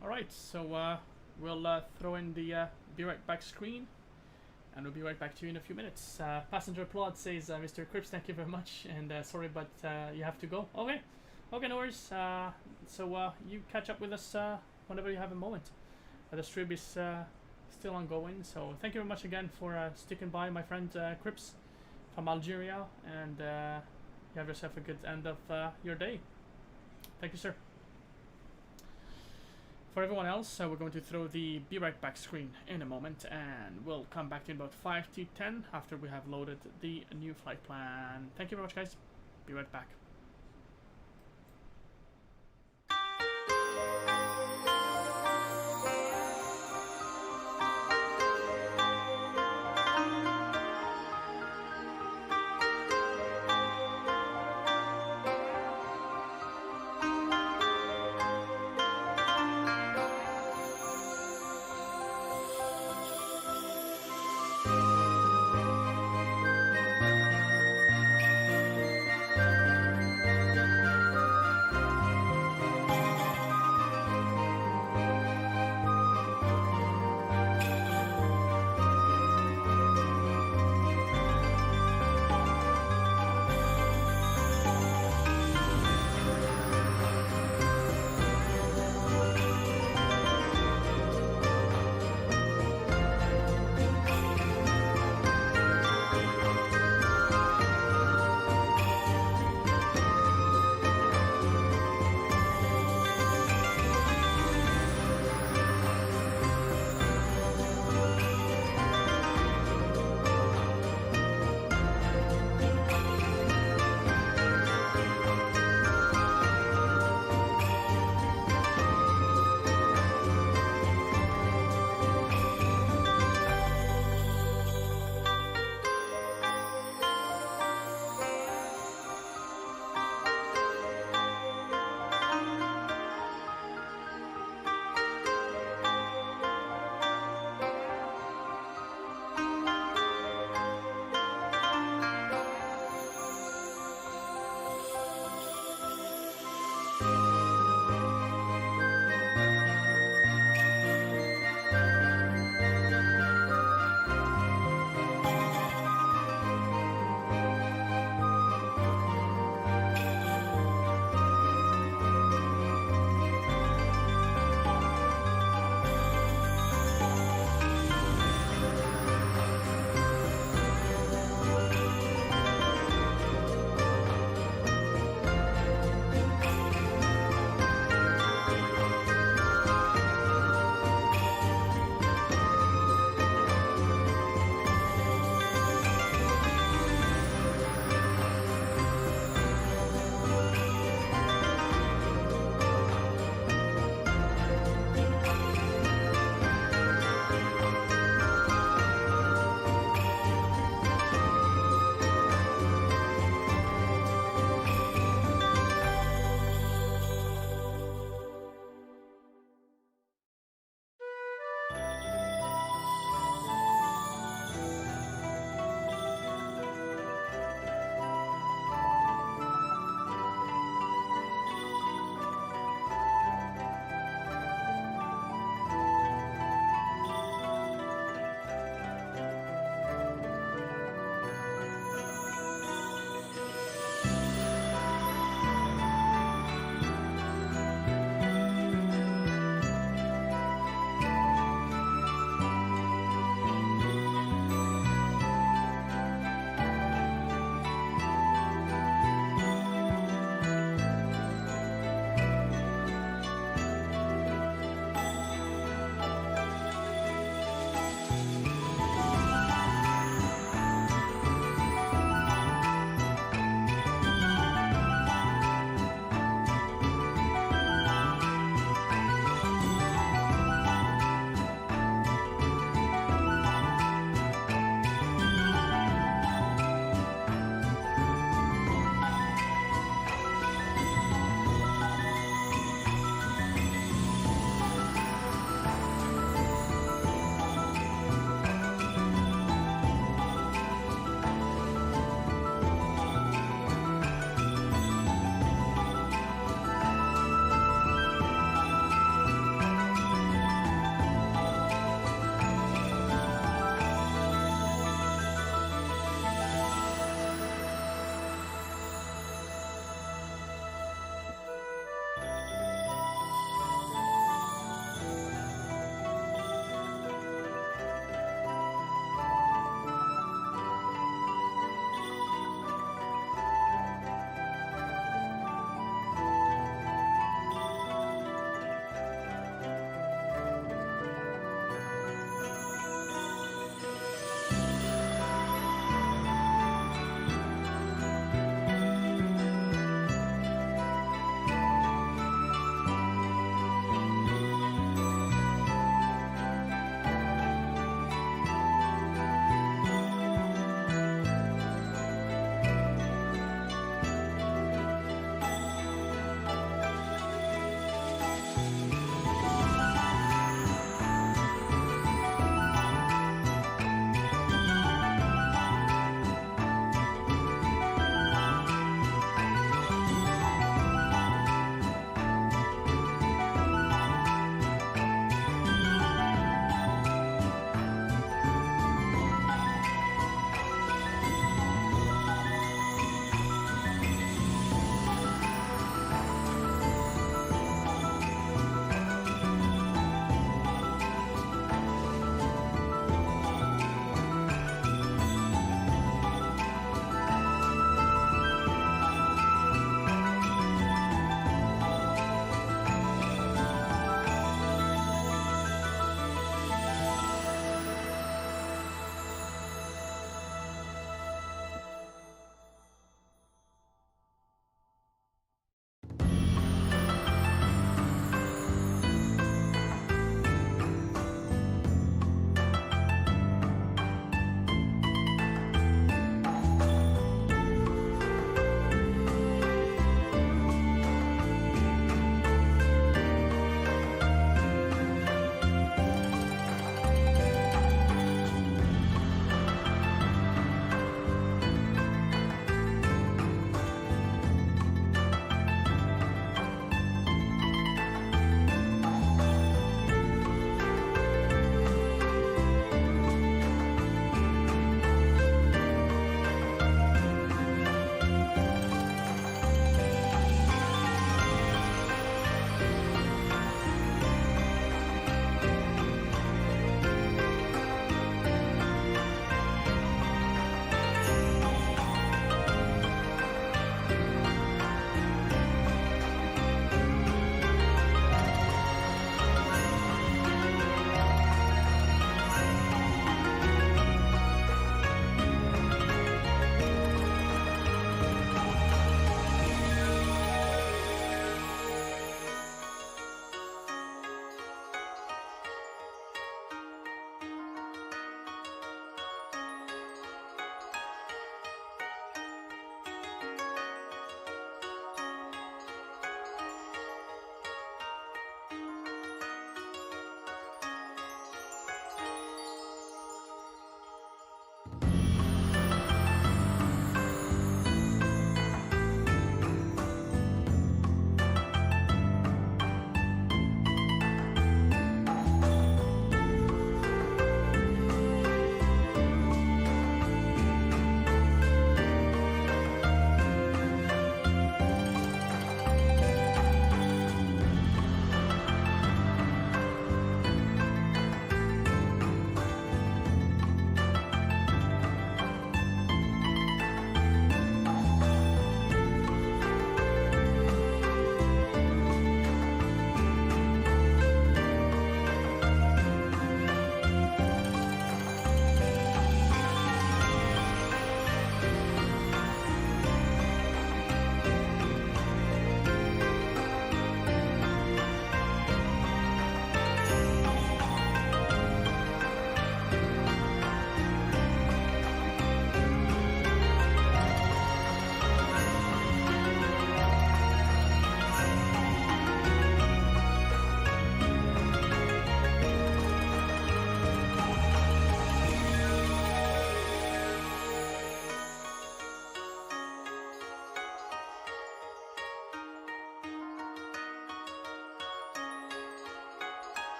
Alright, so we'll throw in the be right back screen, and we'll be right back to you in a few minutes. Passenger applaud says, Mr. Cripps, thank you very much, and sorry, but you have to go. Okay, no worries. So you catch up with us whenever you have a moment. The stream is still ongoing. So thank you very much again for sticking by, my friend Crips from Algeria, and you have yourself a good end of your day. Thank you, sir. For everyone else, we're going to throw the be right back screen in a moment, and we'll come back in about 5 to 10 after we have loaded the new flight plan. Thank you very much, guys. Be right back.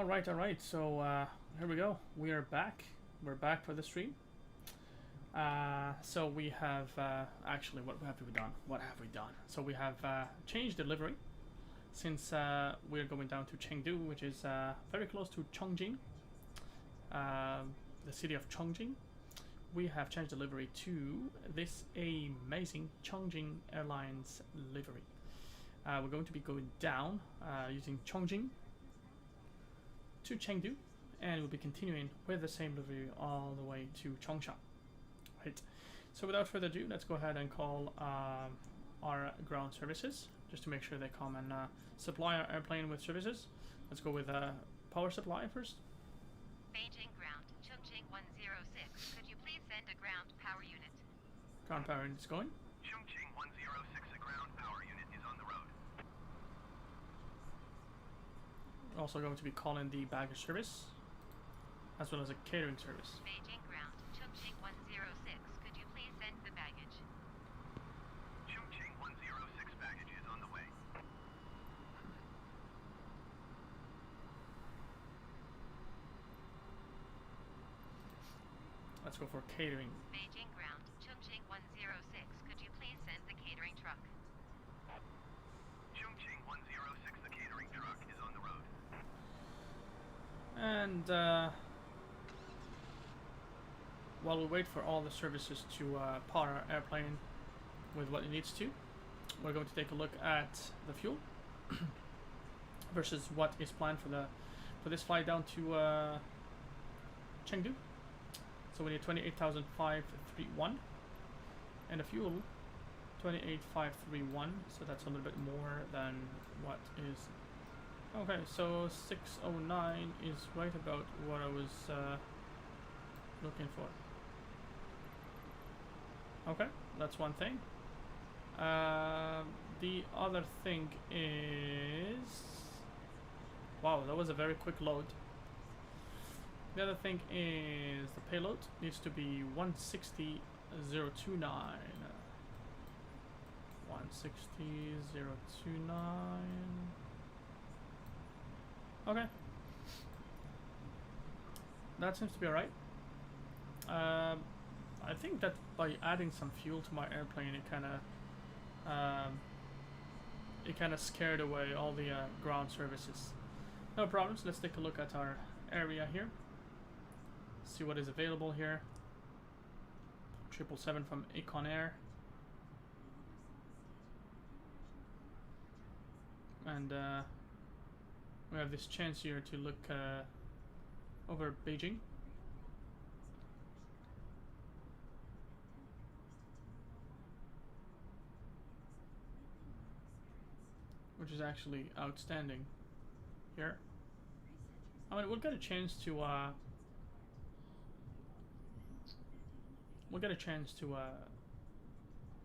All right. So here we go. We are back. We're back for the stream. So we have actually, what have we done? What have we done? So we have changed the livery since we're going down to Chengdu, which is very close to Chongqing, the city of Chongqing. We have changed the livery to this amazing Chongqing Airlines livery. We're going to be going down using Chongqing to Chengdu, and we'll be continuing with the same livery all the way to Chongsha. Right. So without further ado, let's go ahead and call our ground services just to make sure they come and supply our airplane with services. Let's go with power supply first. Beijing ground, Chongqing 106. Could you please send a ground power unit? Ground power unit is going. Chongqing 106, a ground power unit is on the road. We're also going to be calling the baggage service as well as a catering service. Beijing ground, Chongqing 106. Could you please send the baggage? Chongqing 106, baggage is on the way. Let's go for catering. Beijing ground, Chongqing 106. Could you please send the catering truck? Chongqing 106, the catering truck is on the road. And while we wait for all the services to power our airplane with what it needs to, we're going to take a look at the fuel versus what is planned for this flight down to Chengdu. So we need 28,531, and the fuel 28,531. So that's a little bit more than what is. Okay, so 609 is right about what I was looking for. Okay, that's one thing. The other thing is, wow, that was a very quick load. The other thing is the payload needs to be 160,029. 160,029. Okay. That seems to be alright. I think that by adding some fuel to my airplane, it kind of scared away all the ground services. No problems. Let's take a look at our area here. See what is available here. 777 from Econ Air. And we have this chance here to look over Beijing. Which is actually outstanding here. I mean, we'll get a chance to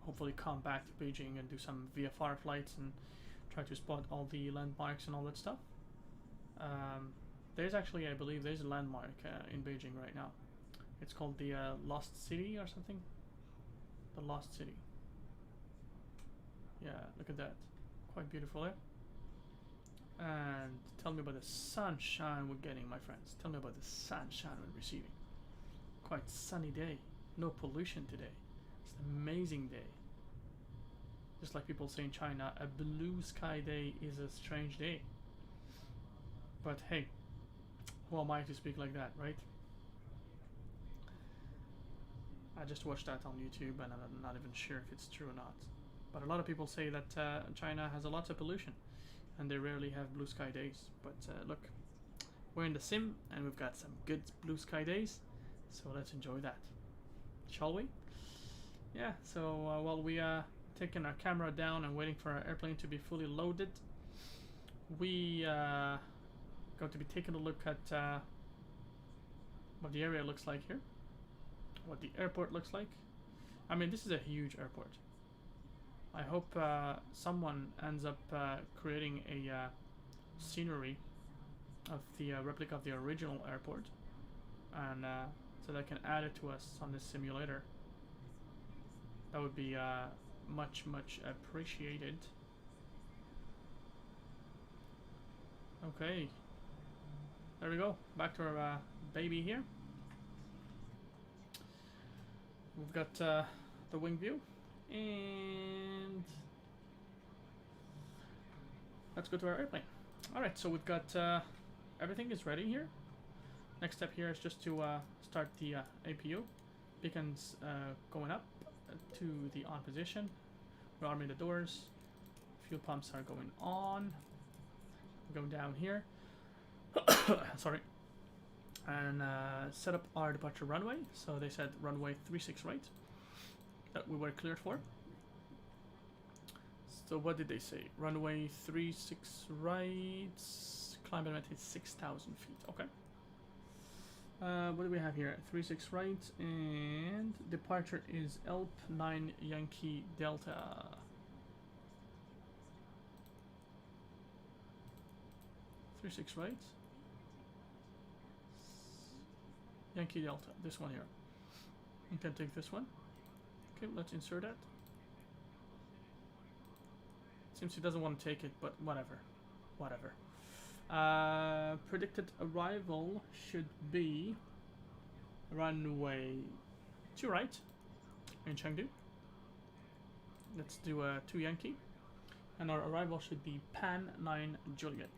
hopefully come back to Beijing and do some VFR flights and try to spot all the landmarks and all that stuff. There's actually, I believe, there's a landmark in Beijing right now. It's called the Lost City or something. The Lost City. Yeah, look at that. Quite beautiful, eh? And tell me about the sunshine we're getting, my friends. Tell me about the sunshine we're receiving. Quite sunny day. No pollution today. It's an amazing day. Just like people say in China, a blue sky day is a strange day. But hey, who am I to speak like that, right? I just watched that on YouTube and I'm not even sure if it's true or not. But a lot of people say that China has a lot of pollution and they rarely have blue sky days. But look, we're in the sim and we've got some good blue sky days. So let's enjoy that. Shall we? Yeah, so while we are taking our camera down and waiting for our airplane to be fully loaded, we going to be taking a look at what the area looks like here, what the airport looks like. I mean, this is a huge airport. I hope someone ends up creating a scenery of the replica of the original airport, and so they can add it to us on this simulator. That would be much appreciated. Okay. there we go. Back to our baby here. We've got the wing view, and let's go to our airplane. Alright, so we've got everything is ready here. Next step here is just to start the APU. Beacons going up to the on position. We're arming the doors. Fuel pumps are going on. We're going down here. Sorry. And set up our departure runway. So they said runway 36 right. That we were cleared for. So what did they say? Runway 36 right. Climb limit is 6,000 feet. Okay. What do we have here? 36 right, and departure is ELP 9 Yankee Delta. Three six right. Yankee Delta. This one here. You can take this one. Okay, let's insert that. Seems he doesn't want to take it, but whatever. Whatever. Predicted arrival should be runway 2 right in Chengdu. Let's do a 2 Yankee. And our arrival should be Pan 9 Juliet.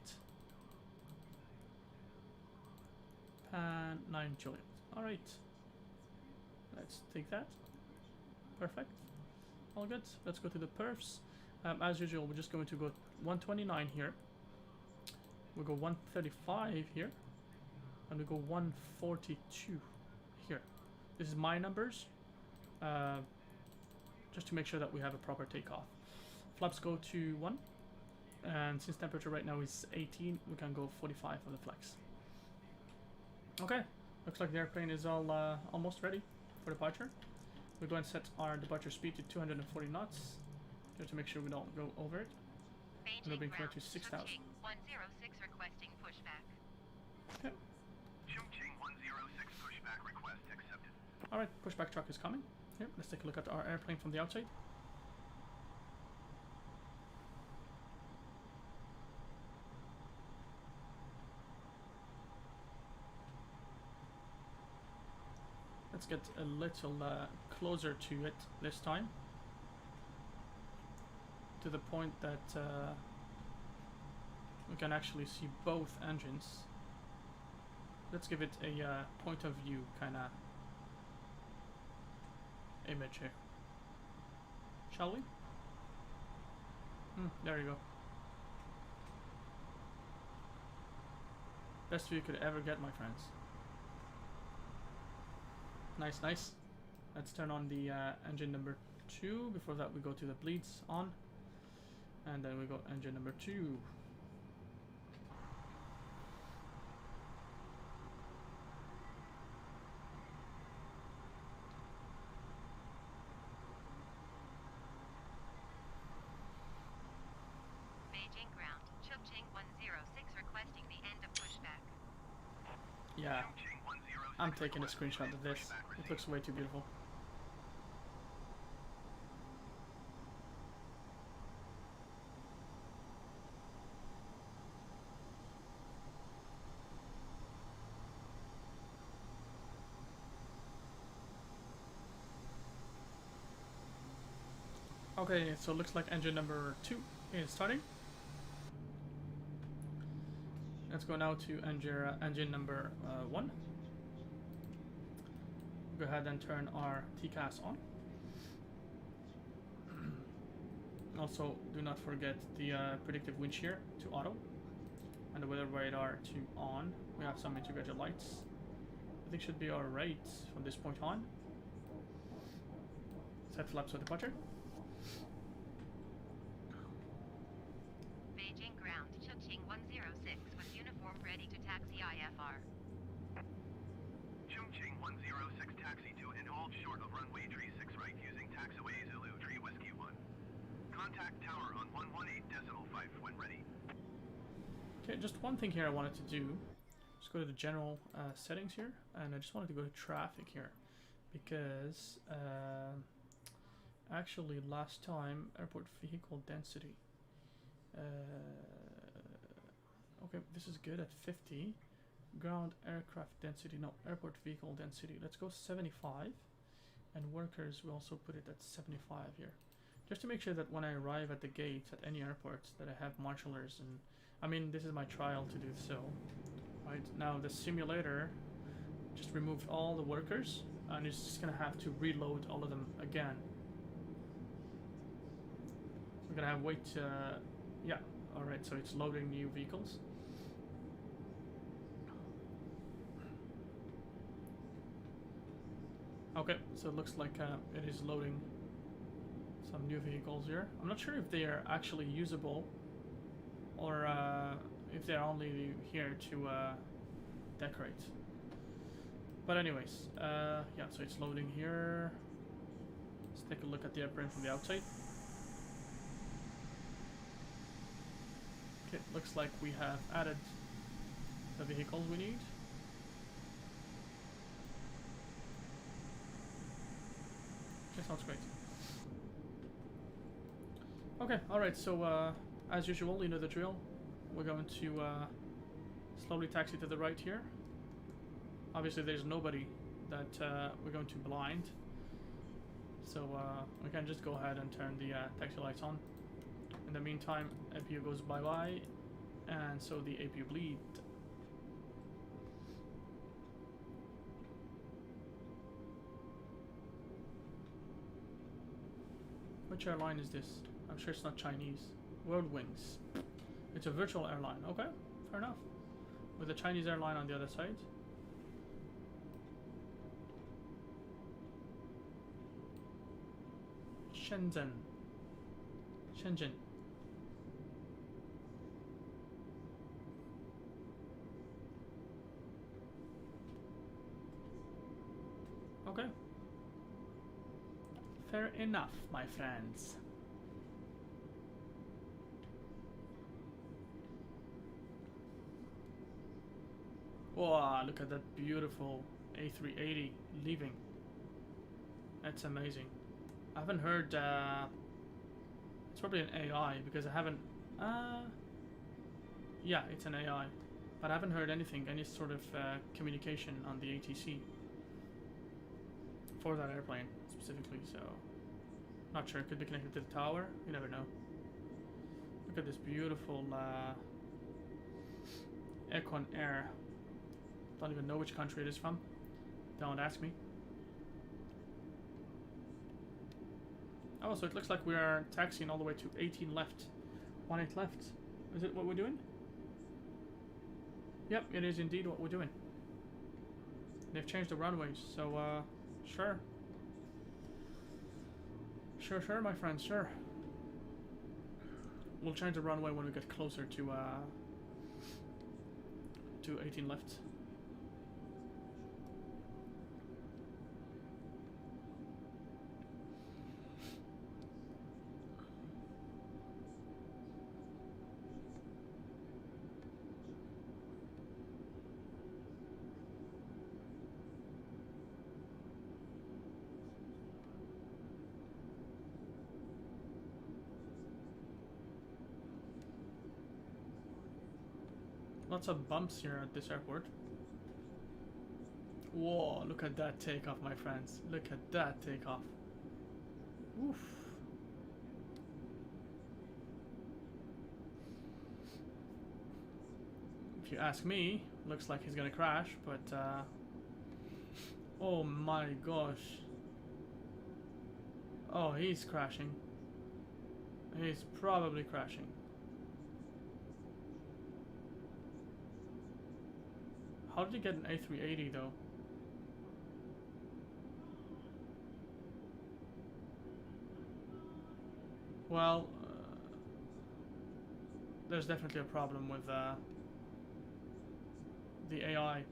Pan 9 Juliet. Alright. Let's take that. Perfect. All good. Let's go to the perfs. As usual, we're just going to go 129 here. We'll go 135 here. And we go 142 here. This is my numbers. Just to make sure that we have a proper takeoff. Flaps go to 1. And since temperature right now is 18, we can go 45 on the flex. Okay. Looks like the airplane is all almost ready for departure. We'll go and set our departure speed to 240 knots. Just to make sure we don't go over it. Beijing We'll be clear ground, to 6,000. Chongqing 106 requesting pushback. Okay. Chongqing 106 pushback request accepted. Alright, pushback truck is coming. Here, let's take a look at our airplane from the outside. Let's get a little closer to it this time. To the point that we can actually see both engines. Let's give it a point of view kind of image here. Shall we? There you go. Best view you could ever get, my friends. Nice, nice. Let's turn on the engine number 2. Before that, we go to the bleeds on. And then we go engine number 2. Beijing ground, Chongqing 106 requesting the end of pushback. Yeah, Chongqing 106 I'm taking a request screenshot of this. pushback It received. looks way too beautiful. Okay, so it looks like engine number 2 is starting. Let's go now to engine number 1. Go ahead and turn our TCAS on. Also, do not forget the predictive wind shear to auto and the weather radar to on. We have some integrated lights. I think should be alright from this point on. Set flaps for departure. Beijing ground, Chongqing 106 with uniform ready to taxi IFR. Chongqing 106 taxi to and hold short of runway tree 6 right using taxiway ZUUU tree Whiskey 1. Contact tower on 118.5 when ready. Okay, just one thing here I wanted to do. Just go to the general settings here, and I just wanted to go to traffic here because actually last time airport vehicle density. Okay, this is good at 50. Ground aircraft density, no, airport vehicle density. Let's go 75. And workers, we also put it at 75 here. Just to make sure that when I arrive at the gate at any airport that I have marshallers, and I mean this is my trial to do so. Right now the simulator just removed all the workers and it's just gonna have to reload all of them again. We're gonna have wait. Yeah, all right. So it's loading new vehicles. Okay, so it looks like it is loading some new vehicles here. I'm not sure if they are actually usable or if they're only here to decorate. But anyways, yeah, so it's loading here. Let's take a look at the airplane from the outside. Okay, looks like we have added the vehicles we need. Okay, sounds great. Okay, alright, so as usual, you know the drill. We're going to slowly taxi to the right here. Obviously there's nobody that we're going to blind. So we can just go ahead and turn the taxi lights on. In the meantime, APU goes bye-bye, and so the APU bleed. Which airline is this? I'm sure it's not Chinese. World Wings. It's a virtual airline. Okay, fair enough. With a Chinese airline on the other side. Shenzhen. Okay. Fair enough, my friends. Wow, look at that beautiful A380 leaving. That's amazing. I haven't heard, it's probably an AI because I haven't, yeah, it's an AI. But I haven't heard anything, any sort of communication on the ATC for that airplane specifically, so not sure. It could be connected to the tower, you never know. Look at this beautiful Econ Air. Don't even know which country it is from. Don't ask me. Oh, so it looks like we are taxiing all the way to 18 left. 18 left. Is it what we're doing? Yep, it is indeed what we're doing. They've changed the runways, so sure. Sure, my friends, sure. We'll change the runway when we get closer to 18 left. Lots of bumps here at this airport. Whoa, look at that takeoff, my friends. Look at that takeoff. Oof. If you ask me, looks like he's gonna crash, but oh my gosh. Oh, he's crashing. He's probably crashing. How did he get an A380 though? Well, there's definitely a problem with the AI.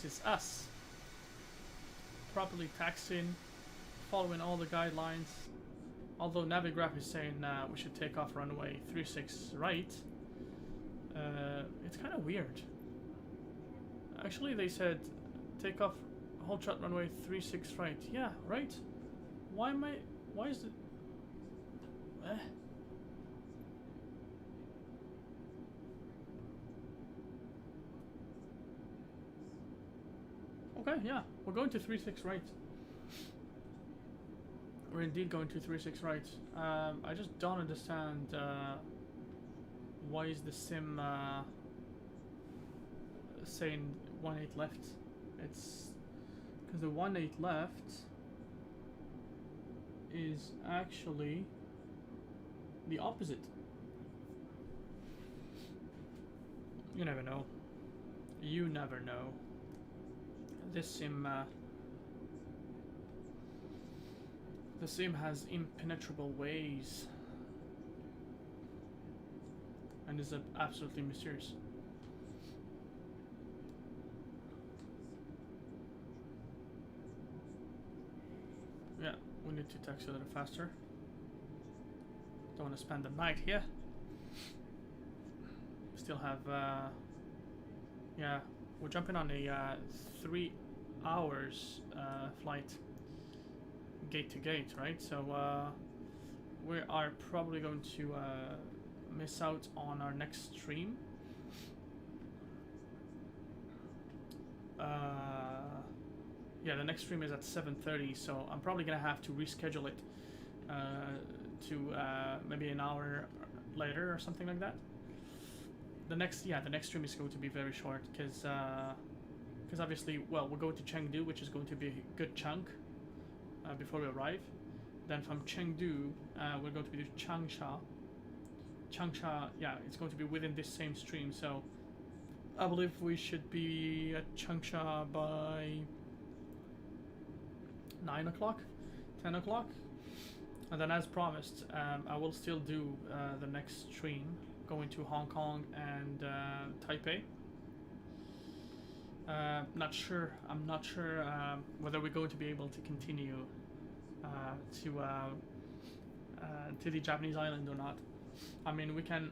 this is us properly taxiing, following all the guidelines. Although Navigraph is saying we should take off runway 36 right, it's kind of weird. Actually, they said take off hold shot runway 36 right. Yeah, right. Why is it? Okay, yeah, we're going to 36 right. We're indeed going to 36 right. I just don't understand why is the sim saying 18 left. It's because the 18 left is actually the opposite. You never know. You never know. This sim the sim has impenetrable ways and is absolutely mysterious. Yeah, we need to taxi a little faster. Don't want to spend the night here. Still have yeah, we're jumping on a 3 hours flight gate to gate, right? So we are probably going to miss out on our next stream. Yeah, the next stream is at 7:30, so I'm probably gonna have to reschedule it to maybe an hour later or something like that. The next stream is going to be very short because obviously, well, we're going to Chengdu, which is going to be a good chunk before we arrive. Then from Chengdu, we're going to be to Changsha. Changsha, yeah, it's going to be within this same stream, so I believe we should be at Changsha by 9 o'clock, 10 o'clock. And then as promised, I will still do the next stream going to Hong Kong and Taipei. I'm not sure whether we're going to be able to continue to the Japanese island or not. I mean, we can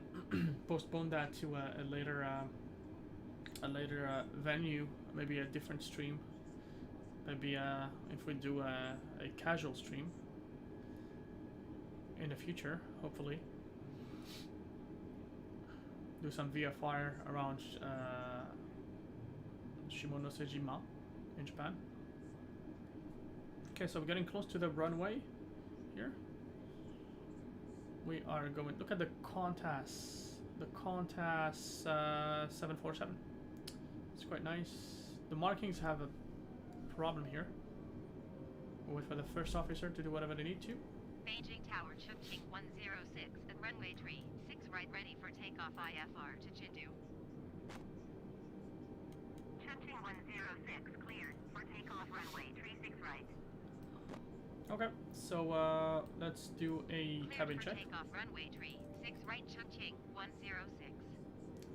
postpone that to a later venue, maybe a different stream. Maybe if we do a casual stream in the future, hopefully. Do some VFR around Shimonosejima in Japan. Okay, so we're getting close to the runway here. We are going, look at the Qantas 747. It's quite nice. The markings have a problem here. We'll wait for the first officer to do whatever they need to. Beijing Tower, Chongqing 106 at runway 36 right, ready for takeoff IFR to Chengdu. Chongqing 106 cleared for takeoff runway 36 right. Okay, so let's do a cabin check. Takeoff runway 36 right, Chongqing 106.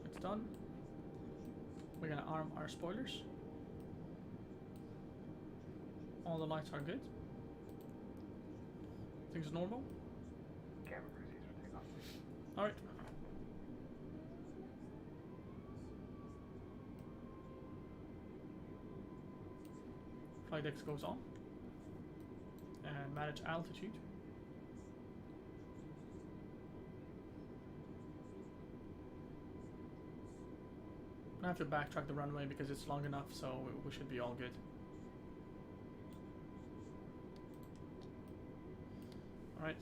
It's done. We're gonna arm our spoilers. All the lights are good. Things normal. Cabin procedure takeoff, please. All right. Flight X goes on. And manage altitude. I have to backtrack the runway because it's long enough, so we should be all good. Alright.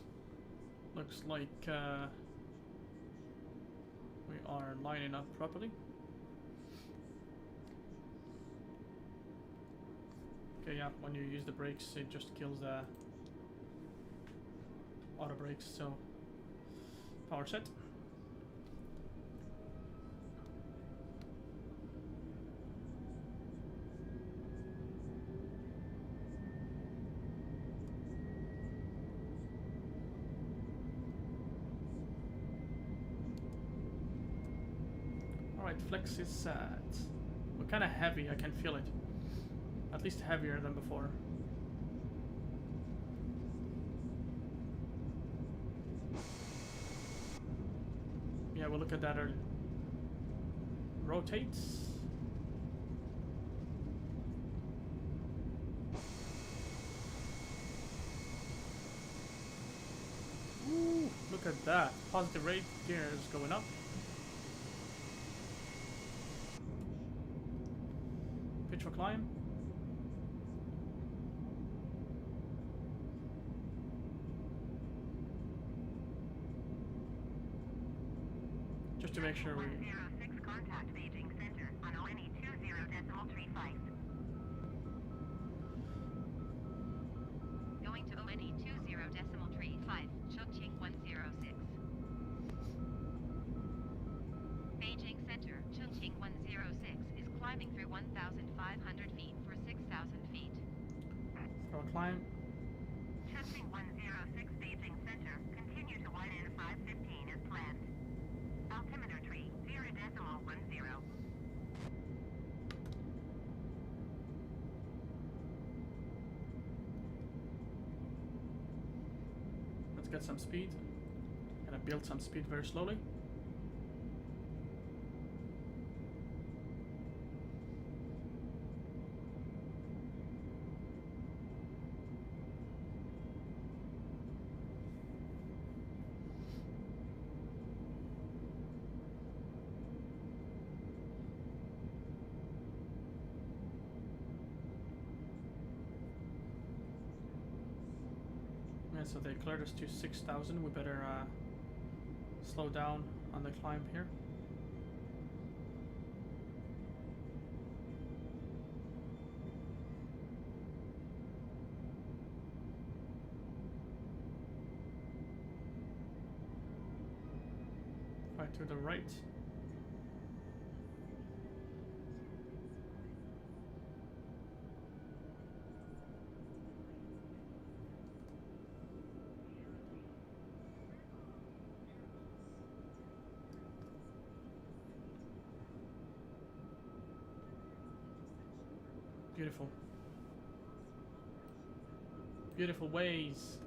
Looks like we are lining up properly. Okay, yeah, when you use the brakes, it just kills the auto brakes, so power set. Alright, flex is set. We're kind of heavy, I can feel it. At least heavier than before. Yeah, we'll look at that. Rotates. Ooh, look at that. Positive rate gears going up. Pitch for climb. Just to make sure we... 106 contact Beijing Center on ONE 20.35. Going to ONE 20.35, Chongqing 106. Beijing Center, Chongqing 106 is climbing through 1,500 feet for 6,000 feet. So a climb. Chongqing 106 Beijing Center, continue to 1N515 as planned. Altimeter tree, 0.10. Let's get some speed. Gonna build some speed very slowly. So they cleared us to 6,000. We better slow down on the climb here. Right to the right. Beautiful. Beautiful ways.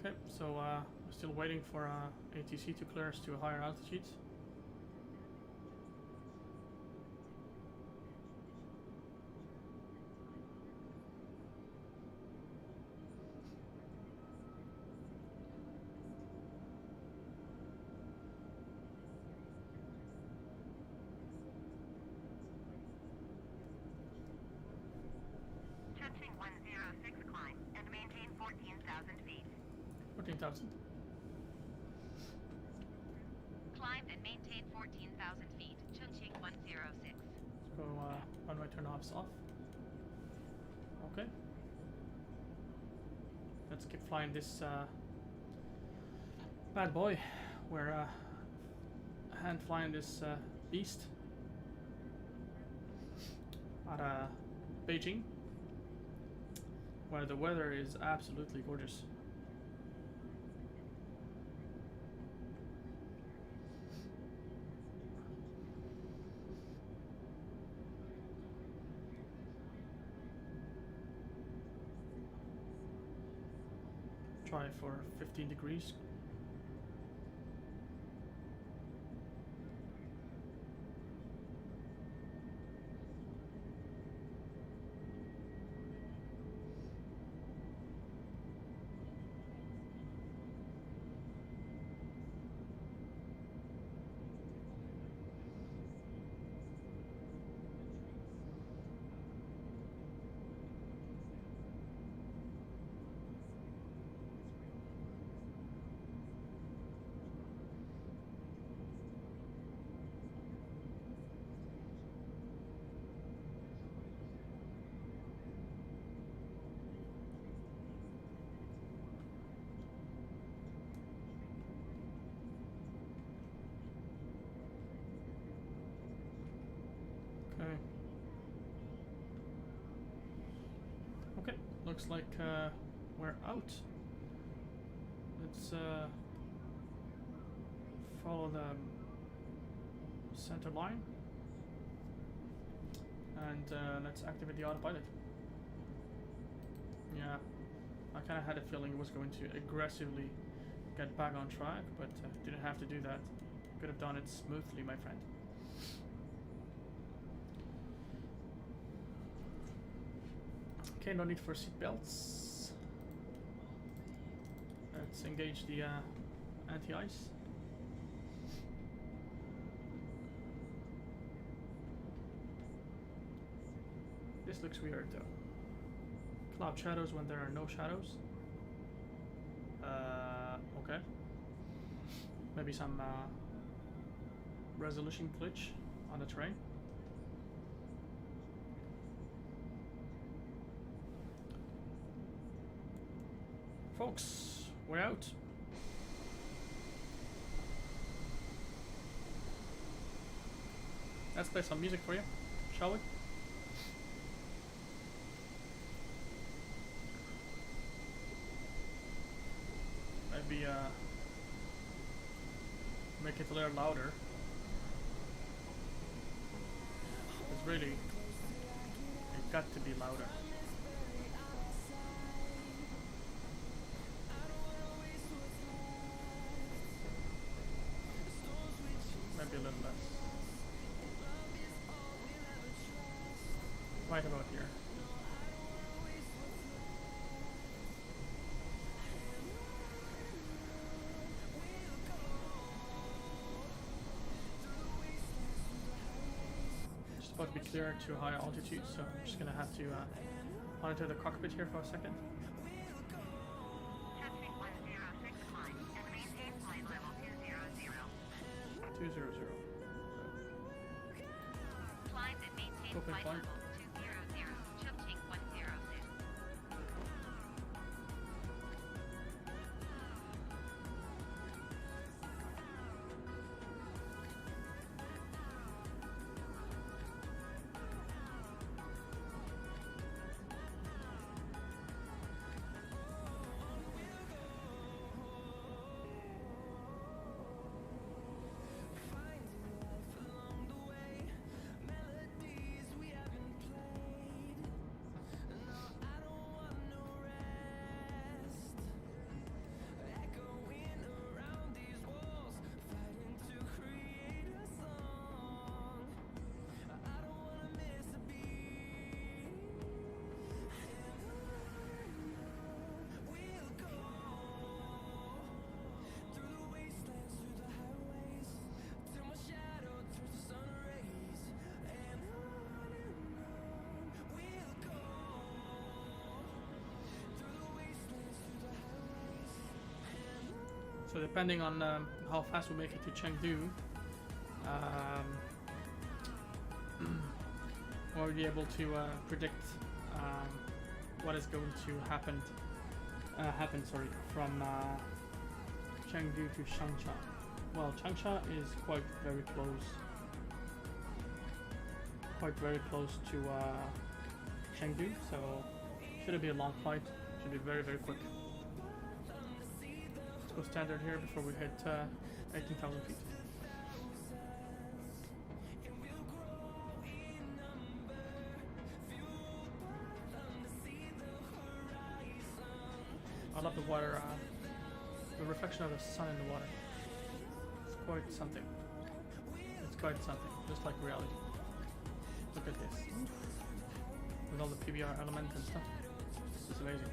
Okay, so we're still waiting for ATC to clear us to higher altitudes. Chongqing 106 climb and maintain 14,000 feet. 14,000. Climb and maintain 14,000 feet. Chongqing 106. Let's go runway turn-offs off. Okay. Let's keep flying this bad boy. We're hand flying this beast out of Beijing, where the weather is absolutely gorgeous. Try for 15 degrees. Okay, looks like we're out. Let's follow the center line. And let's activate the autopilot. Yeah, I kind of had a feeling it was going to aggressively get back on track, but didn't have to do that. Could have done it smoothly, my friend. Okay, no need for seatbelts. Let's engage the anti-ice. This looks weird though. Cloud shadows when there are no shadows. Okay. Maybe some resolution glitch on the terrain. Folks, we're out. Let's play some music for you, shall we? Maybe make it a little louder. It's really, it got to be louder. Maybe a little less. Right about here. Just about to be clear to high altitude, so I'm just gonna have to monitor the cockpit here for a second. Traffic 106 climb and maintain flight level 200. 200. Climb and maintain Open flight flight. level 200. Chengdu 106. So depending on how fast we make it to Chengdu, we'll be able to predict what is going to happen from Chengdu to Changsha. Well, Changsha is quite very close to Chengdu, so shouldn't be a long flight. Should be very, very quick. Let's go standard here before we hit 18,000 feet. I love the water, the reflection of the sun in the water. It's quite something. It's quite something, just like reality. Look at this. With all the PBR elements and stuff. It's amazing.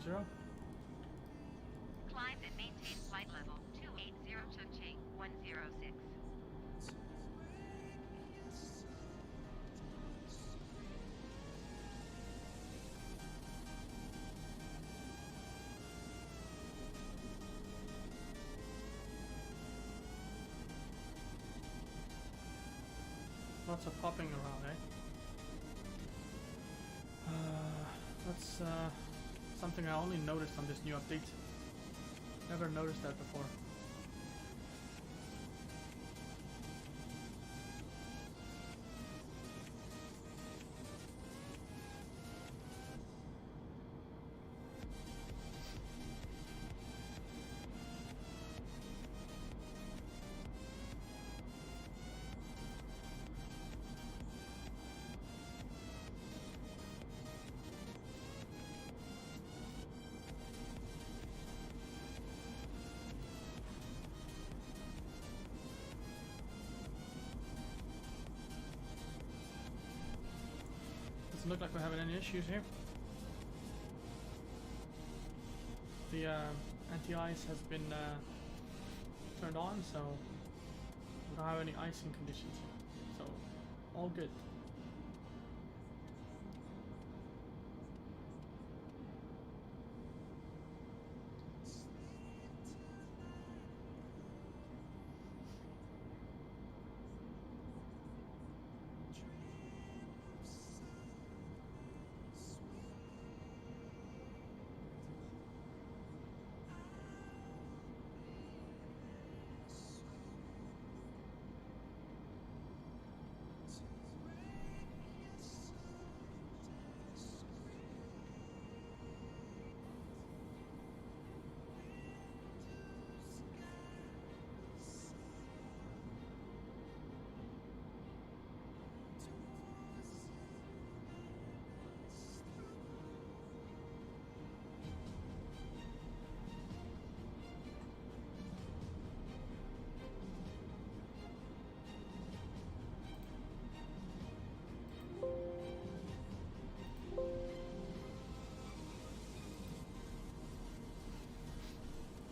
340. Climb and maintain flight level 280 Chengdu 106. Lots of popping around, eh? That's something I only noticed on this new update. Never noticed that before. Doesn't look like we're having any issues here. The anti-ice has been turned on, so we don't have any icing conditions here. So all good.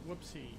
Whoopsie.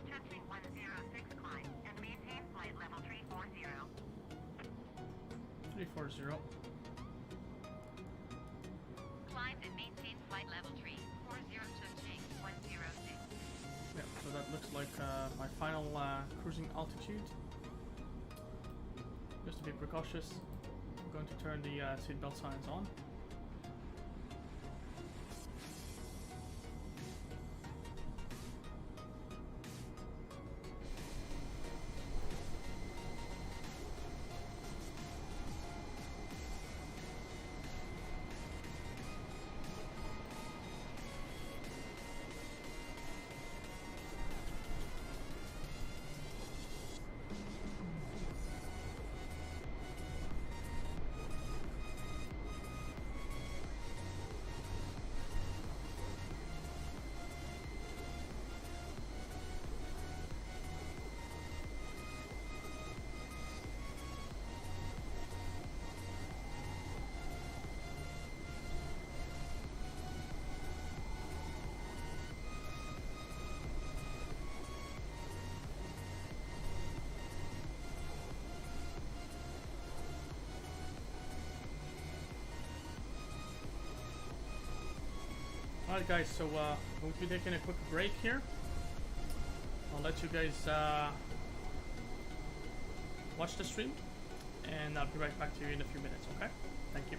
Testing 106 climb and maintain flight level 340. 340. Climb and maintain flight level 340 Chengdu 106. Yeah, so that looks like my final cruising altitude. Just to be precautious, I'm going to turn the seatbelt signs on. Alright guys, so we'll be taking a quick break here. I'll let you guys watch the stream, and I'll be right back to you in a few minutes, okay? Thank you.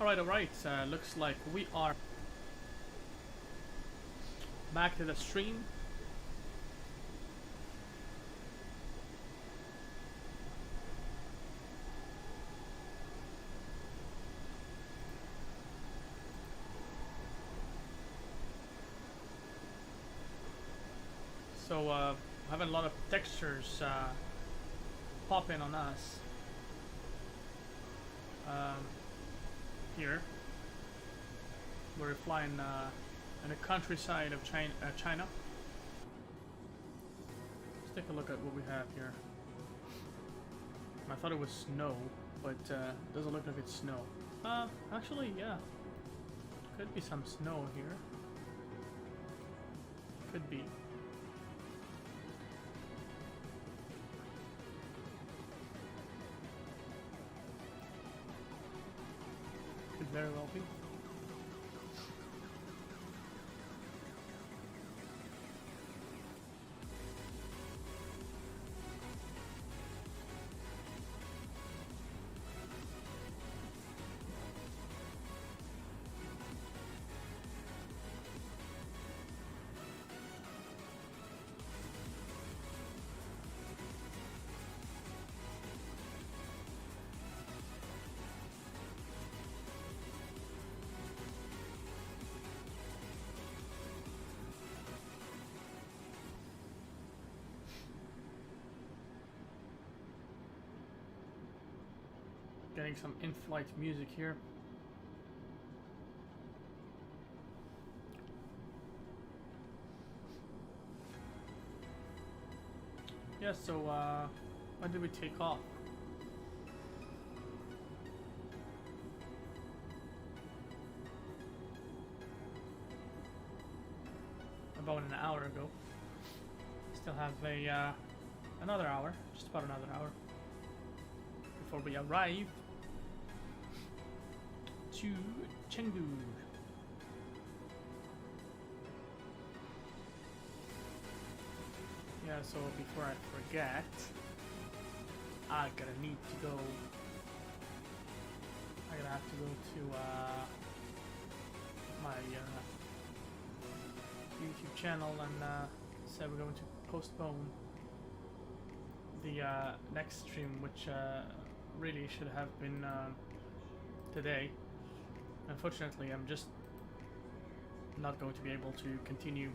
Alright, alright. Looks like we are back to the stream. So, having a lot of textures pop in on us. Here, we're flying in the countryside of China. Let's take a look at what we have here. I thought it was snow, but doesn't look like it's snow. Actually, yeah, could be some snow here. Could be. Could very well be. Getting some in-flight music here. Yeah, so when did we take off? About an hour ago. Still have a another hour, just about another hour before we arrive to Chengdu. Yeah, so before I forget, I'm gonna need to go. I'm gonna have to go to my YouTube channel and say we're going to postpone the next stream, which really should have been today. Unfortunately, I'm just not going to be able to continue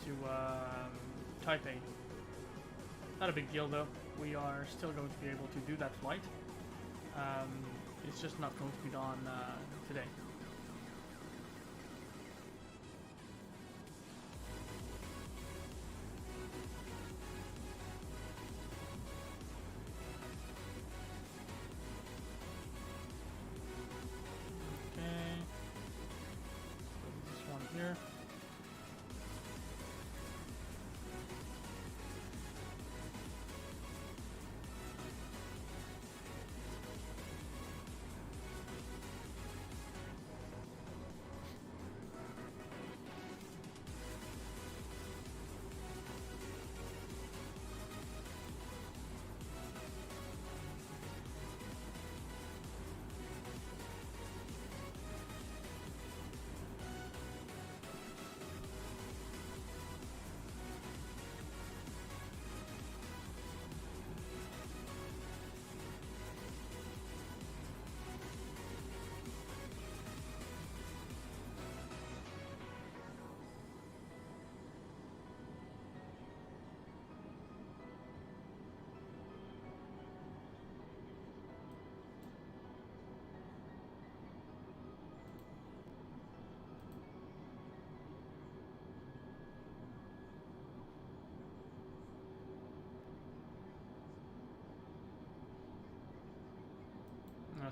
to Taipei. Not a big deal though. We are still going to be able to do that flight. It's just not going to be done today. Here.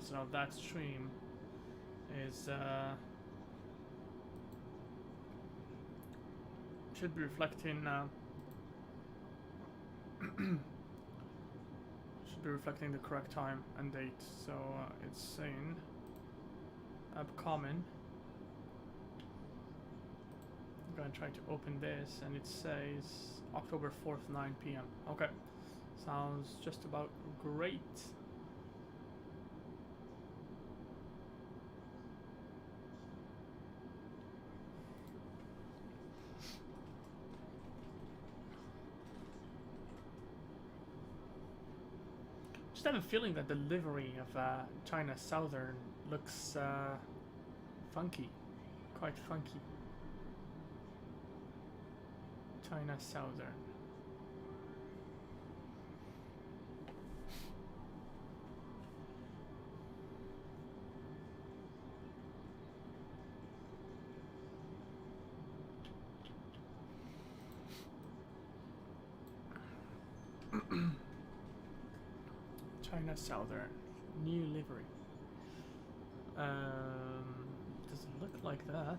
So that stream is should be reflecting should be reflecting the correct time and date. So it's saying upcoming. I'm gonna try to open this, and it says October 4th, 9 p.m. Okay, sounds just about great. Just have a feeling that the livery of China Southern looks funky, quite funky. China Southern. China Southern, new livery. Doesn't look like that.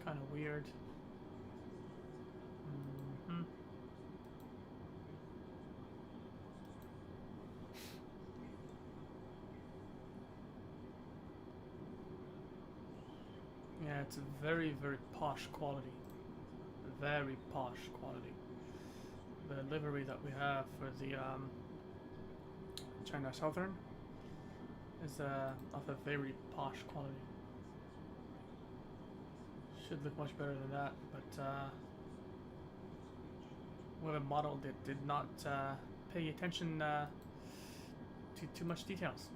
Kind of weird. Yeah, it's a very, very posh quality. Very posh quality. The livery that we have for the China Southern is of a very posh quality. Should look much better than that, but with a model that did not pay attention to too much details.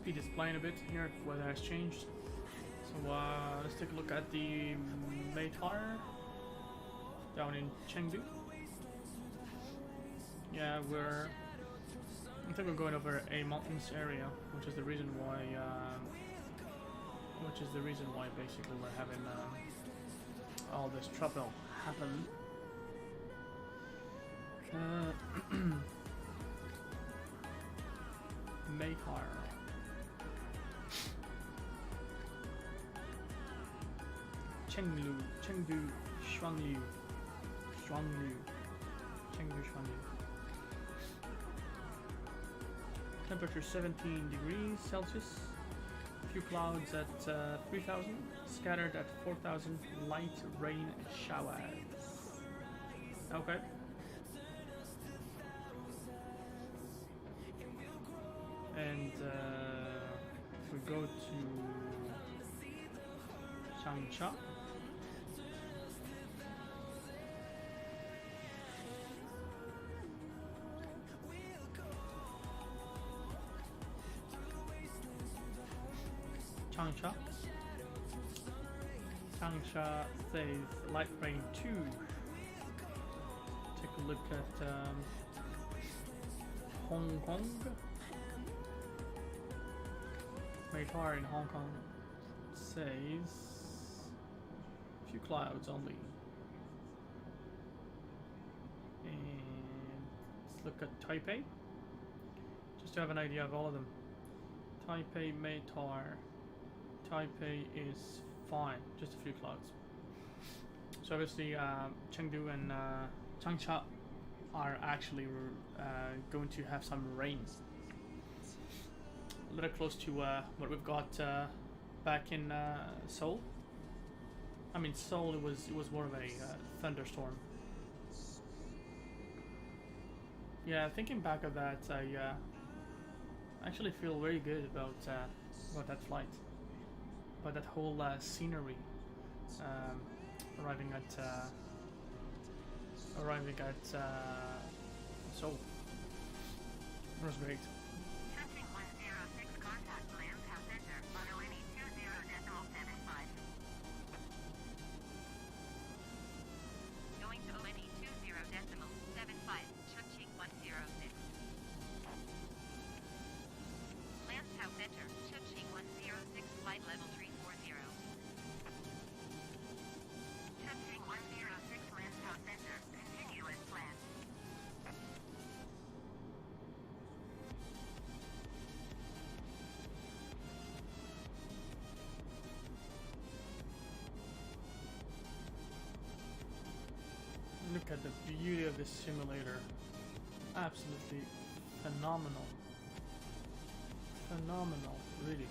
speed is playing a bit here. Weather has changed. So let's take a look at the Maytar down in Chengdu. Yeah, I think we're going over a mountainous area, which is the reason why basically we're having all this trouble happen. Maytar. Chengdu, Shuangliu, Chengdu, Shuangliu. Temperature 17 degrees Celsius. Few clouds at 3,000, scattered at 4,000. Light rain showers. Okay. And if we go to Changsha, Changsha says light rain 2. Take a look at Hong Kong. Maytar in Hong Kong says a few clouds only. And let's look at Taipei, just to have an idea of all of them. Taipei, Maytar. Taipei is fine, just a few clouds. So obviously Chengdu and Changsha are actually going to have some rain. A little close to what we've got back in Seoul. I mean, Seoul it was more of a thunderstorm. Yeah, thinking back of that, I actually feel very good about that flight, about that whole scenery. Arriving at Seoul. It was great. Touching 106 contact land passenger on ONE 20.75. Going to ONE 20.75, Chongqing 106. Land passenger, Chongqing 106, flight level 340. Touching 106 land passenger, continuous land. Look at the beauty of this simulator. Absolutely phenomenal. Phenomenal, really.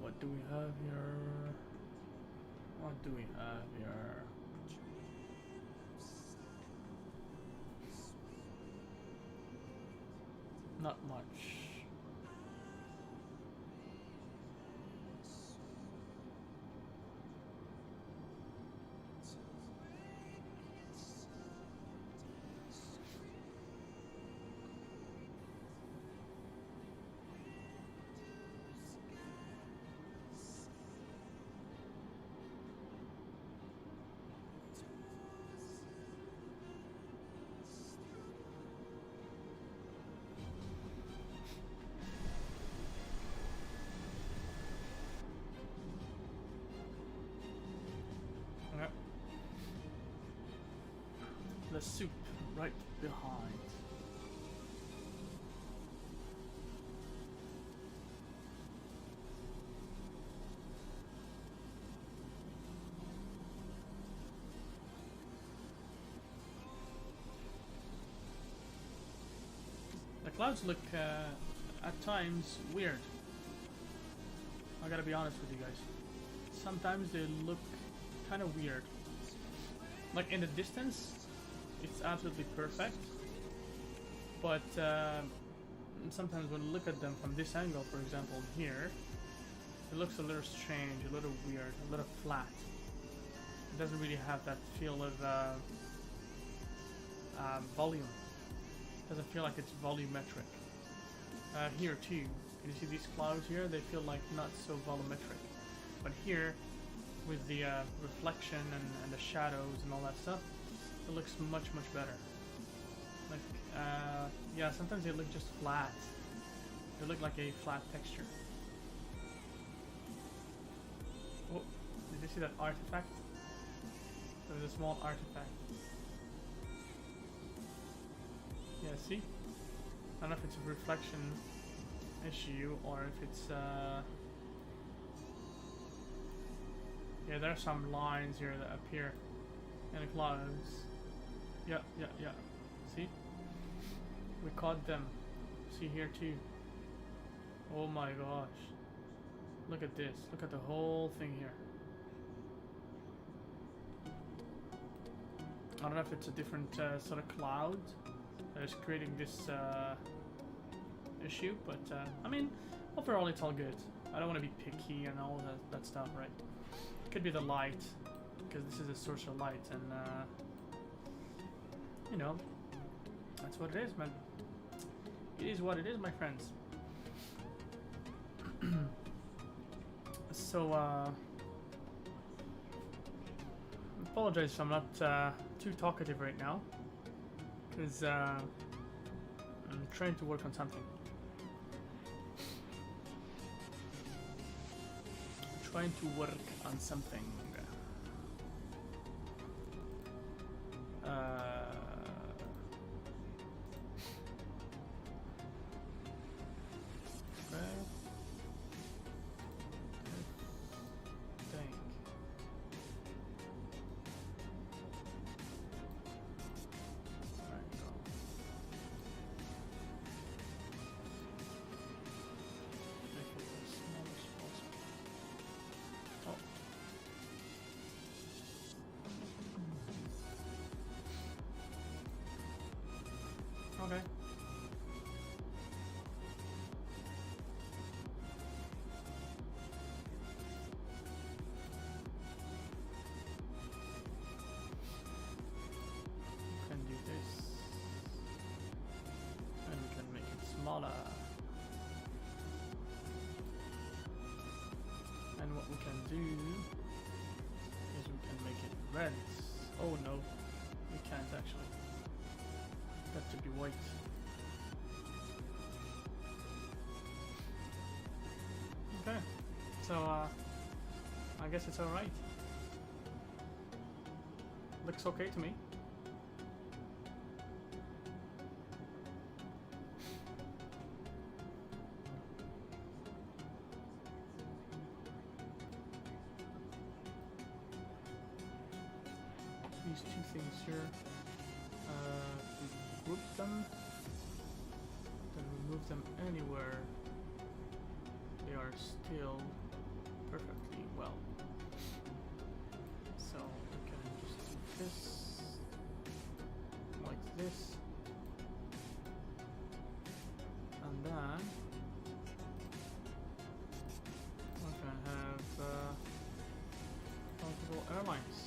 What do we have here? What do we have here? Not much. The soup right behind. The clouds look at times weird. I gotta be honest with you guys. Sometimes they look kind of weird. Like in the distance, it's absolutely perfect. But sometimes when you look at them from this angle, for example, here, it looks a little strange, a little weird, a little flat. It doesn't really have that feel of volume. It doesn't feel like it's volumetric. Here too, can you see these clouds here? They feel like not so volumetric. But here, with the reflection and the shadows and all that stuff, it looks much better. Like, yeah, sometimes they look just flat. They look like a flat texture. Oh, did you see that artifact? There's a small artifact. Yeah, see? I don't know if it's a reflection issue or if it's yeah, there are some lines here that appear in the clouds. Yeah. See? We caught them. See here too. Oh my gosh. Look at this. Look at the whole thing here. I don't know if it's a different sort of cloud that is creating this issue, but I mean, overall it's all good. I don't want to be picky and all that stuff, right? It could be the light, because this is a source of light, and you know, that's what it is, man. It is what it is, my friends. So, apologize if I'm not too talkative right now, because I'm trying to work on something. Trying to work on something. Okay. We can do this, and we can make it smaller. And what we can do is we can make it red. Oh no, we can't actually. Got to be white. Okay, so I guess it's alright. Looks okay to me. These two things here. Group them, then remove them anywhere. They are still perfectly well. So we can just do this, like this, and then we can have multiple airlines.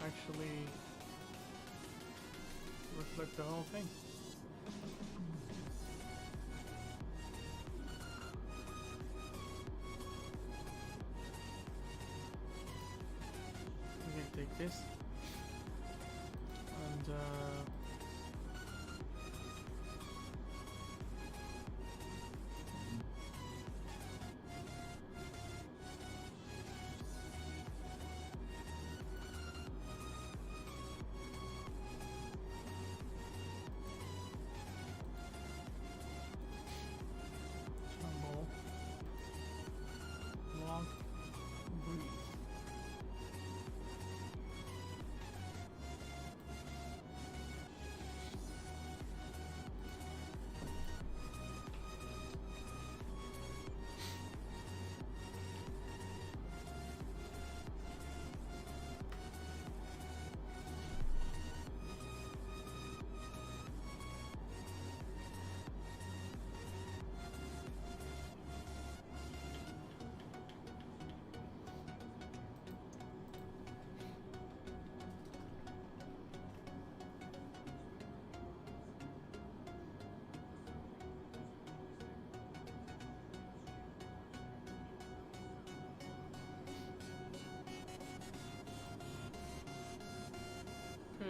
Actually reflect the whole thing. We can take this and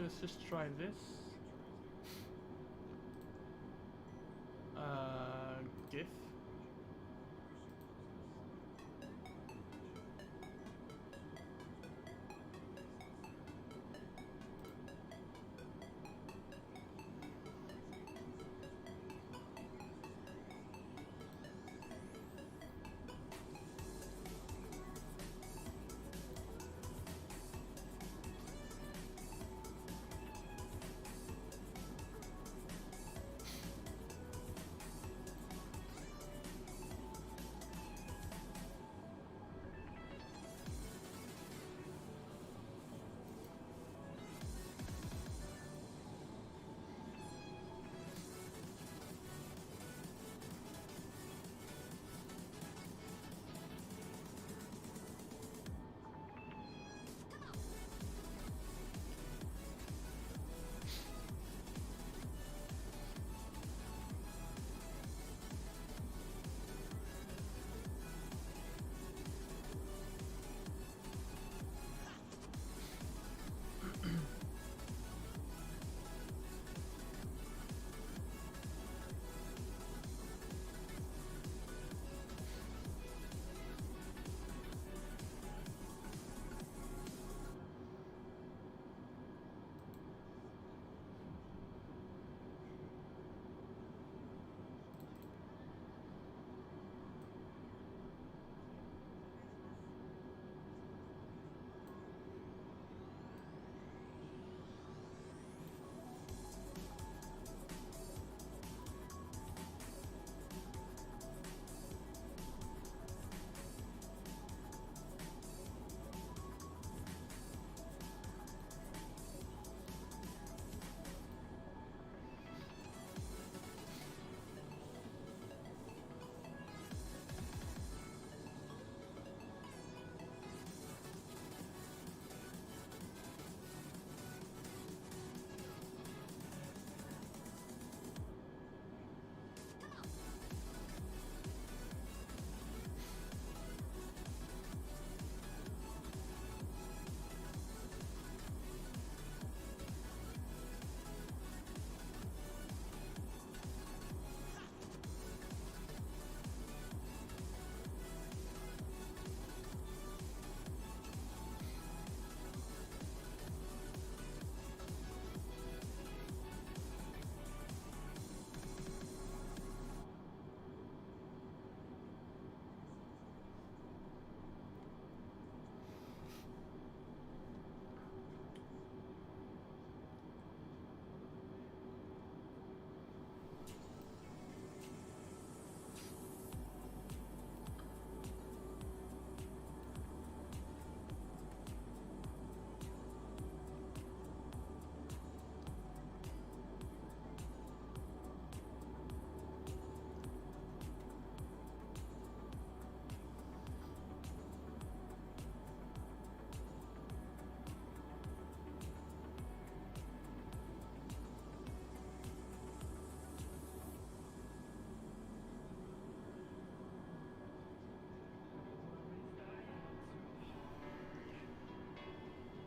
let's just try this. GIF.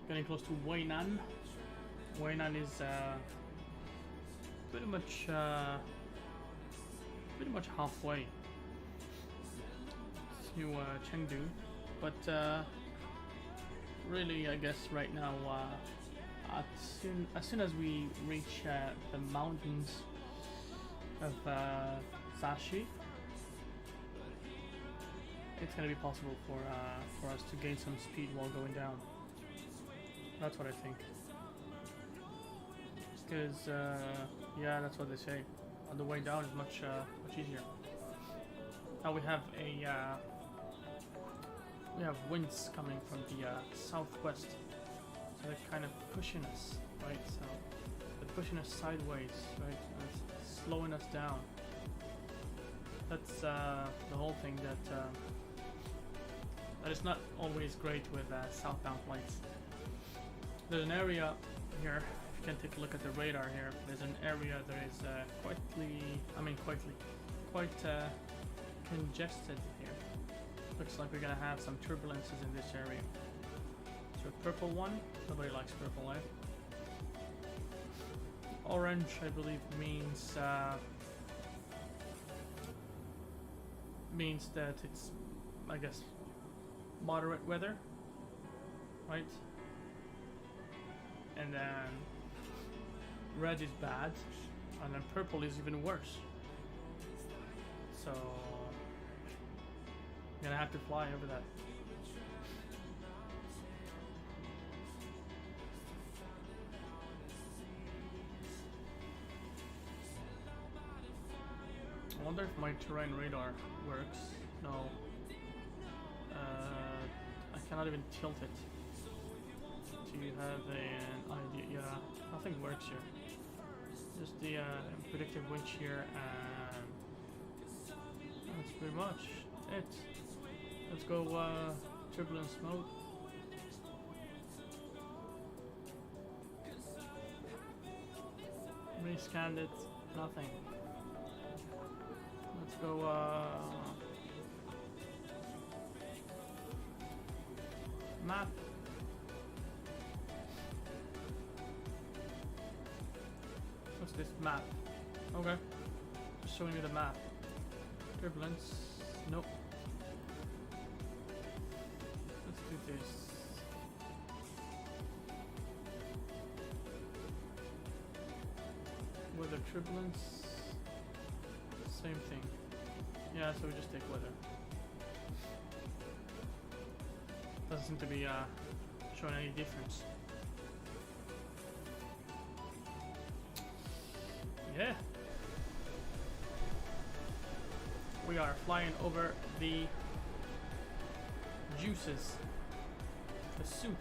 Getting close to Weinan. Weinan is pretty much halfway to Chengdu, but really, I guess right now, as soon as we reach the mountains of Sashi, it's gonna be possible for us to gain some speed while going down. That's what I think. Because yeah, that's what they say. On the way down is much easier. Now we have winds coming from the southwest, so they're kind of pushing us, right? So they're pushing us sideways, right? It's slowing us down. That's the whole thing that is not always great with southbound flights. There's an area here. If you can take a look at the radar here, there's an area that is quite congested here. Looks like we're gonna have some turbulences in this area. So purple one, nobody likes purple, eh? Orange, I believe, means that it's, I guess, moderate weather, right? And then red is bad, and then purple is even worse. So I'm gonna have to fly over that. I wonder if my terrain radar works. No. I cannot even tilt it. Do you have an idea? Yeah, nothing works here. Just the predictive wind shear, and that's pretty much it. Let's go turbulence mode. Rescanned it, nothing. Let's go map. What's this map? Okay, just showing me the map. Turbulence, nope. Let's do this. Weather turbulence, same thing. Yeah, so we just take weather. Doesn't seem to be showing any difference. Yeah. We are flying over the juices. The soup.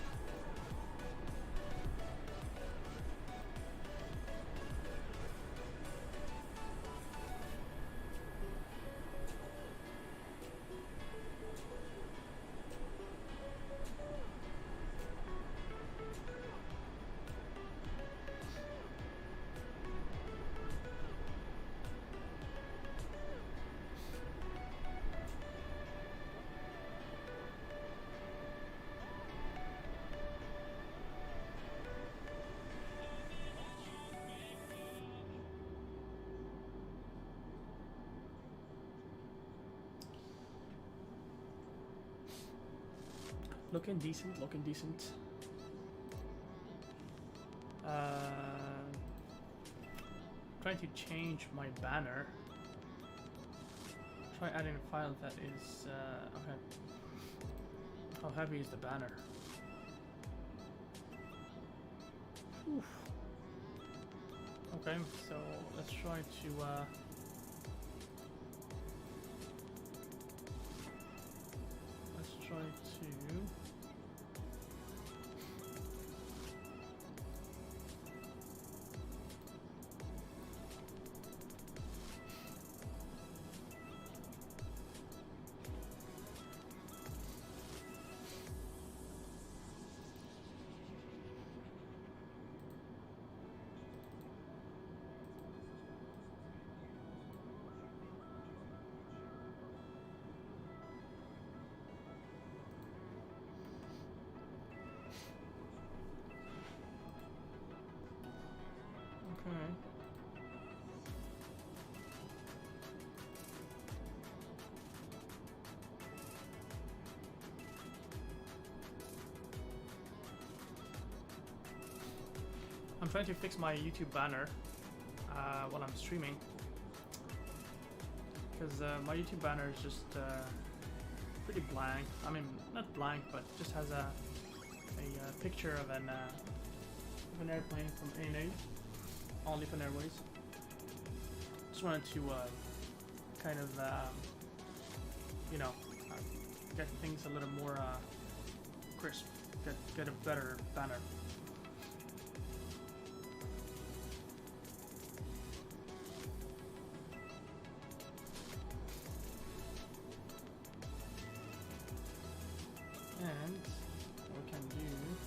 Looking decent, looking decent. Trying to change my banner. Try adding a file that is okay. How heavy is the banner? Oof. Okay, so let's try to I'm trying to fix my YouTube banner while I'm streaming, because my YouTube banner is just pretty blank. I mean, not blank, but just has a picture of an airplane from ANA, All Nippon Airways. Just wanted to kind of you know, get things a little more crisp, get a better banner. And what we can do is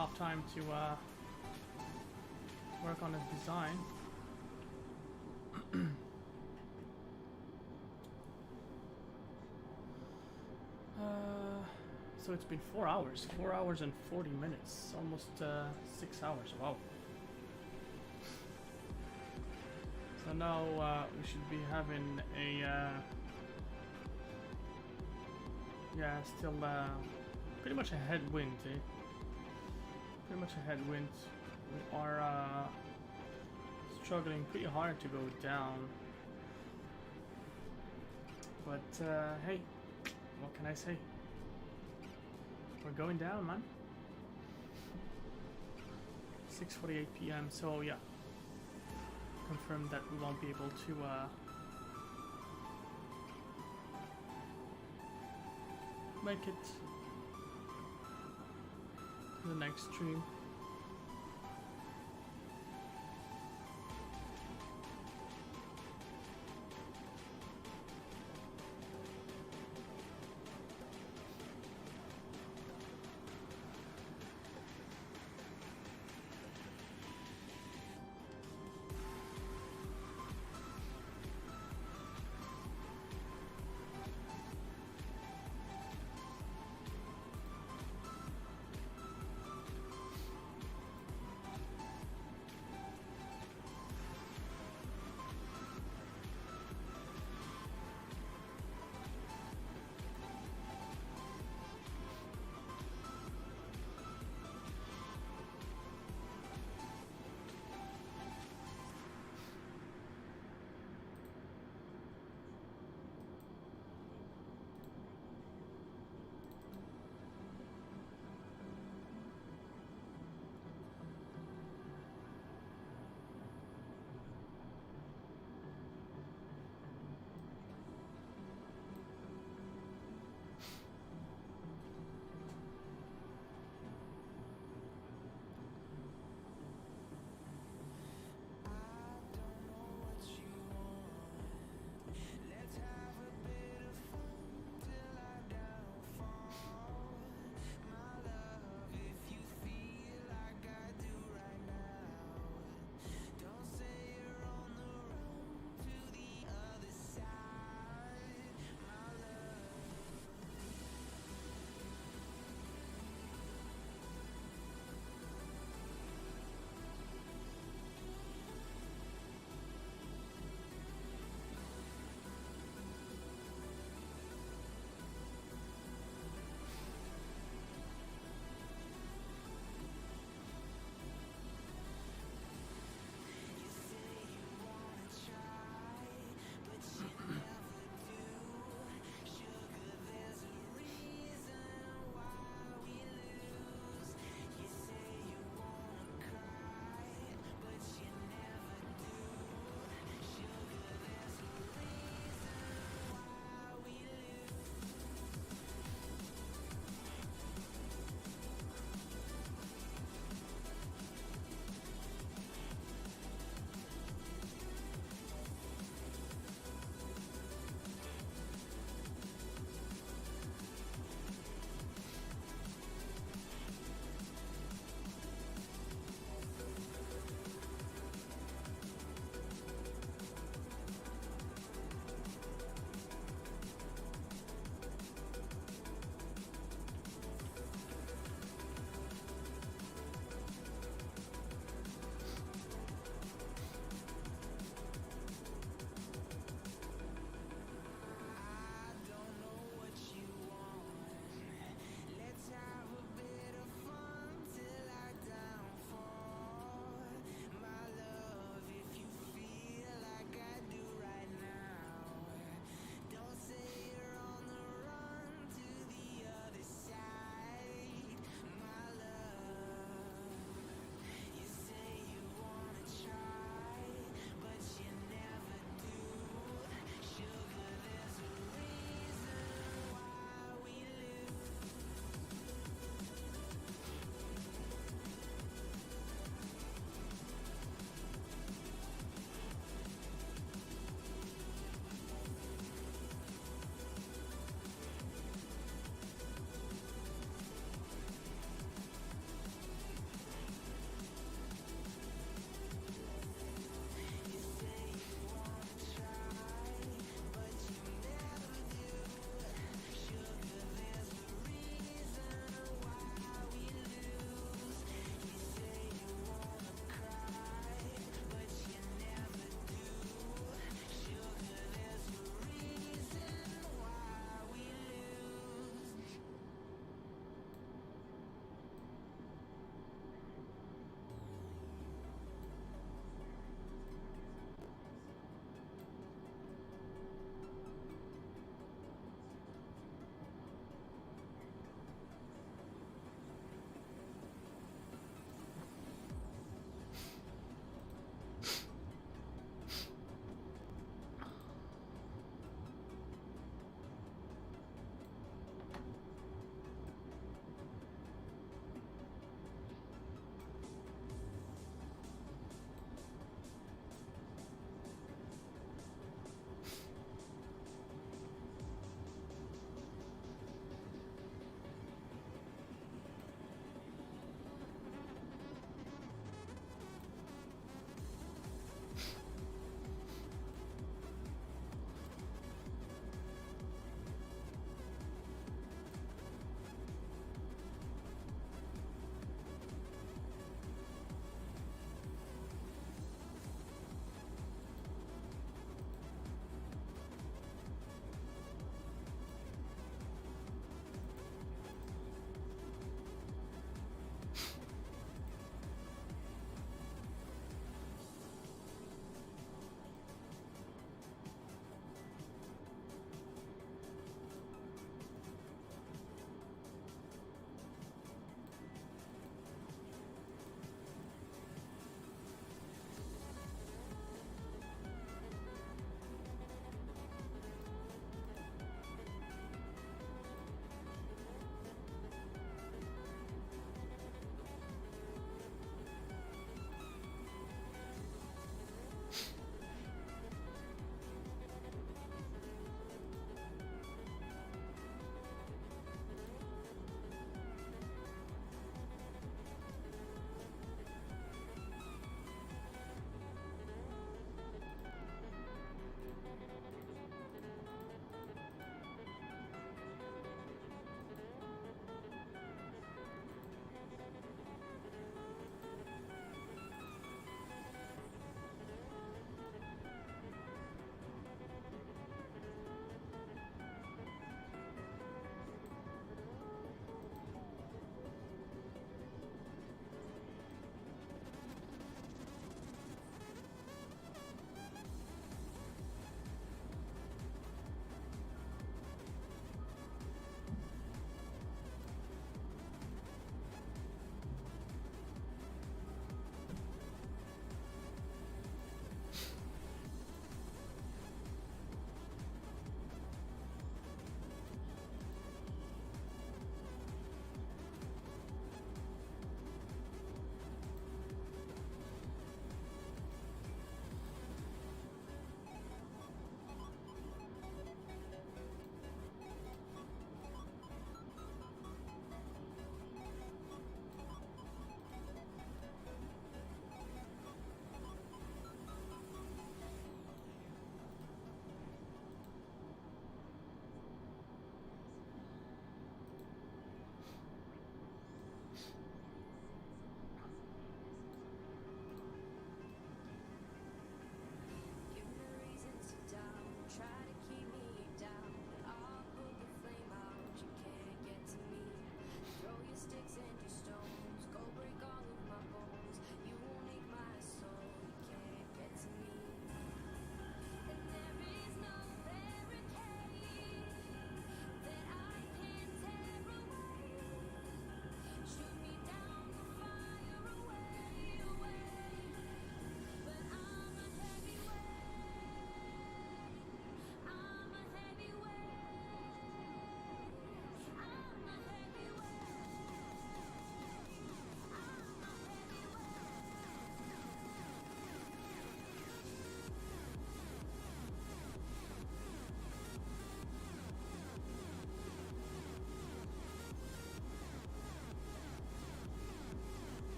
tough time to work on a design. So it's been 4 hours, 4 hours and 40 minutes, almost 6 hours. Wow. So now we should be having a yeah, still pretty much a headwind, eh? Pretty much a headwind. We are struggling pretty hard to go down, but hey, what can I say? We're going down, man. 6:48 p.m. So yeah, confirmed that we won't be able to make it to the next stream.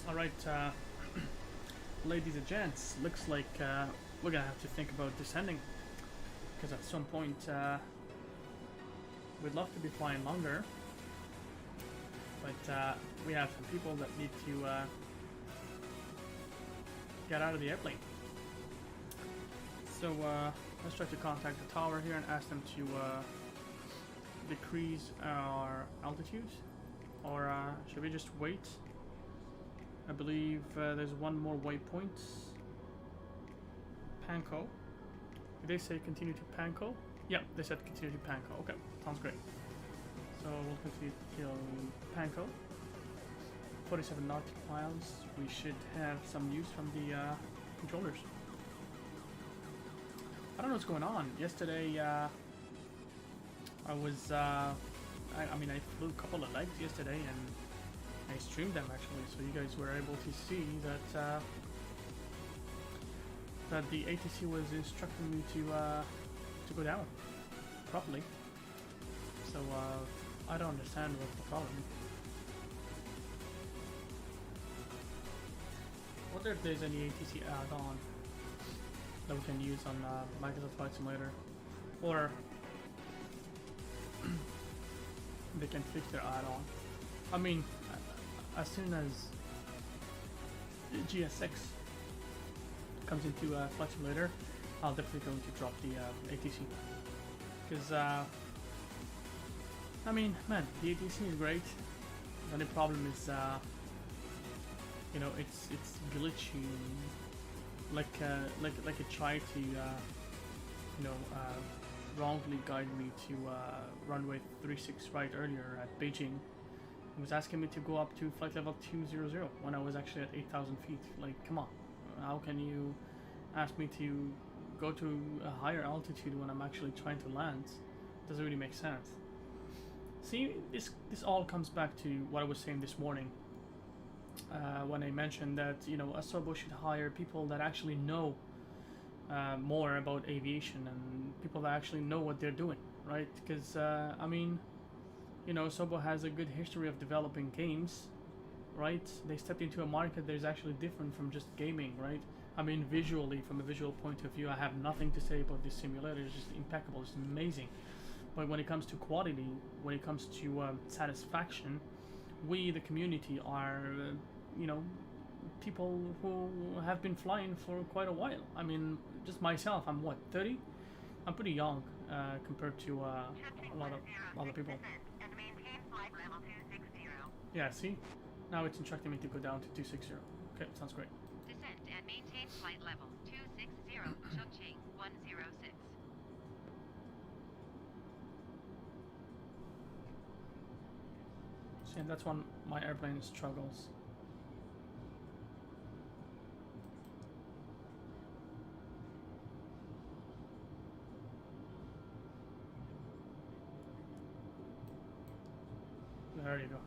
Alright, ladies and gents, looks like we're gonna have to think about descending. Because at some point, we'd love to be flying longer. But we have some people that need to get out of the airplane. So let's try to contact the tower here and ask them to decrease our altitude. Or should we just wait? I believe there's one more waypoint. Panko. Did they say continue to Panko? Yeah, they said continue to Panko. Okay, sounds great. So we'll continue to Panko. 47 nautical miles. We should have some news from the controllers. I don't know what's going on. Yesterday, I was, I mean, I flew a couple of legs yesterday and I streamed them actually, so you guys were able to see that that the ATC was instructing me to go down properly. So I don't understand what's the problem. I wonder if there's any ATC add-on that we can use on Microsoft Flight Simulator, or they can fix their add-on. I mean, as soon as GSX comes into Flight Simulator, I'll definitely going to drop the ATC. Because, I mean, man, the ATC is great. The only problem is, you know, it's glitchy. Like it tried to, you know, wrongly guide me to runway 36 right earlier at Beijing. It was asking me to go up to flight level 200 when I was actually at 8,000 feet. Like, come on, how can you ask me to go to a higher altitude when I'm actually trying to land? Doesn't really make sense. See, this all comes back to what I was saying this morning when I mentioned that, you know, Asobo should hire people that actually know more about aviation and people that actually know what they're doing, right? Because I mean, you know, Asobo has a good history of developing games, right? They stepped into a market that is actually different from just gaming, right? I mean, visually, from a visual point of view, I have nothing to say about this simulator. It's just impeccable. It's amazing. But when it comes to quality, when it comes to satisfaction, we, the community, are, you know, people who have been flying for quite a while. I mean, just myself, I'm what, 30? I'm pretty young compared to a lot of other people. Yeah, see? Now it's instructing me to go down to 260. Okay, sounds great. Descend and maintain flight level 260, Chongqing 106. See, and that's when my airplane struggles. There you go.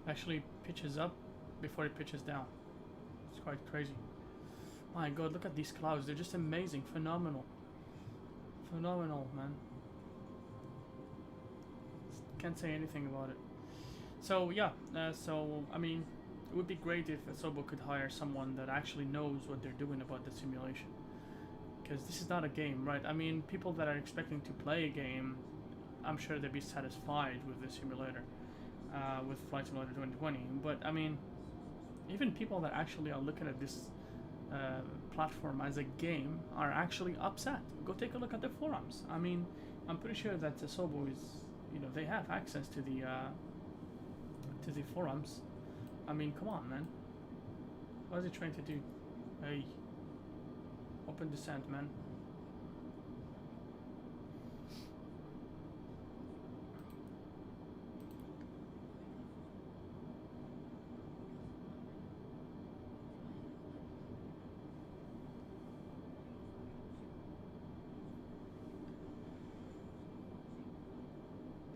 Actually pitches up before it pitches down. It's quite crazy. My god, look at these clouds. They're just amazing. Phenomenal. Phenomenal, man. Can't say anything about it. So, yeah. So, I mean, it would be great if Asobo could hire someone that actually knows what they're doing about the simulation. Because this is not a game, right? I mean, people that are expecting to play a game, I'm sure they'd be satisfied with the simulator. With Flight Simulator 2020, but I mean, even people that actually are looking at this platform as a game are actually upset. Go take a look at the forums. I mean, I'm pretty sure that Asobo is, you know, they have access to the forums. I mean, come on, man. What is it trying to do? Hey, open descent, man.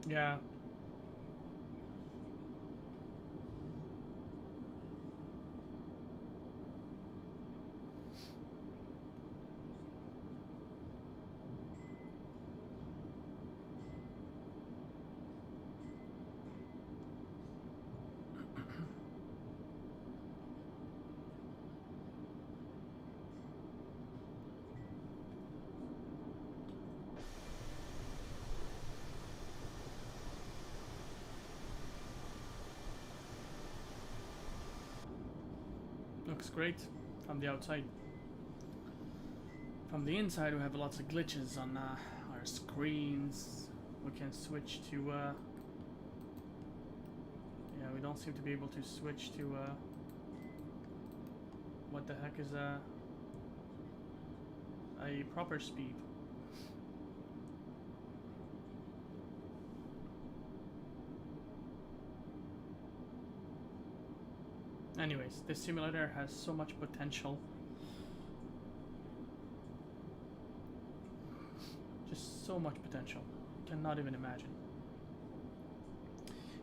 Yeah. Looks great from the outside. From the inside, we have lots of glitches on our screens. We can switch to. Yeah, we don't seem to be able to switch to. What the heck is a proper speed? Anyways, this simulator has so much potential. Just so much potential. Cannot even imagine.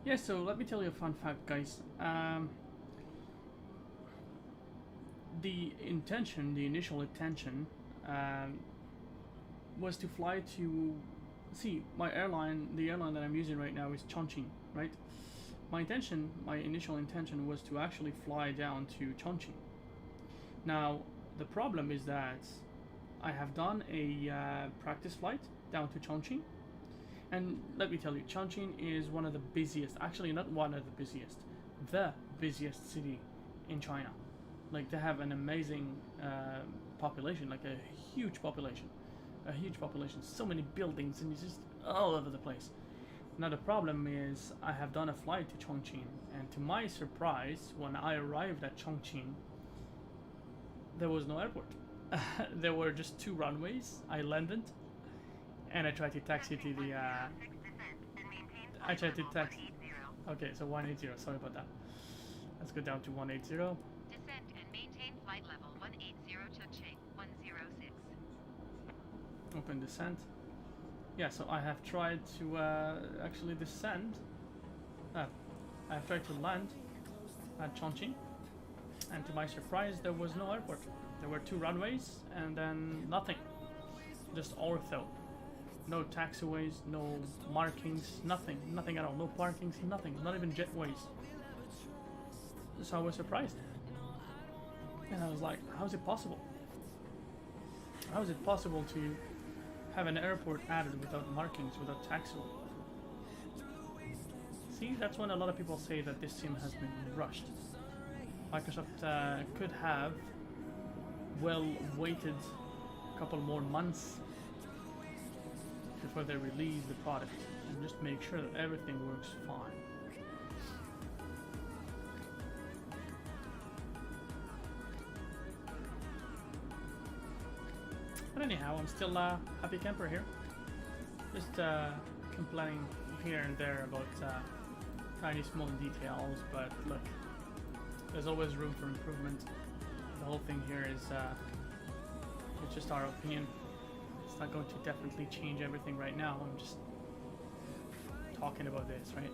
Yeah, so let me tell you a fun fact, guys. The initial intention, was to fly to. See, my airline, the airline that I'm using right now is Chongqing, right? My initial intention was to actually fly down to Chongqing. Now, the problem is that I have done a practice flight down to Chongqing, and let me tell you, Chongqing is one of the busiest, actually not one of the busiest, the busiest city in China. Like, they have an amazing population, like a huge population, so many buildings, and it's just all over the place. Now the problem is I have done a flight to Chongqing, and to my surprise, when I arrived at Chongqing, there was no airport. There were just 2 runways. I landed, and I tried to taxi to the. I tried to taxi. Okay, so 180. Sorry about that. Let's go down to 180. Descend and maintain flight level 180 Chongqing 106. Open descent. Yeah, so I have tried to actually descend. I have tried to land at Chongqing, and to my surprise, there was no airport. There were 2 runways, and then nothing. Just ortho. No taxiways, no markings, nothing at all. No parkings, nothing. Not even jetways. So I was surprised. And I was like, how is it possible? How is it possible to have an airport added without markings, without taxiway? See, that's when a lot of people say that this sim has been rushed. Microsoft could have waited a couple more months before they release the product and just make sure that everything works fine. But anyhow, I'm still happy camper here. Just complaining here and there about tiny small details, but look, there's always room for improvement. The whole thing here is it's just our opinion. It's not going to definitely change everything right now. I'm just talking about this, right?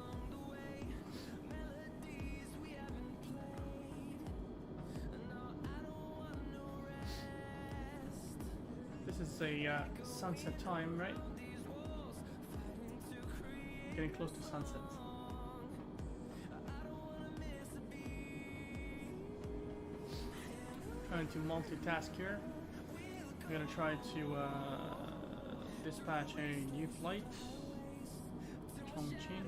This is a sunset time, right? Getting close to sunset. Trying to multitask here. I'm gonna try to dispatch a new flight. Chongqing.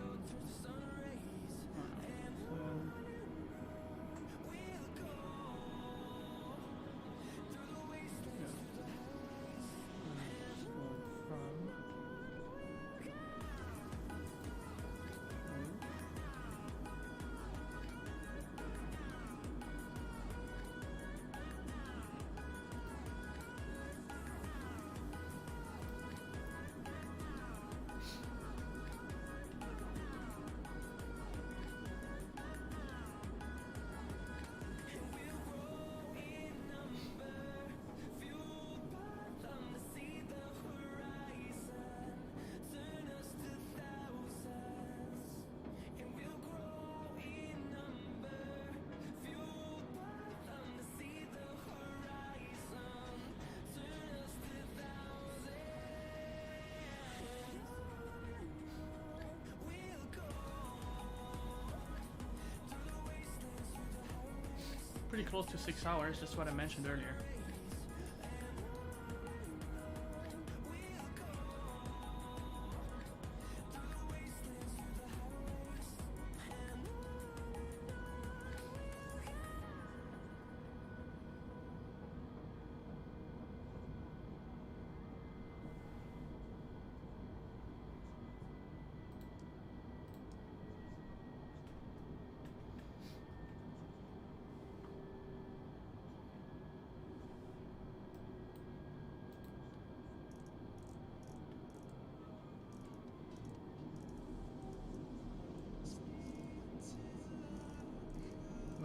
Pretty close to 6 hours, just what I mentioned earlier.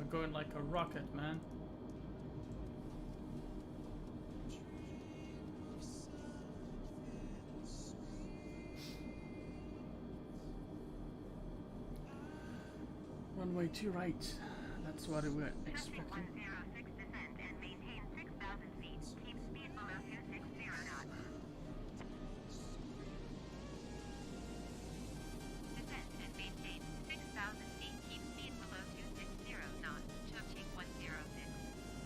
We're going like a rocket, man. Runway 2 right. That's what we're expecting. 106 descend and maintain 6,000 feet. Keep speed below 260 knots. Descend and maintain 6,000 feet. Keep speed below 260 knots. Chongqing 106.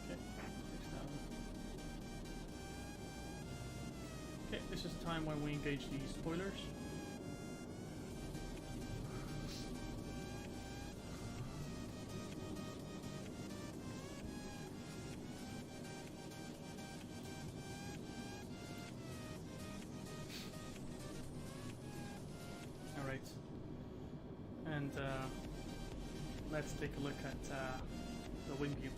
Okay, 6,000. Okay, this is the time when we engage the spoilers. Alright, and let's take a look at the wing view.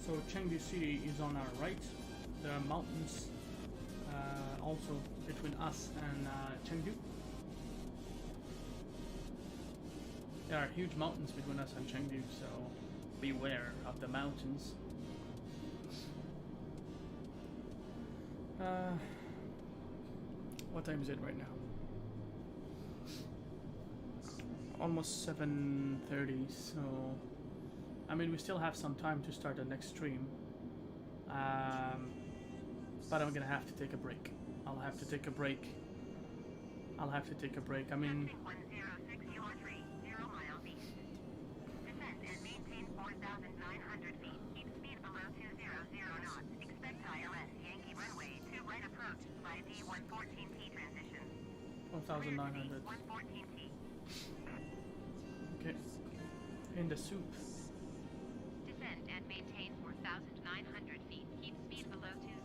So Chengdu City is on our right. There are mountains also between us and Chengdu. There are huge mountains between us and Chengdu, so beware of the mountains. What time is it right now? Almost 7:30, so I mean we still have some time to start the next stream. But I'm gonna have to take a break. I'll have to take a break. I mean, 106 Euro 3, 0 miles east. Descend and maintain 4,900 feet. Keep speed below 200 knots. Expect ILS Yankee runway 2 right approach by D114T transition. 1,900. 114T. Okay. In the soup. Descend and maintain 4,900 feet. Keep speed below 200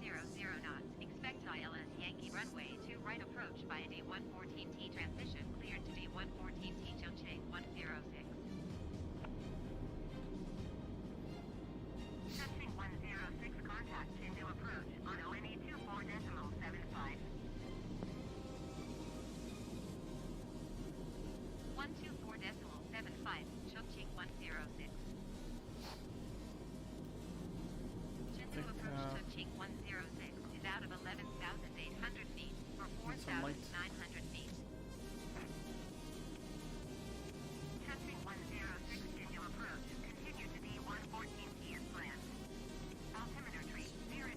knots. Expect ILS Yankee runway 2 right approach by D114T transition. Cleared to D114T Chongqing 106. Testing 106 contact Chengdu approach on ONE 24.75. 124.75 Chongqing 106. Chengdu approach Chongqing 106 is out of 11,800 feet for Need some light. 4,900 feet. Testing 106 Chengdu approach. Continue to D114T as planned. Altimeter tree 0.00.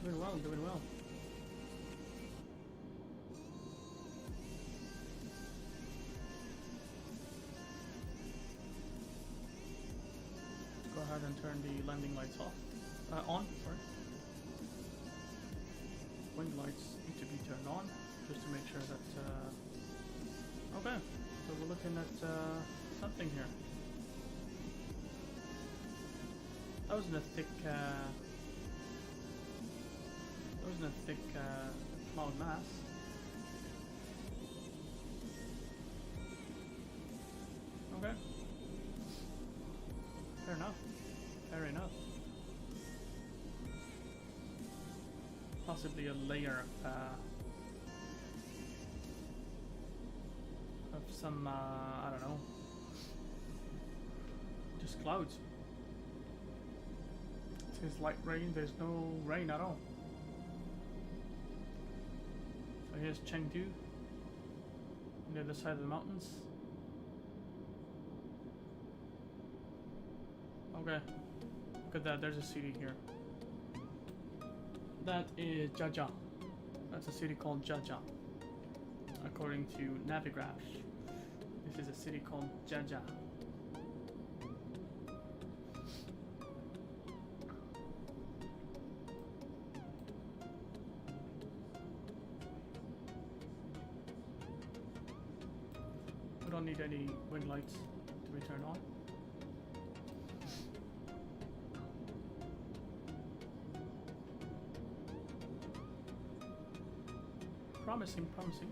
Doing well, doing well. Go ahead and turn the landing lights off. On, sorry. Wing lights need to be turned on, just to make sure that, okay, so we're looking at, something here. That wasn't a thick, cloud mass. Okay. Fair enough. Fair enough. Possibly a layer of some, I don't know, just clouds. It says light rain, there's no rain at all. So here's Chengdu, on the other side of the mountains. Okay, look at that, there's a city here. That is Jiajia. That's a city called Jiajia. According to Navigraph, this is a city called Jiajia. We don't need any wing lights to be turned on. Promising, promising.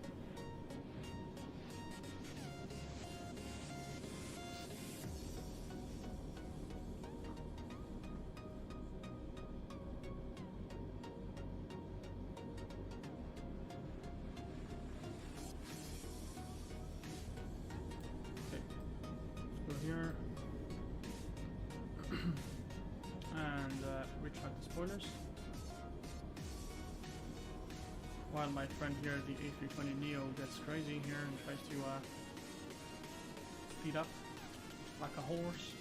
join us. While my friend here, the A320neo, gets crazy here and tries to speed up like a horse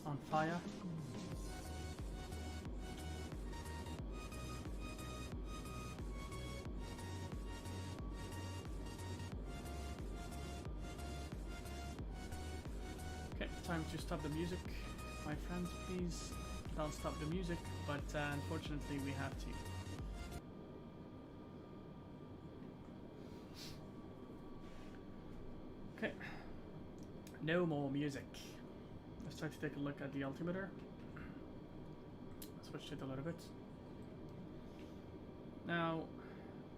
on fire. Okay, time to stop the music. My friends, please don't stop the music, but unfortunately we have to. Okay, no more music. Let's try to take a look at the altimeter. Switch it a little bit. Now,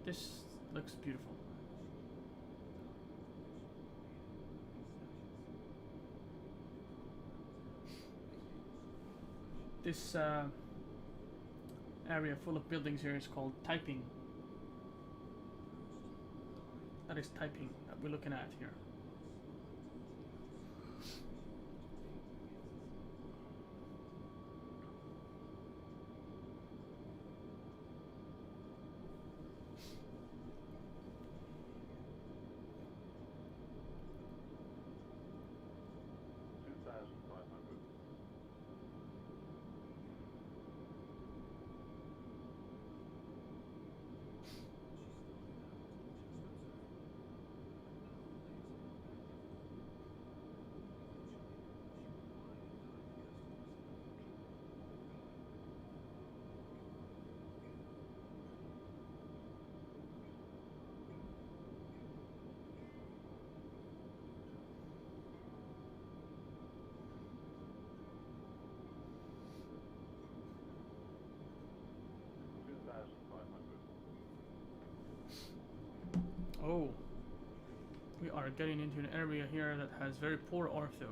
this looks beautiful. This area full of buildings here is called typing. That is typing that we're looking at here. Oh, we are getting into an area here that has very poor ortho.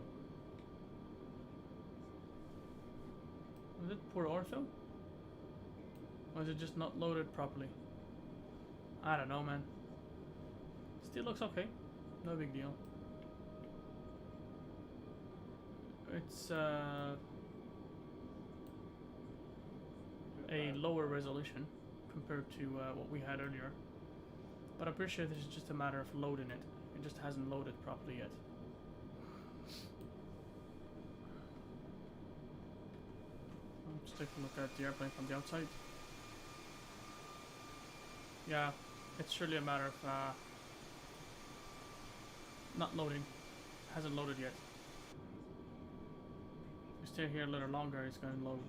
Is it poor ortho? Or is it just not loaded properly? I don't know, man. Still looks okay. No big deal. It's a lower resolution compared to what we had earlier. But I'm pretty sure this is just a matter of loading it. It just hasn't loaded properly yet. Let's take a look at the airplane from the outside. Yeah, it's surely a matter of not loading. Hasn't loaded yet. If we stay here a little longer, it's going to load.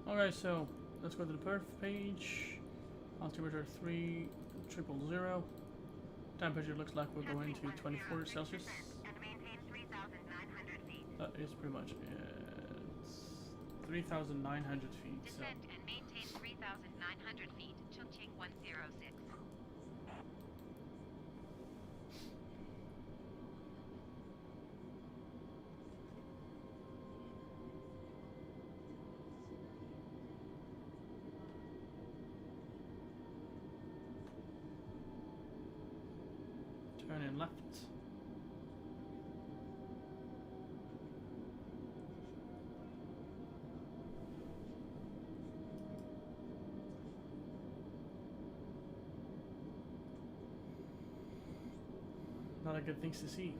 Okay, so let's go to the perf page. Altimeter 3000. Temperature looks like we're going to 24 Celsius. And maintain 3,900 feet. That is pretty much it. It's 3,900 feet. So. Descend and maintain 3,900 feet. Chongqing 106. Turn in left. A lot of good things to see.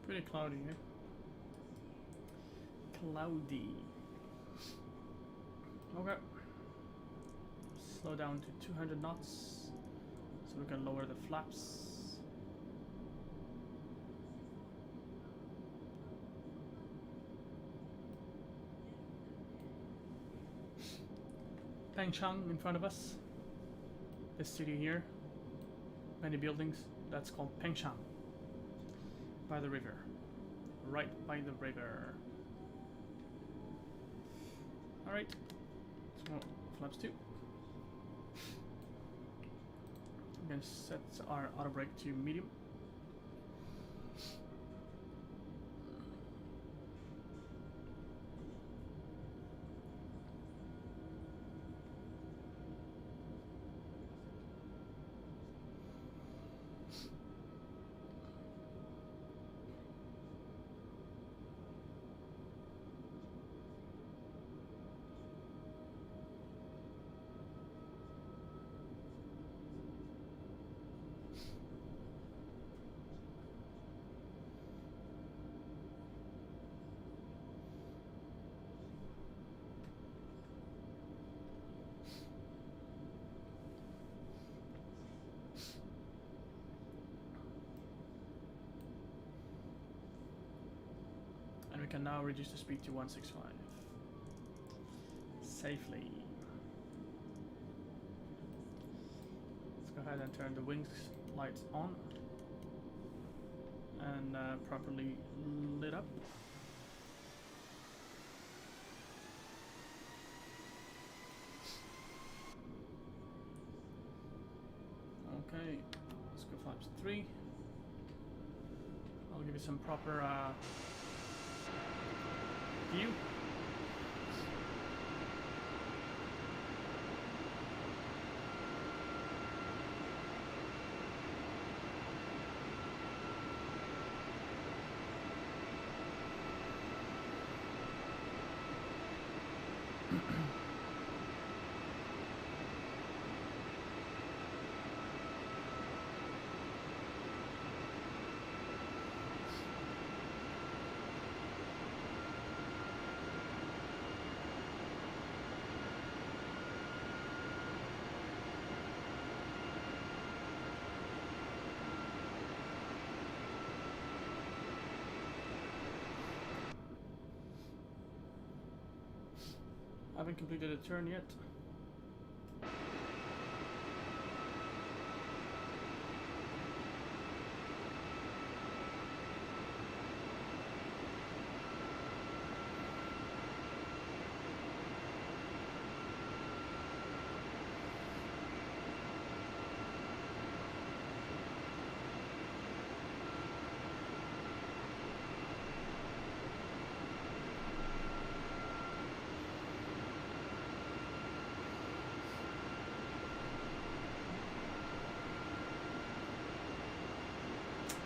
Pretty cloudy here. Cloudy. Okay. Slow down to 200 knots so we can lower the flaps. Pengchang in front of us. This city here. Many buildings. That's called Pengchang. By the river. Right by the river. Alright. So flaps 2. I'm gonna set our auto brake to medium. And we can now reduce the speed to 165 safely. Let's go ahead and turn the wings lights on and properly lit up. Okay, let's go flaps 3. I'll give you some proper view. I haven't completed a turn yet.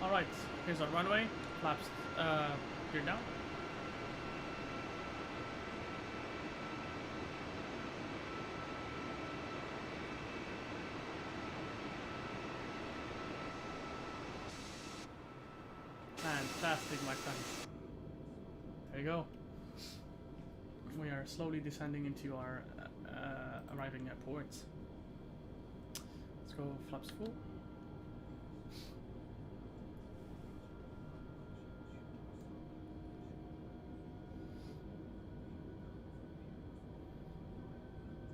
Alright, here's our runway. Flaps geared down. Fantastic, my friends. There you go. We are slowly descending into our arriving at ports. Let's go flaps full.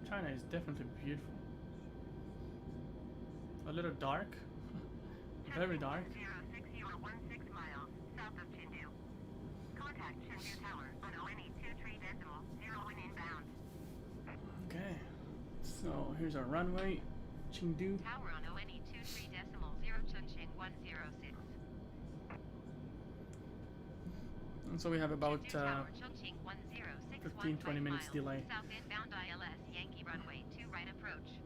China is definitely beautiful. A little dark. Very dark. 060 or 16 miles south of Chengdu. Contact Chengdu Tower on ONE 23.0 inbound. Okay. So here's our runway. Chengdu. Tower on ONE 23.0 Chongqing 106. And so we have about Chengdu Tower, Chongqing 106, 15-20 minutes delay. South inbound ILS Yankee runway 2 right approach.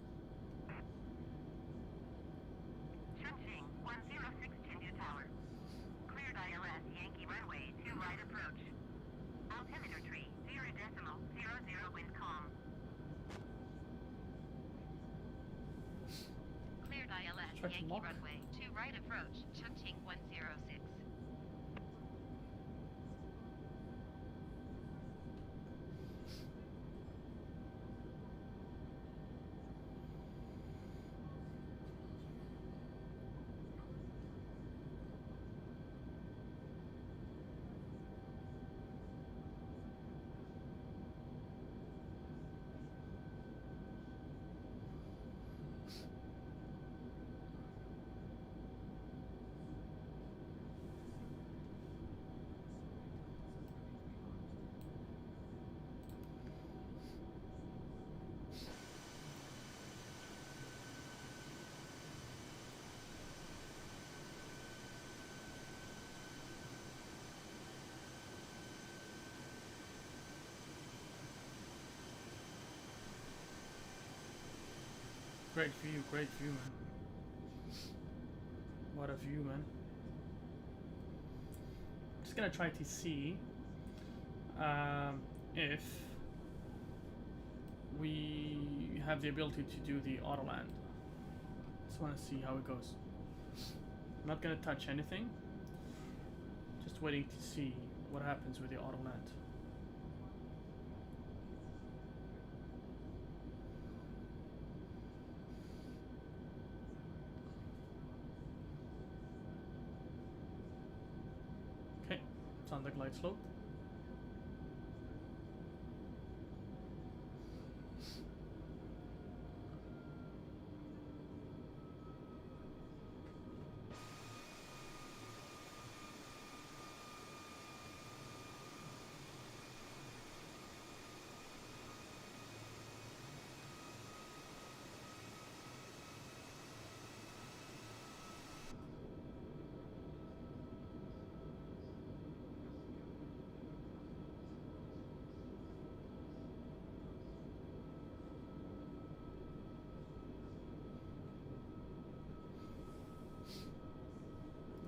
Chongqing 106 Chengdu Tower. Cleared ILS Yankee runway 2 right approach. Altimeter tree 0.00 wind calm. Cleared ILS Try to Yankee lock. runway 2 right approach. Chongqing 106. Great view, man. What a view, man. Just gonna try to see if we have the ability to do the auto land. Just want to see how it goes. I'm not gonna touch anything. Just waiting to see what happens with the auto land. Okay, it's on the glide slope.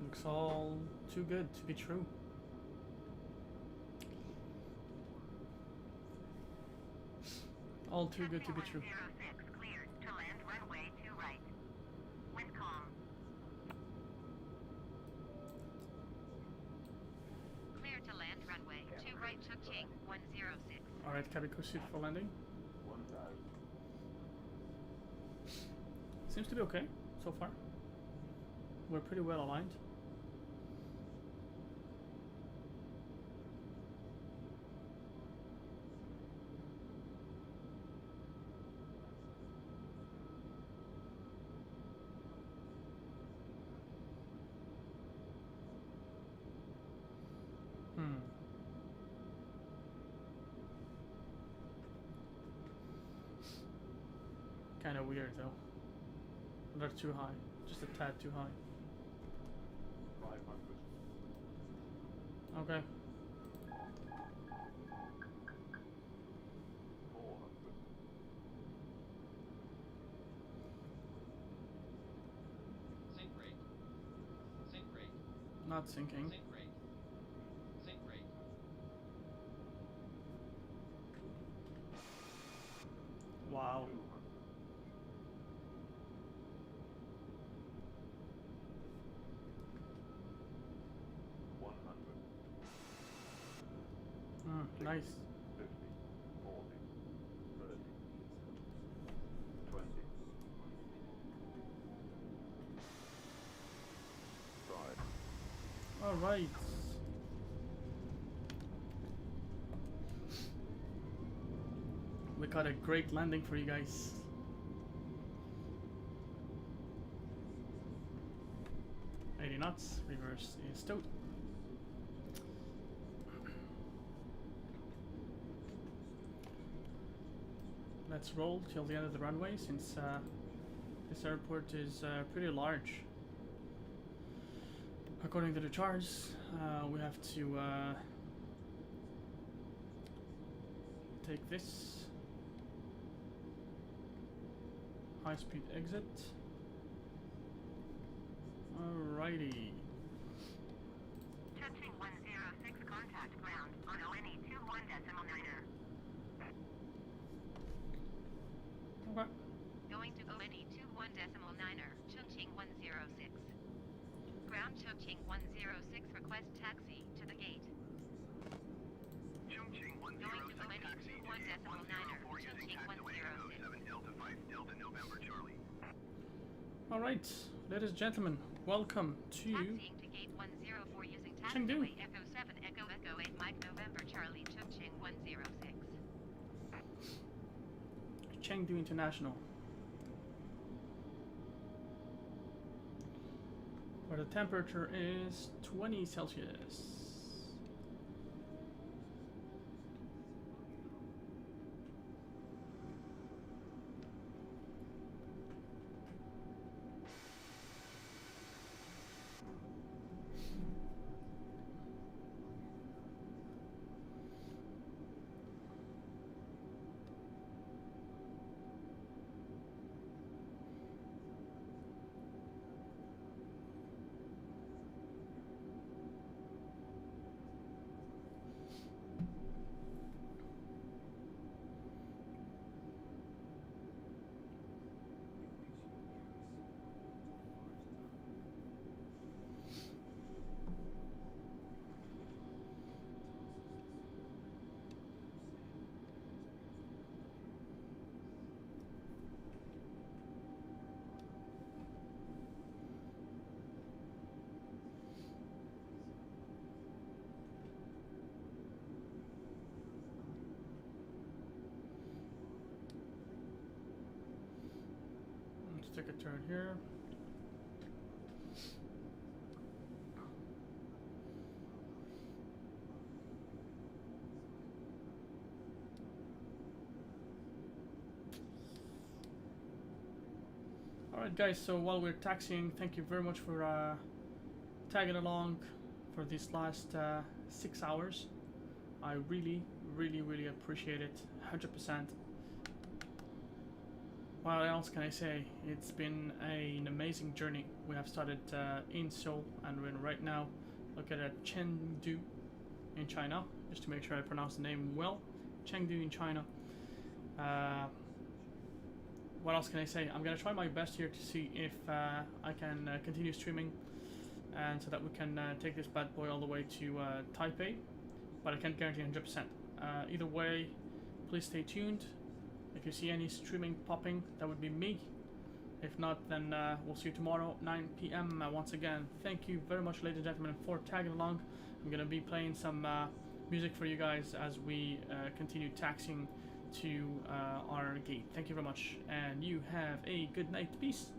Looks all too good to be true. All too good to be true. 106 cleared to land runway 2 right. Wind calm. Clear to land runway 2 right Chengdu 106. Alright, cabin crew seat for landing. 1000. Seems to be okay so far. We're pretty well aligned. Kind of weird though. They're too high. Just a tad too high. 500. Okay. 400. Sync rate. Sync rate. Not sinking. Sync rate. Sync rate. Wow. 200. 100. Nice. 50, 40, 30, 20. 5. All right. We got a great landing for you guys. $80 knots. Reverse is stowed. Let's roll till the end of the runway, since this airport is pretty large. According to the charts, we have to take this high-speed exit. Alrighty. Touching 106 contact ground on ONE 21.9er. Okay. Going to ONE 21.9er, Chongqing 106. Ground Chongqing 106, request taxi to the gate. Chongqing Going to ONE 21.9er, Chongqing 106. 7 Delta 5 Delta November Charlie. Alright, ladies and gentlemen, welcome to Taxiing to gate 104 using Chengdu. taxiway Echo 7 Echo Echo 8 Mike November Charlie Chongqing 106. Chengdu International, where the temperature is 20 Celsius. take a turn here. Alright guys, so while we're taxiing, thank you very much for tagging along for these last 6 hours. I really appreciate it, 100%. What else can I say? It's been an amazing journey. We have started in Seoul, and we're right now located at Chengdu in China, just to make sure I pronounce the name well. Chengdu in China. What else can I say? I'm gonna try my best here to see if I can continue streaming, and so that we can take this bad boy all the way to Taipei, but I can't guarantee 100%. Either way, please stay tuned. If you see any streaming popping, that would be me. If not, then we'll see you tomorrow, 9 p.m. Once again, thank you very much, ladies and gentlemen, for tagging along. I'm gonna be playing some music for you guys as we continue taxiing to our gate. Thank you very much, and you have a good night. Peace.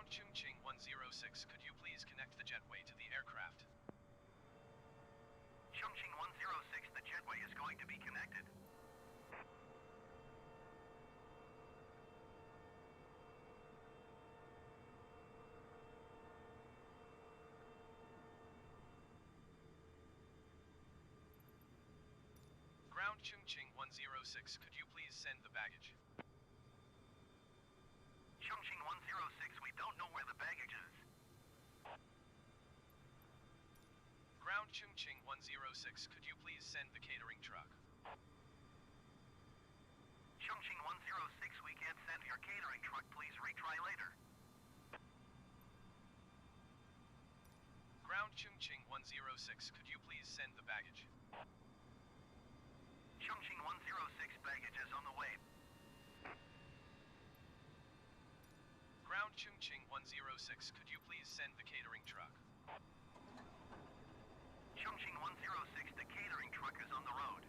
Ground Chongqing 106, could you please connect the jetway to the aircraft? Chongqing 106, the jetway is going to be connected. Ground Chongqing 106, could you please send the baggage? Chongqing 106, we don't know where the baggage is. Ground Chongqing 106, could you please send the catering truck? Chongqing 106, we can't send your catering truck. Please retry later. Ground Chongqing 106, could you please send the baggage? Chongqing 106, baggage is on the way. Ground Chongqing 106, could you please send the catering truck? Chongqing 106, the catering truck is on the road.